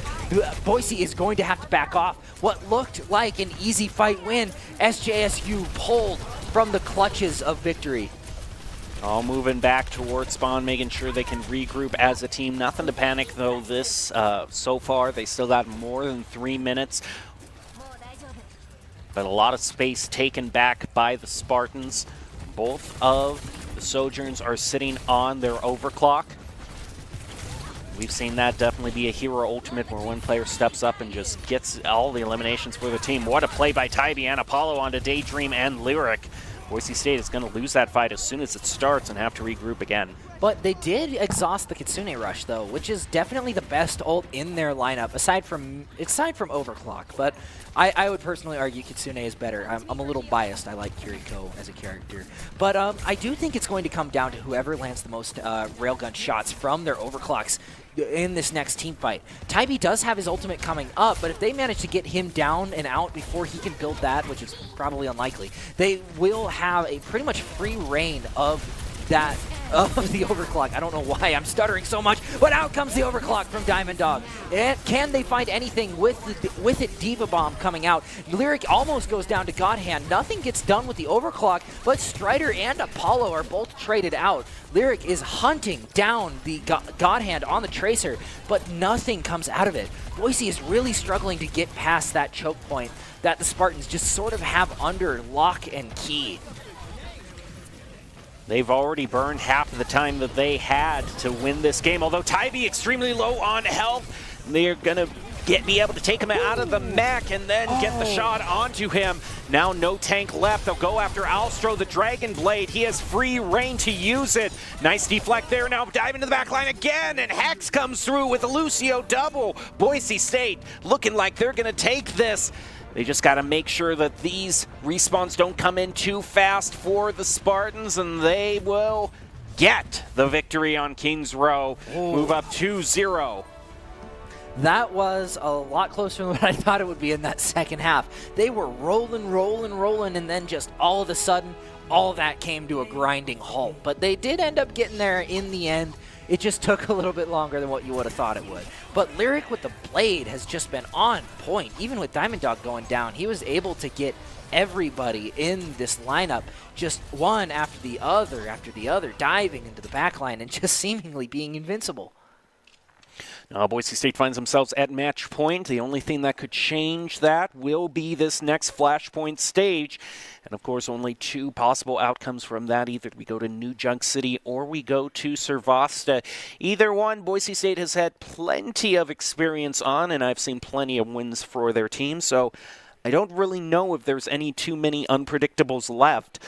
Boise is going to have to back off. What looked like an easy fight win, SJSU pulled from the clutches of victory. All moving back towards spawn, making sure they can regroup as a team. Nothing to panic, though, this so far. They still got more than 3 minutes. But a lot of space taken back by the Spartans. Both of the Sojourns are sitting on their overclock. We've seen that definitely be a hero ultimate where one player steps up and just gets all the eliminations for the team. What a play by Tybee and Apollo onto Daydream and Lyric. Boise State is going to lose that fight as soon as it starts and have to regroup again. But they did exhaust the Kitsune Rush, though, which is definitely the best ult in their lineup, aside from Overclock. But I would personally argue Kitsune is better. I'm a little biased. I like Kiriko as a character. But I do think it's going to come down to whoever lands the most railgun shots from their Overclocks in this next team fight. Tybee does have his ultimate coming up, but if they manage to get him down and out before he can build that, which is probably unlikely, they will have a pretty much free reign of that of the overclock. I don't know why I'm stuttering so much, but out comes the overclock from Diamond Dog. And can they find anything with it? Diva Bomb coming out. Lyric almost goes down to Godhand. Nothing gets done with the overclock, but Strider and Apollo are both traded out. Lyric is hunting down the Godhand on the Tracer, but nothing comes out of it. Boise is really struggling to get past that choke point that the Spartans just sort of have under lock and key. They've already burned half of the time that they had to win this game, although Tybee extremely low on health. They're going to be able to take him out of the mech and then get the shot onto him. Now no tank left. They'll go after Alstro, the Dragon Blade. He has free reign to use it. Nice deflect there. Now dive into the back line again, and Hex comes through with a Lucio double. Boise State looking like they're going to take this. They just got to make sure that these respawns don't come in too fast for the Spartans, and they will get the victory on Kings Row. Move up 2-0. That was a lot closer than what I thought it would be in that second half. They were rolling, and then just all of a sudden, all that came to a grinding halt. But they did end up getting there in the end. It just took a little bit longer than what you would have thought it would. But Lyric with the Blade has just been on point. Even with Diamond Dog going down, he was able to get everybody in this lineup just one after the other, diving into the backline and just seemingly being invincible. Now Boise State finds themselves at match point. The only thing that could change that will be this next Flashpoint stage. And of course, only two possible outcomes from that. Either we go to New Junk City or we go to Servasta. Either one, Boise State has had plenty of experience on, and I've seen plenty of wins for their team. So I don't really know if there's any too many unpredictables left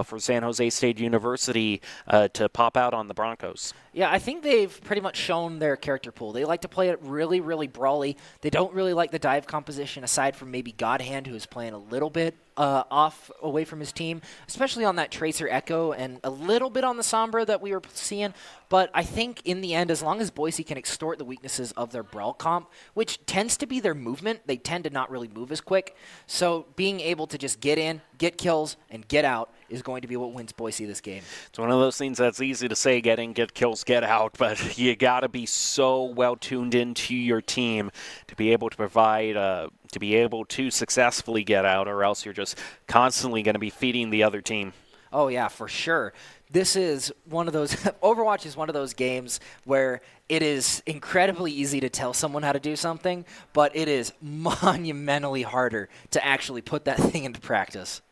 for San Jose State University to pop out on the Broncos. Yeah, I think they've pretty much shown their character pool. They like to play it really, really brawly. They don't really like the dive composition, aside from maybe Godhand, who is playing a little bit away from his team, especially on that Tracer Echo and a little bit on the Sombra that we were seeing. But I think in the end, as long as Boise can extort the weaknesses of their brawl comp, which tends to be their movement, they tend to not really move as quick. So being able to just get in, get kills, and get out is going to be what wins Boise this game. It's one of those things that's easy to say, get kills, get out, but you got to be so well tuned into your team to be able to provide, to be able to successfully get out, or else you're just constantly going to be feeding the other team. Oh, yeah, for sure. This is one of those, Overwatch is one of those games where it is incredibly easy to tell someone how to do something, but it is monumentally harder to actually put that thing into practice.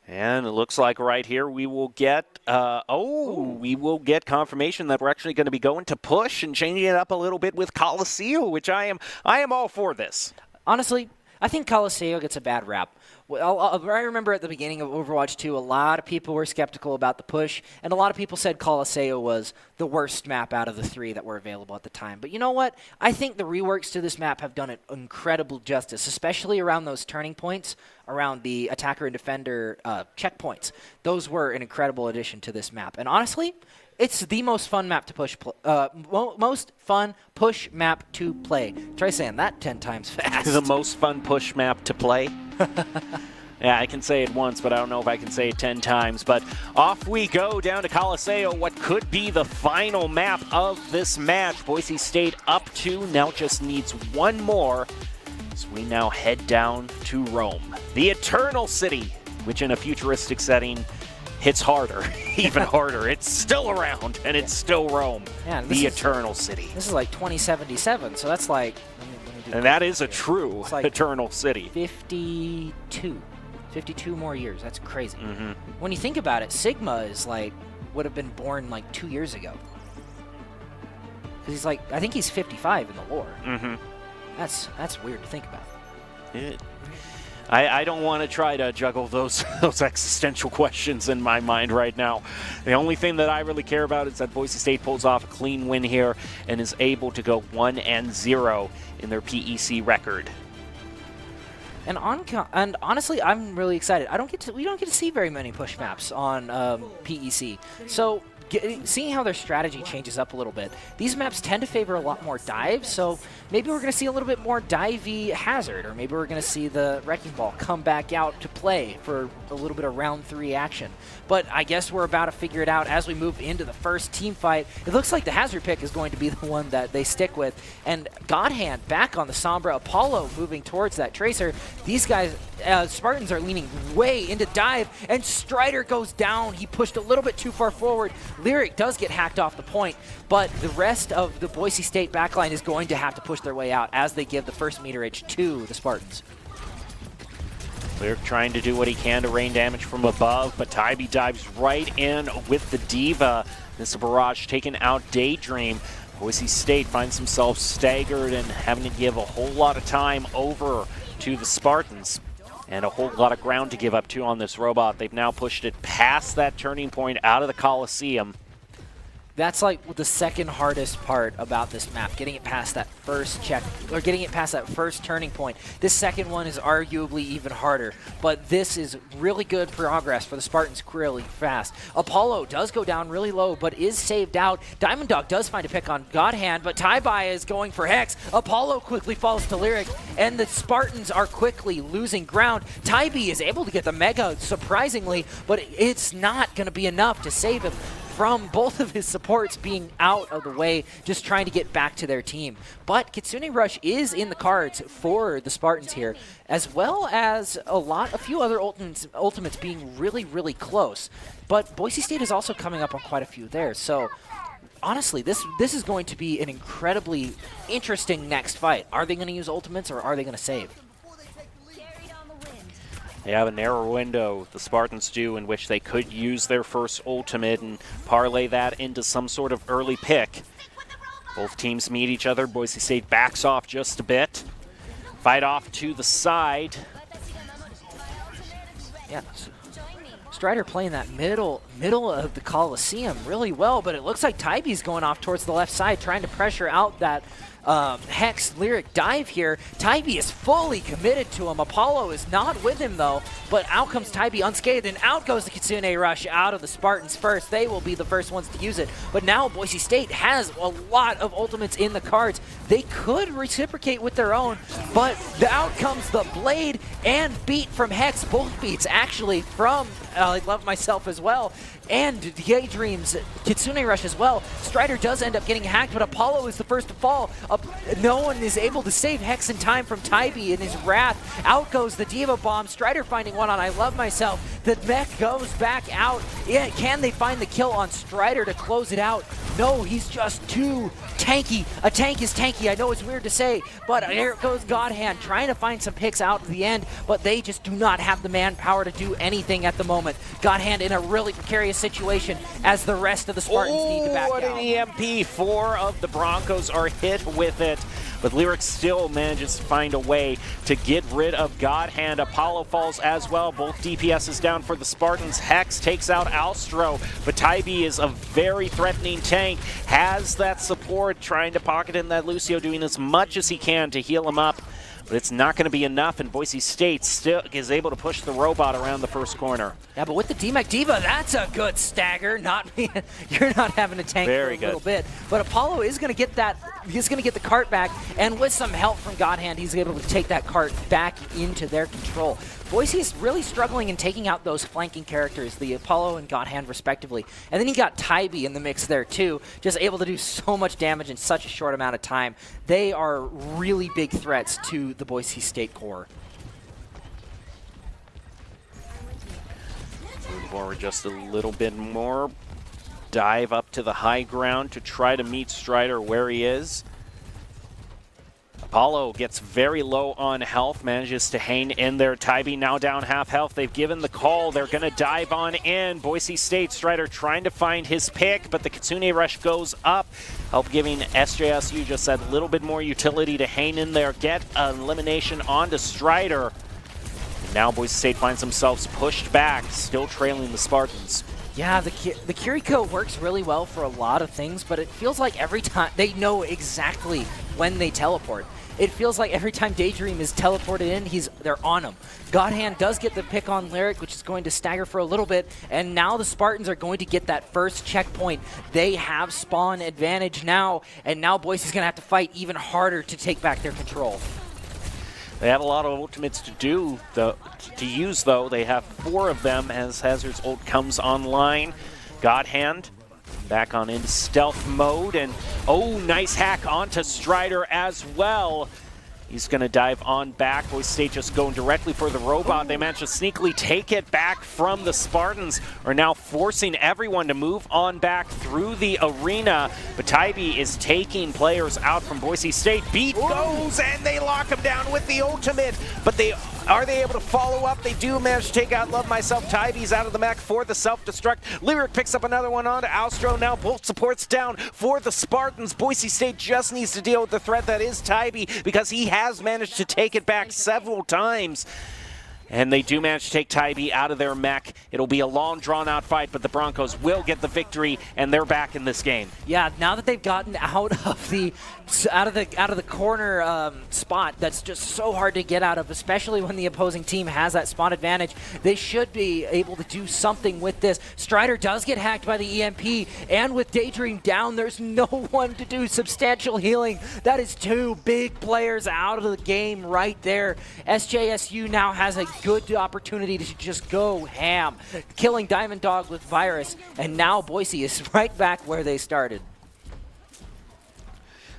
And it looks like right here we will get, we will get confirmation that we're actually going to be going to push and changing it up a little bit with Coliseo, which I am all for this. Honestly, I think Coliseo gets a bad rap. Well, I remember at the beginning of Overwatch 2, a lot of people were skeptical about the push, and a lot of people said Coliseo was the worst map out of the 3 that were available at the time. But you know what? I think the reworks to this map have done it incredible justice, especially around those turning points, around the attacker and defender checkpoints. Those were an incredible addition to this map. And honestly, it's the most fun map to push, most fun push map to play. Try saying that 10 times fast. The most fun push map to play. Yeah, I can say it once, but I don't know if I can say it 10 times. But off we go down to Coliseo, what could be the final map of this match. Boise State up 2, now just needs one more. So we now head down to Rome, the Eternal City, which in a futuristic setting hits harder, even harder. It's still around, and it's still Rome, the Eternal City. This is like 2077, so that's like... And that is a true like Eternal City. 52 more years. That's crazy. Mm-hmm. When you think about it, Sigma is like, would have been born like 2 years ago. Because he's like, I think he's 55 in the lore. Mm-hmm. That's weird to think about. I don't want to try to juggle those existential questions in my mind right now. The only thing that I really care about is that Boise State pulls off a clean win here and is able to go 1-0 in their PEC record. And honestly, I'm really excited. We don't get to see very many push maps on PEC. So seeing how their strategy changes up a little bit, these maps tend to favor a lot more dives, so maybe we're going to see a little bit more divey Hazard, or maybe we're going to see the Wrecking Ball come back out to play for a little bit of round 3 action. But I guess we're about to figure it out as we move into the first team fight. It looks like the Hazard pick is going to be the one that they stick with, and Godhand back on the Sombra, Apollo moving towards that Tracer. These guys, Spartans are leaning way into dive, and Strider goes down. He pushed a little bit too far forward. Lyric does get hacked off the point, but the rest of the Boise State backline is going to have to push their way out as they give the first meterage to the Spartans. Lyric trying to do what he can to rain damage from above, but Tybee dives right in with the Diva. This barrage taking out Daydream. Boise State finds themselves staggered and having to give a whole lot of time over to the Spartans. And a whole lot of ground to give up to on this robot. They've now pushed it past that turning point out of the Coliseum. That's like the second hardest part about this map, getting it past that first check, or getting it past that first turning point. This second one is arguably even harder, but this is really good progress for the Spartans really fast. Apollo does go down really low, but is saved out. Diamond Dog does find a pick on Godhand, but Tybee is going for Hex. Apollo quickly falls to Lyric, and the Spartans are quickly losing ground. Tybee is able to get the Mega, surprisingly, but it's not going to be enough to save him from both of his supports being out of the way, just trying to get back to their team. But Kitsune Rush is in the cards for the Spartans here, as well as a few other ultimates being really, really close. But Boise State is also coming up on quite a few there. So honestly, this is going to be an incredibly interesting next fight. Are they going to use ultimates, or are they going to save? They have a narrow window, the Spartans do, in which they could use their first ultimate and parlay that into some sort of early pick. Both teams meet each other. Boise State backs off just a bit. Fight off to the side. Yeah. Strider playing that middle of the Coliseum really well, but it looks like Tybee's going off towards the left side, trying to pressure out that Hex Lyric dive here. Tybee is fully committed to him. Apollo is not with him though, but out comes Tybee unscathed, and out goes the Kitsune Rush out of the Spartans first. They will be the first ones to use it, but now Boise State has a lot of ultimates in the cards. They could reciprocate with their own, but out comes the Blade and beat from Hex, both beats actually from I Love Myself as well, and Daydream's Kitsune Rush as well. Strider does end up getting hacked, but Apollo is the first to fall. No one is able to save Hex in time from Tybee in his wrath. Out goes the Diva Bomb. Strider finding one on I Love Myself. The mech goes back out. Yeah, can they find the kill on Strider to close it out? No, he's just too tanky. A tank is tanky. I know it's weird to say, but there goes Godhand trying to find some picks out at the end, but they just do not have the manpower to do anything at the moment. Godhand in a really precarious situation as the rest of the Spartans need to back what down. An EMP. 4 of the Broncos are hit with it, but Lyric still manages to find a way to get rid of Godhand. Apollo falls as well. Both DPSs down for the Spartans. Hex takes out Alstro, but Tybee is a very threatening tank. Has that support, trying to pocket in that Lucio, doing as much as he can to heal him up, but it's not going to be enough, and Boise State still is able to push the robot around the first corner. Yeah, but with the DMAC Diva, that's a good stagger. You're not having a tank Very for a good. little bit. But Apollo is going to get that. He's going to get the cart back, and with some help from Godhand, he's able to take that cart back into their control. Boise is really struggling in taking out those flanking characters, the Apollo and Godhand respectively. And then you got Tybee in the mix there too, just able to do so much damage in such a short amount of time. They are really big threats to the Boise State core. Move forward just a little bit more. Dive up to the high ground to try to meet Strider where he is. Apollo gets very low on health, manages to hang in there. Tybee now down half health. They've given the call. They're going to dive on in. Boise State Strider trying to find his pick, but the Kitsune Rush goes up, help giving SJSU just that little bit more utility to hang in there, get an elimination onto Strider. And now Boise State finds themselves pushed back, still trailing the Spartans. Yeah, the Kiriko works really well for a lot of things, but it feels like every time they know exactly when they teleport. It feels like every time Daydream is teleported in, they're on him. Godhand does get the pick on Lyric, which is going to stagger for a little bit, and now the Spartans are going to get that first checkpoint. They have spawn advantage now, and now Boise's going to have to fight even harder to take back their control. They have a lot of ultimates to use, though. They have 4 of them as Hazard's ult comes online. Godhand back on into stealth mode, and oh, nice hack onto Strider as well. He's going to dive on back. Boise State just going directly for the robot. They managed to sneakily take it back from the Spartans, are now forcing everyone to move on back through the arena. But Tybee is taking players out from Boise State. Beat goes, and they lock him down with the ultimate. But are they able to follow up? They do manage to take out Love Myself. Tybee's out of the mech for the self-destruct. Lyric picks up another one onto Alstro. Now both supports down for the Spartans. Boise State just needs to deal with the threat that is Tybee, because he has managed to take it back several times. And they do manage to take Tybee out of their mech. It'll be a long, drawn-out fight, but the Broncos will get the victory, and they're back in this game. Yeah, now that they've gotten out of the corner spot, that's just so hard to get out of, especially when the opposing team has that spawn advantage. They should be able to do something with this. Strider does get hacked by the EMP, and with Daydream down, there's no one to do substantial healing. That is 2 big players out of the game right there. SJSU now has a good opportunity to just go ham, killing Diamond Dog with Virus, and now Boise is right back where they started.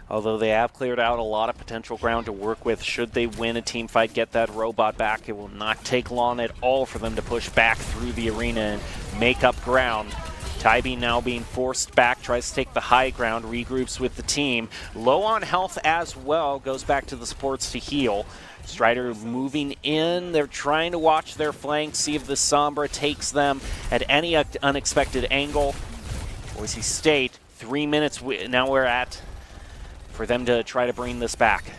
Although they have cleared out a lot of potential ground to work with, should they win a team fight, get that robot back, it will not take long at all for them to push back through the arena and make up ground. Tybee now being forced back, tries to take the high ground, regroups with the team. Low on health as well, goes back to the supports to heal. Strider moving in. They're trying to watch their flanks, see if the Sombra takes them at any unexpected angle. Boise State, 3 minutes now we're at for them to try to bring this back.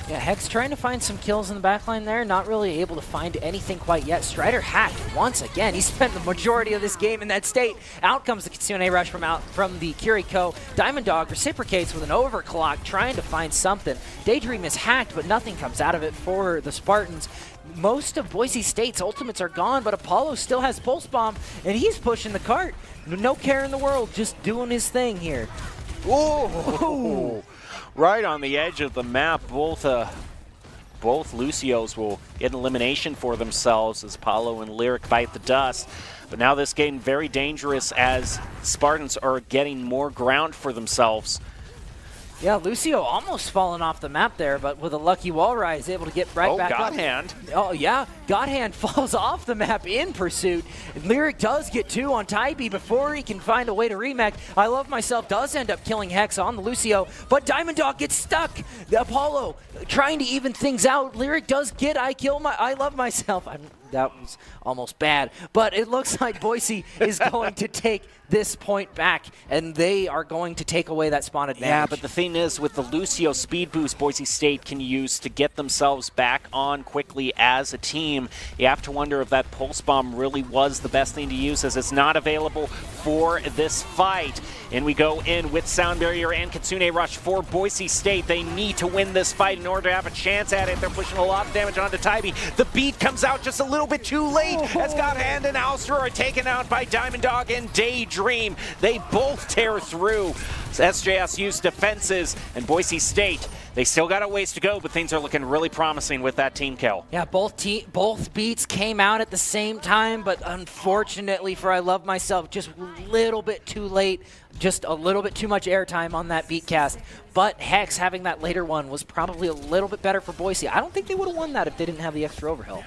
Yeah, Hex trying to find some kills in the backline there, not really able to find anything quite yet. Strider hacked once again. He spent the majority of this game in that state. Out comes the Kitsune Rush from the Kiriko. Diamond Dog reciprocates with an overclock, trying to find something. Daydream is hacked, but nothing comes out of it for the Spartans. Most of Boise State's ultimates are gone, but Apollo still has Pulse Bomb, and he's pushing the cart. No care in the world, just doing his thing here. Whoa! Right on the edge of the map. Both Lucios will get an elimination for themselves as Apollo and Lyric bite the dust. But now this game very dangerous as Spartans are getting more ground for themselves. Yeah, Lucio almost falling off the map there, but with a lucky wall ride, able to get right back up. Godhand. Oh, yeah. Godhand falls off the map in pursuit. Lyric does get 2 on Tybee before he can find a way to remake. I Love Myself does end up killing Hex on the Lucio, but Diamond Dog gets stuck. The Apollo trying to even things out. Lyric does get I Love Myself. That was almost bad, but it looks like Boise is going to take this point back, and they are going to take away that spawn advantage. Yeah, but the thing is, with the Lucio speed boost Boise State can use to get themselves back on quickly as a team, you have to wonder if that Pulse Bomb really was the best thing to use, as it's not available for this fight. And we go in with Sound Barrier and Kitsune Rush for Boise State. They need to win this fight in order to have a chance at it. They're pushing a lot of damage onto Tybee. The beat comes out just a little bit too late as Godhand and Alster are taken out by Diamond Dog and Daydream. They both tear through SJSU's defenses, and Boise State, they still got a ways to go, but things are looking really promising with that team kill. Yeah, both beats came out at the same time, but unfortunately for I Love Myself, just a little bit too late, just a little bit too much airtime on that beat cast. But Hex having that later one was probably a little bit better for Boise. I don't think they would have won that if they didn't have the extra overhill.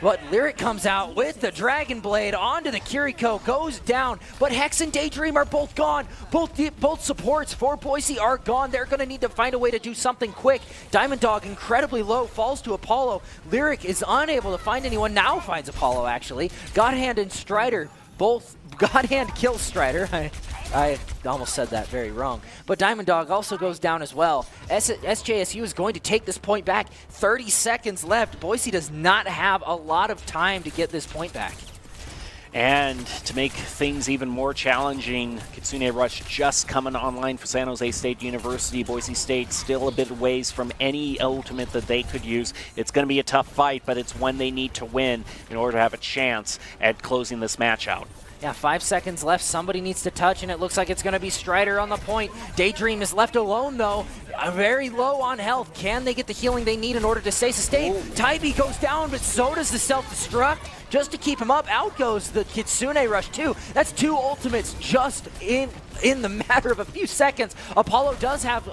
But Lyric comes out with the Dragon Blade onto the Kiriko, goes down, but Hex and Daydream are both gone. Both supports for Boise are gone. They're going to need to find a way to do something quick. Diamond Dog incredibly low, falls to Apollo. Lyric is unable to find anyone, now finds Apollo actually. Godhand and Strider, both Godhand kills Strider. I almost said that very wrong. But Diamond Dog also goes down as well. SJSU is going to take this point back. 30 seconds left. Boise does not have a lot of time to get this point back. And to make things even more challenging, Kitsune Rush just coming online for San Jose State University. Boise State still a bit ways from any ultimate that they could use. It's going to be a tough fight, but it's one they need to win in order to have a chance at closing this match out. Yeah, 5 seconds left. Somebody needs to touch, and it looks like it's going to be Strider on the point. Daydream is left alone, though. Very low on health. Can they get the healing they need in order to stay sustained? Tybee goes down, but so does the self-destruct. Just to keep him up, out goes the Kitsune Rush, too. That's 2 ultimates just in the matter of a few seconds. Apollo does have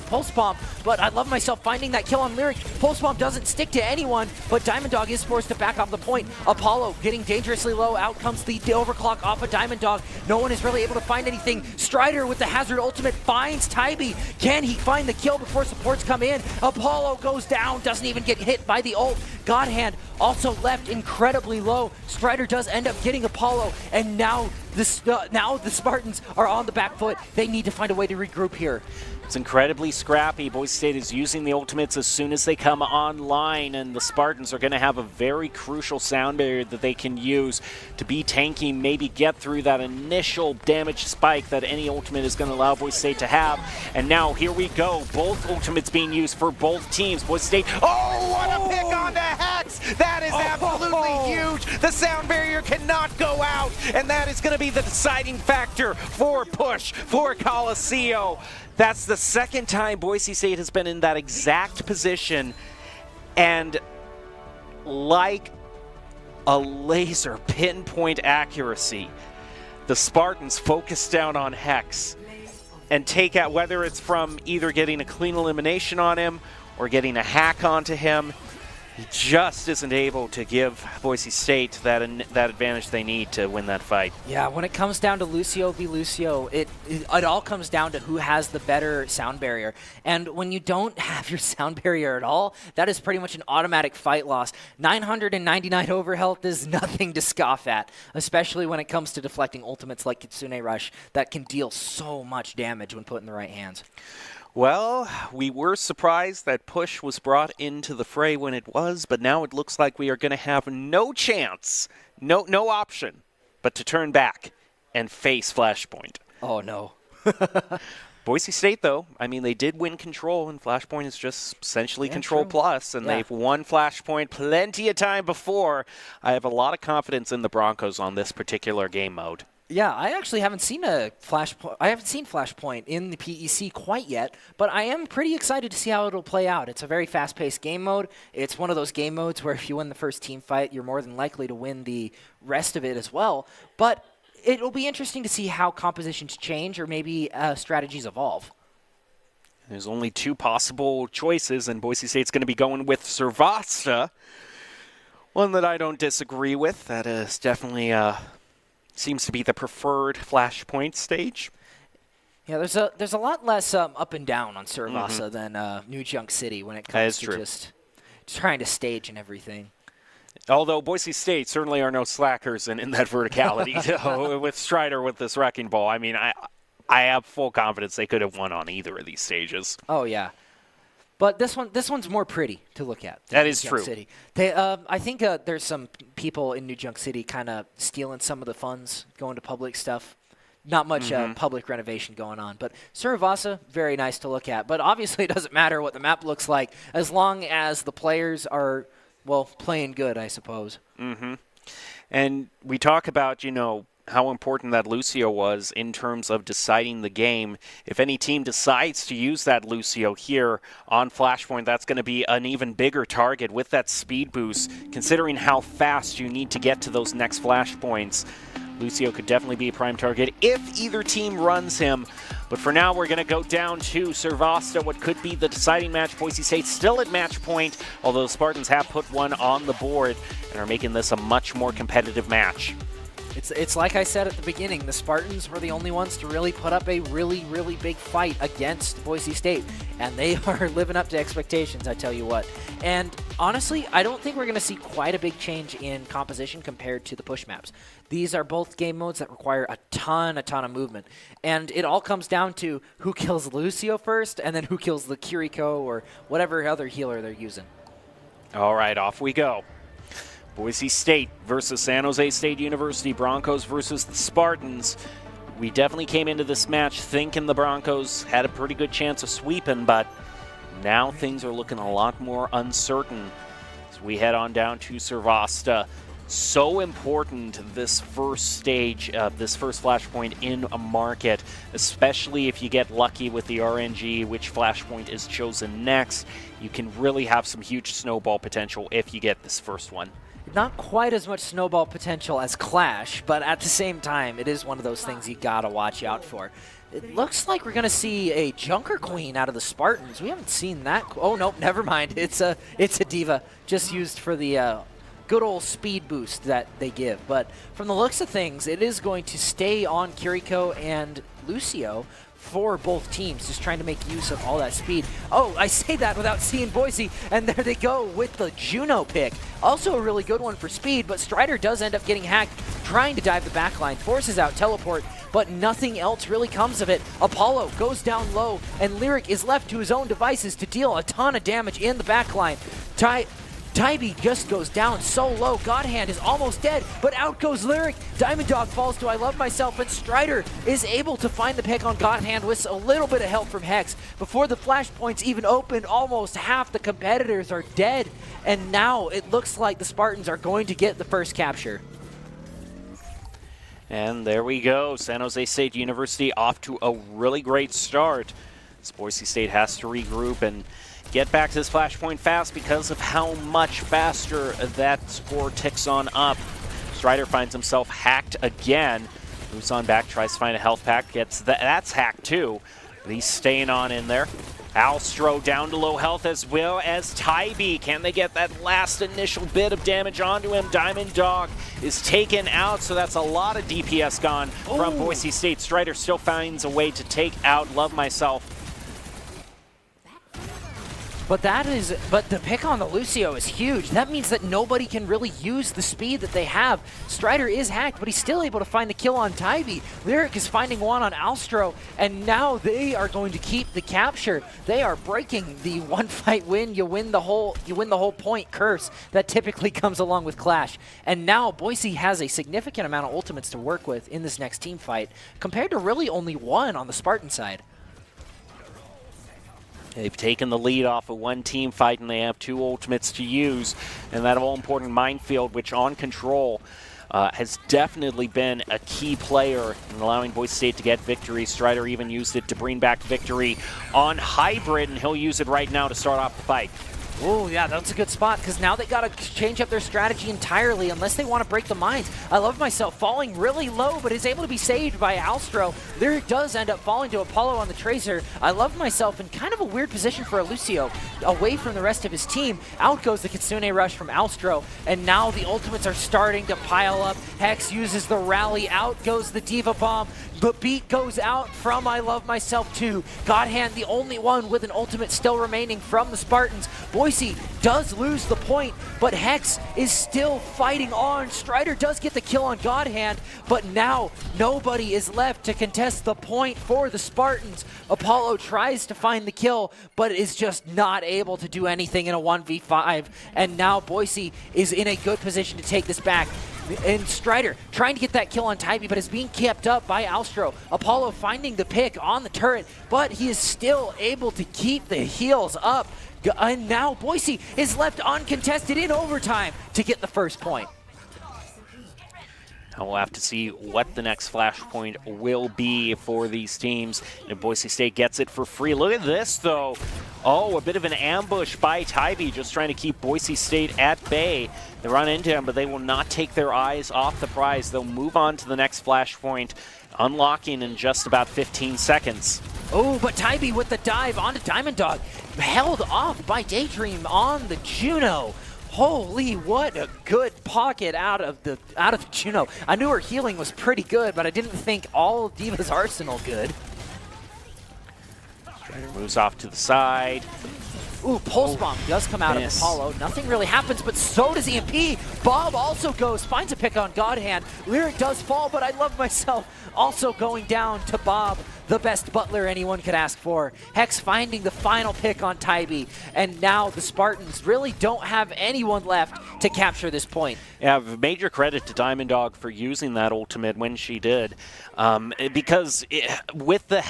Pulse Bomb, but I Love Myself finding that kill on Lyric. Pulse Bomb doesn't stick to anyone, but Diamond Dog is forced to back off the point. Apollo getting dangerously low. Out comes the overclock off of Diamond Dog. No one is really able to find anything. Strider with the Hazard ultimate finds Tybee. Can he find the kill before supports come in? Apollo goes down, doesn't even get hit by the ult. Godhand also left incredibly low. Strider does end up getting Apollo, and now the Spartans are on the back foot. They need to find a way to regroup here. It's incredibly scrappy. Boise State is using the ultimates as soon as they come online, and the Spartans are going to have a very crucial sound barrier that they can use to be tanky, maybe get through that initial damage spike that any ultimate is going to allow Boise State to have. And now here we go. Both ultimates being used for both teams. Boise State, oh, what a pick on the Hex! That is absolutely huge. The sound barrier cannot go out, and that is going to be the deciding factor for push for Coliseum. That's the second time Boise State has been in that exact position, and like a laser pinpoint accuracy, the Spartans focus down on Hex and take out, whether it's from either getting a clean elimination on him or getting a hack onto him. He just isn't able to give Boise State that advantage they need to win that fight. Yeah, when it comes down to Lucio v. Lucio, it all comes down to who has the better sound barrier. And when you don't have your sound barrier at all, that is pretty much an automatic fight loss. 999 overhealth is nothing to scoff at, especially when it comes to deflecting ultimates like Kitsune Rush that can deal so much damage when put in the right hands. Well, we were surprised that push was brought into the fray when it was, but now it looks like we are going to have no chance, no option, but to turn back and face Flashpoint. Oh, no. Boise State, though, I mean, they did win control, and Flashpoint is just essentially control true. plus, and they've won Flashpoint plenty of time before. I have a lot of confidence in the Broncos on this particular game mode. Yeah, I actually haven't seen Flashpoint in the PEC quite yet, but I am pretty excited to see how it'll play out. It's a very fast-paced game mode. It's one of those game modes where if you win the first team fight, you're more than likely to win the rest of it as well. But it'll be interesting to see how compositions change or maybe strategies evolve. There's only two possible choices, and Boise State's going to be going with Servasta, one that I don't disagree with. That is definitely seems to be the preferred Flashpoint stage. Yeah, there's a lot less up and down on Servasa than New Junk City when it comes to just trying to stage and everything. Although Boise State certainly are no slackers in that verticality. So with Strider with this wrecking ball, I mean, I have full confidence they could have won on either of these stages. Oh yeah, but this one's more pretty to look at. That is New Junk true. City. I think there's some people in New Junk City kind of stealing some of the funds, going to public stuff. Not much public renovation going on, but Servasa, very nice to look at. But obviously, it doesn't matter what the map looks like as long as the players are, well, playing good, I suppose. And we talk about, how important that Lucio was in terms of deciding the game. If any team decides to use that Lucio here on Flashpoint, that's going to be an even bigger target with that speed boost, considering how fast you need to get to those next Flashpoints. Lucio could definitely be a prime target if either team runs him. But for now, we're going to go down to Servasta, what could be the deciding match. Boise State still at match point, although the Spartans have put one on the board and are making this a much more competitive match. It's like I said at the beginning, the Spartans were the only ones to really put up a really, really big fight against Boise State, and they are living up to expectations, I tell you what. And honestly, I don't think we're going to see quite a big change in composition compared to the push maps. These are both game modes that require a ton of movement, and it all comes down to who kills Lucio first, and then who kills the Kiriko or whatever other healer they're using. All right, off we go. Boise State versus San Jose State University, Broncos versus the Spartans. We definitely came into this match thinking the Broncos had a pretty good chance of sweeping, but now things are looking a lot more uncertain as we head on down to Servasta. So important, this first stage, this first Flashpoint in a market, especially if you get lucky with the RNG, which Flashpoint is chosen next. You can really have some huge snowball potential if you get this first one. Not quite as much snowball potential as Clash, but at the same time, it is one of those things you gotta watch out for. It looks like we're gonna see a Junker Queen out of the Spartans. We haven't seen that. Oh nope, never mind. It's a diva, just used for the good old speed boost that they give. But from the looks of things, it is going to stay on Kiriko and Lucio for both teams, just trying to make use of all that speed. Oh, I say that without seeing Boise, and there they go with the Juno pick. Also a really good one for speed, but Strider does end up getting hacked, trying to dive the backline, forces out teleport, but nothing else really comes of it. Apollo goes down low, and Lyric is left to his own devices to deal a ton of damage in the backline. Tybee just goes down so low. Godhand is almost dead, but out goes Lyric. Diamond Dog falls to I Love Myself, and Strider is able to find the pick on Godhand with a little bit of help from Hex. Before the flashpoints even opened, almost half the competitors are dead, and now it looks like the Spartans are going to get the first capture. And there we go. San Jose State University off to a really great start. Boise State has to regroup and get back to this Flashpoint fast because of how much faster that score ticks on up. Strider finds himself hacked again. Moves on back, tries to find a health pack, gets that's hacked too. But he's staying on in there. Alstro down to low health as well as Tybee. Can they get that last initial bit of damage onto him? Diamond Dog is taken out, so that's a lot of DPS gone from Boise State. Strider still finds a way to take out Love Myself. But the pick on the Lucio is huge. That means that nobody can really use the speed that they have. Strider is hacked, but he's still able to find the kill on Tybee. Lyric is finding one on Alstro, and now they are going to keep the capture. They are breaking the one fight win, you win the whole point curse that typically comes along with Clash. And now Boise has a significant amount of ultimates to work with in this next team fight, compared to really only one on the Spartan side. They've taken the lead off of one team fight, and they have 2 ultimates to use. And that all-important minefield, which on Control has definitely been a key player in allowing Boise State to get victory. Strider even used it to bring back victory on Hybrid, and he'll use it right now to start off the fight. Oh, yeah, that's a good spot, because now they got to change up their strategy entirely unless they want to break the mines. I love myself falling really low, but is able to be saved by Alstro. Lyric does end up falling to Apollo on the Tracer. I love myself in kind of a weird position for a Lucio, away from the rest of his team. Out goes the Kitsune Rush from Alstro, and now the ultimates are starting to pile up. Hex uses the rally, out goes the Diva Bomb. The beat goes out from I Love Myself too. Godhand, the only one with an ultimate still remaining from the Spartans. Boise does lose the point, but Hex is still fighting on. Strider does get the kill on Godhand, but now nobody is left to contest the point for the Spartans. Apollo tries to find the kill, but is just not able to do anything in a 1v5, and now Boise is in a good position to take this back. And Strider trying to get that kill on Tybee, but is being kept up by Alstro. Apollo finding the pick on the turret, but he is still able to keep the heals up. And now Boise is left uncontested in overtime to get the first point. And we'll have to see what the next flashpoint will be for these teams. And Boise State gets it for free. Look at this, though. Oh, a bit of an ambush by Tybee, just trying to keep Boise State at bay. They run into him, but they will not take their eyes off the prize. They'll move on to the next flashpoint, unlocking in just about 15 seconds. Oh, but Tybee with the dive onto Diamond Dog, held off by Daydream on the Juno. Holy, what a good pocket out of the Juno. I knew her healing was pretty good, but I didn't think all Diva's arsenal good. Strider moves off to the side. Ooh, Pulse Bomb does come out of Apollo. Nothing really happens, but so does EMP. Bob also goes, finds a pick on Godhand. Lyric does fall, but I love myself. Also going down to Bob, the best butler anyone could ask for. Hex finding the final pick on Tybee, and now the Spartans really don't have anyone left to capture this point. Yeah, major credit to Diamond Dog for using that ultimate when she did, because with the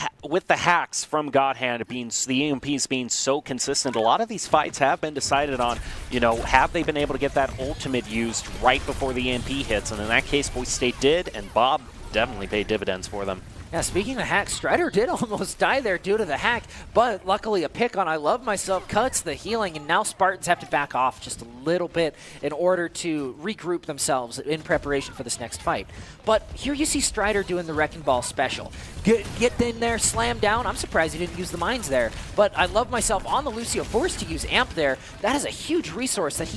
hacks from Godhand being the EMPs being so consistent, a lot of these fights have been decided on, you know, have they been able to get that ultimate used right before the EMP hits, and in that case, Boise State did, and Bob definitely paid dividends for them. Yeah, speaking of hacks, Strider did almost die there due to the hack, but luckily a pick on I Love Myself cuts the healing, and now Spartans have to back off just a little bit in order to regroup themselves in preparation for this next fight. But here you see Strider doing the Wrecking Ball special. Get in there, slam down. I'm surprised he didn't use the mines there, but I Love Myself on the Lucio, forced to use Amp there. That is a huge resource that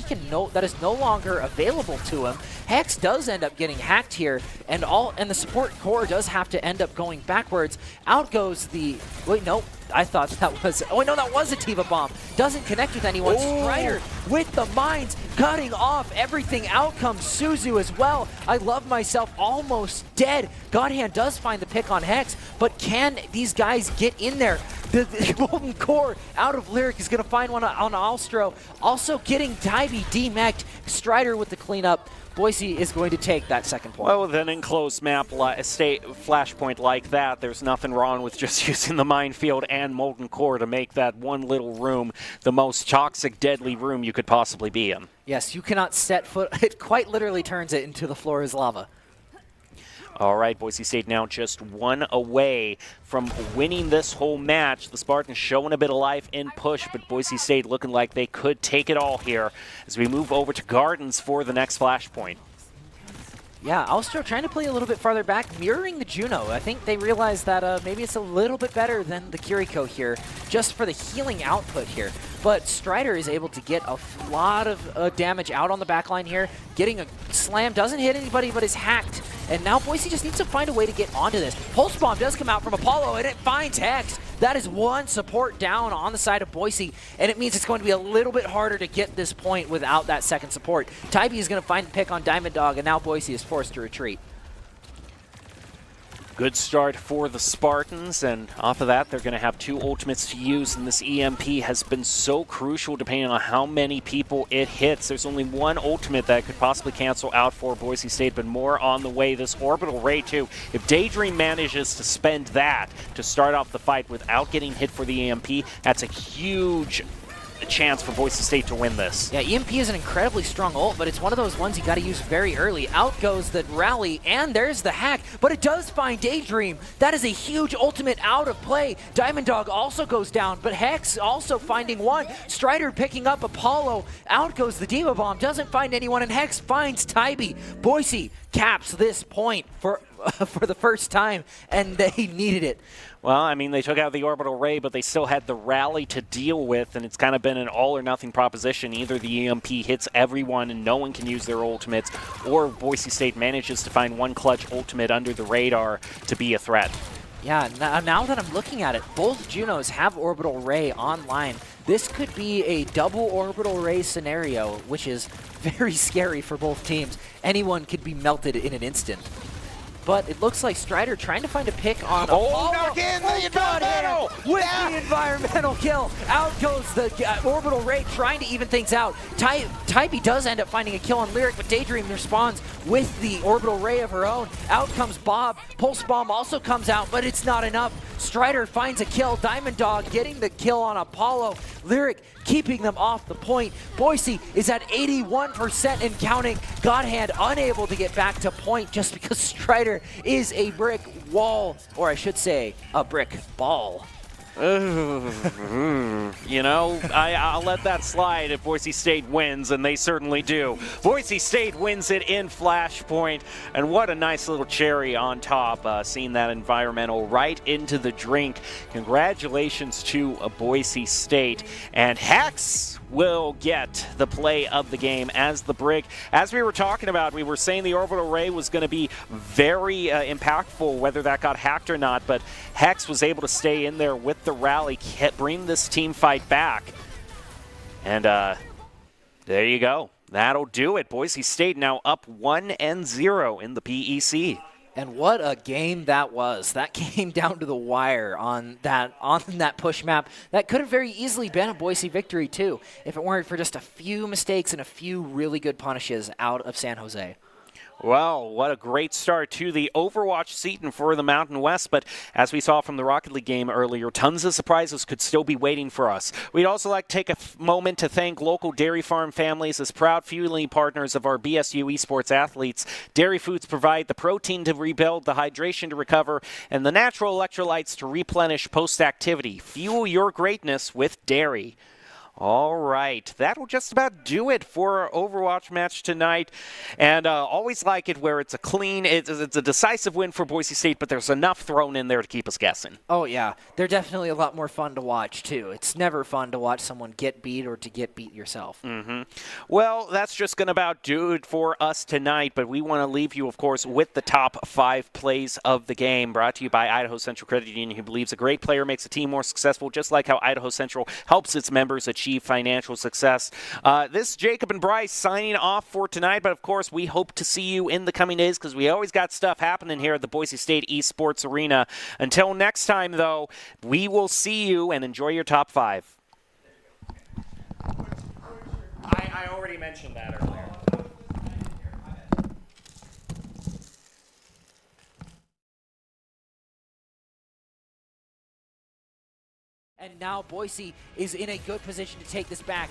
that is no longer available to him. Hex does end up getting hacked here, and the support core does have to end up going backwards. Out goes the... Wait, no. I thought that was... Oh, no, that was a Tiva Bomb. Doesn't connect with anyone. Oh. Strider with the mines, cutting off everything. Out comes Suzu as well. I Love Myself almost dead. Godhand does find the pick on Hex, but can these guys get in there? The Golden Core out of Lyric is going to find one on Alstro. Also getting Tybee demeched. Strider with the cleanup. Boise is going to take that second point. Well, with an enclosed map state flashpoint like that, there's nothing wrong with just using the minefield and Molten Core to make that one little room the most toxic, deadly room you could possibly be in. Yes, you cannot set foot. It quite literally turns it into the floor is lava. All right, Boise State now just one away from winning this whole match. The Spartans showing a bit of life in push, but Boise State looking like they could take it all here as we move over to Gardens for the next flashpoint. Yeah, Alstro trying to play a little bit farther back, mirroring the Juno. I think they realized that maybe it's a little bit better than the Kiriko here, just for the healing output here. But Strider is able to get a lot of damage out on the backline here. Getting a slam, doesn't hit anybody, but is hacked. and now Boise just needs to find a way to get onto this. Pulse Bomb does come out from Apollo, and it finds Hex. That is one support down on the side of Boise, and it means it's going to be a little bit harder to get this point without that second support. Tybee is going to find the pick on Diamond Dog, and now Boise is forced to retreat. Good start for the Spartans, and off of that, they're going to have 2 ultimates to use, and this EMP has been so crucial depending on how many people it hits. There's only 1 ultimate that could possibly cancel out for Boise State, but more on the way. This Orbital Ray, too. If Daydream manages to spend that to start off the fight without getting hit for the EMP, that's a huge chance for Boise State to win this. Yeah, EMP is an incredibly strong ult, but it's one of those ones you got to use very early. Out goes the rally, and there's the hack, but it does find Daydream. That is a huge ultimate out of play. Diamond Dog also goes down, but Hex also finding one. Strider picking up Apollo. Out goes the Diva Bomb, doesn't find anyone, and Hex finds Tybee. Boise caps this point for the first time, and they needed it. Well, I mean, they took out the Orbital Ray, but they still had the rally to deal with, and it's kind of been an all-or-nothing proposition. Either the EMP hits everyone and no one can use their ultimates, or Boise State manages to find one clutch ultimate under the radar to be a threat. Yeah, now that I'm looking at it, both Junos have Orbital Ray online. This could be a double Orbital Ray scenario, which is very scary for both teams. Anyone could be melted in an instant. But it looks like Strider trying to find a pick on Apollo. Now again, the environmental! With the environmental kill. Out goes the Orbital Ray trying to even things out. Tybee does end up finding a kill on Lyric, but Daydream responds with the Orbital Ray of her own. Out comes Bob. Pulse Bomb also comes out, but it's not enough. Strider finds a kill. Diamond Dog getting the kill on Apollo. Lyric keeping them off the point. Boise is at 81% and counting. Godhand unable to get back to point just because Strider is a brick wall, or I should say, a brick ball. You know, I'll let that slide if Boise State wins, and they certainly do. Boise State wins it in Flashpoint, and what a nice little cherry on top, seeing that environmental right into the drink. Congratulations to Boise State, and Hex will get the play of the game as the brick. As we were talking about, we were saying the Orbital Ray was going to be very impactful, whether that got hacked or not, but Hex was able to stay in there with the rally, bring this team fight back. And there you go. That'll do it. Boise State now up 1-0 in the PEC. And what a game that was. That came down to the wire on that push map. That could have very easily been a Boise victory too, if it weren't for just a few mistakes and a few really good punishes out of San Jose. Well, what a great start to the Overwatch season for the Mountain West, but as we saw from the Rocket League game earlier, tons of surprises could still be waiting for us. We'd also like to take a moment to thank local dairy farm families as proud fueling partners of our BSU esports athletes. Dairy foods provide the protein to rebuild, the hydration to recover, and the natural electrolytes to replenish post-activity. Fuel your greatness with dairy. All right, that'll just about do it for our Overwatch match tonight. And always like it where it's a clean, it's a decisive win for Boise State, but there's enough thrown in there to keep us guessing. Oh, yeah. They're definitely a lot more fun to watch, too. It's never fun to watch someone get beat or to get beat yourself. Mm-hmm. Well, that's just going to about do it for us tonight, but we want to leave you, of course, with the top 5 plays of the game, brought to you by Idaho Central Credit Union, who believes a great player makes a team more successful, just like how Idaho Central helps its members achieve financial success. This is Jacob and Bryce signing off for tonight, but of course we hope to see you in the coming days because we always got stuff happening here at the Boise State Esports Arena. Until next time, though, we will see you and enjoy your top 5. I already mentioned that earlier. And now Boise is in a good position to take this back.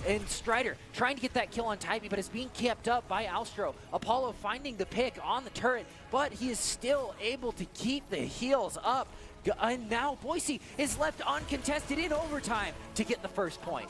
And Strider trying to get that kill on Tybee, but is being kept up by Alstro. Apollo finding the pick on the turret, but he is still able to keep the heals up. And now Boise is left uncontested in overtime to get the first point.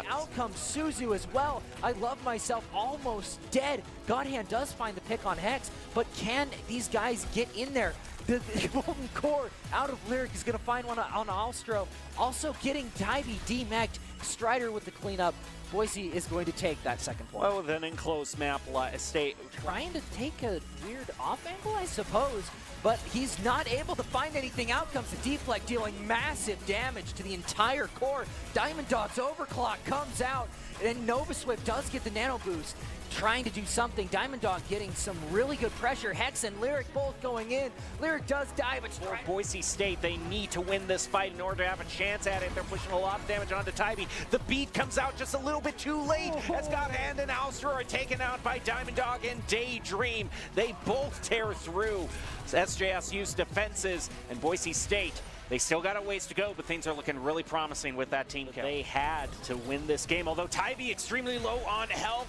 Out comes Suzu as well. I love myself almost dead. Godhand does find the pick on Hex, but can these guys get in there? The Golden Core out of Lyric is going to find one on Alstro. Also getting Tybee demeched. Strider with the cleanup. Boise is going to take that second point. Well, then enclosed map state. Trying to take a weird off angle, I suppose, but he's not able to find anything. Out comes the deflect, dealing massive damage to the entire core. Diamond Dog's overclock comes out, and Nova Swift does get the nano boost, trying to do something. Diamond Dog getting some really good pressure. Hex and Lyric both going in. Lyric does die, but For Boise State, they need to win this fight in order to have a chance at it. They're pushing a lot of damage onto Tybee. The beat comes out just a little bit too late. As God Hand and Alster are taken out by Diamond Dog and Daydream. They both tear through SJSU's defenses, and Boise State, they still got a ways to go, but things are looking really promising with that team kill. They had to win this game, although Tybee extremely low on health.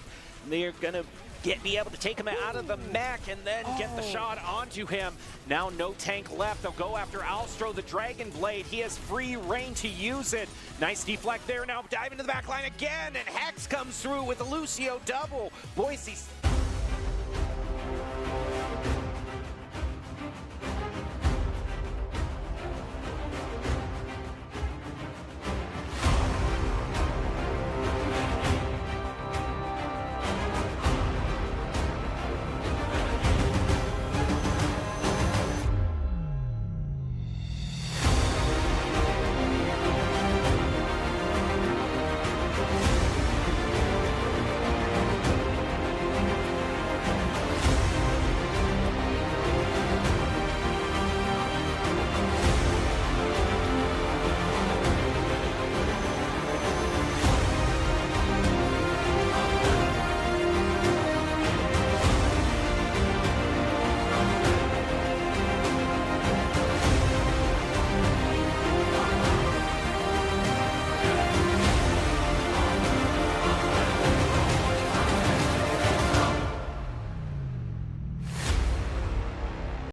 They're going to be able to take him out of the mech and then get the shot onto him. Now no tank left. They'll go after Alstro, the Dragon Blade. He has free reign to use it. Nice deflect there. Now dive into the back line again, and Hex comes through with a Lucio double. Boise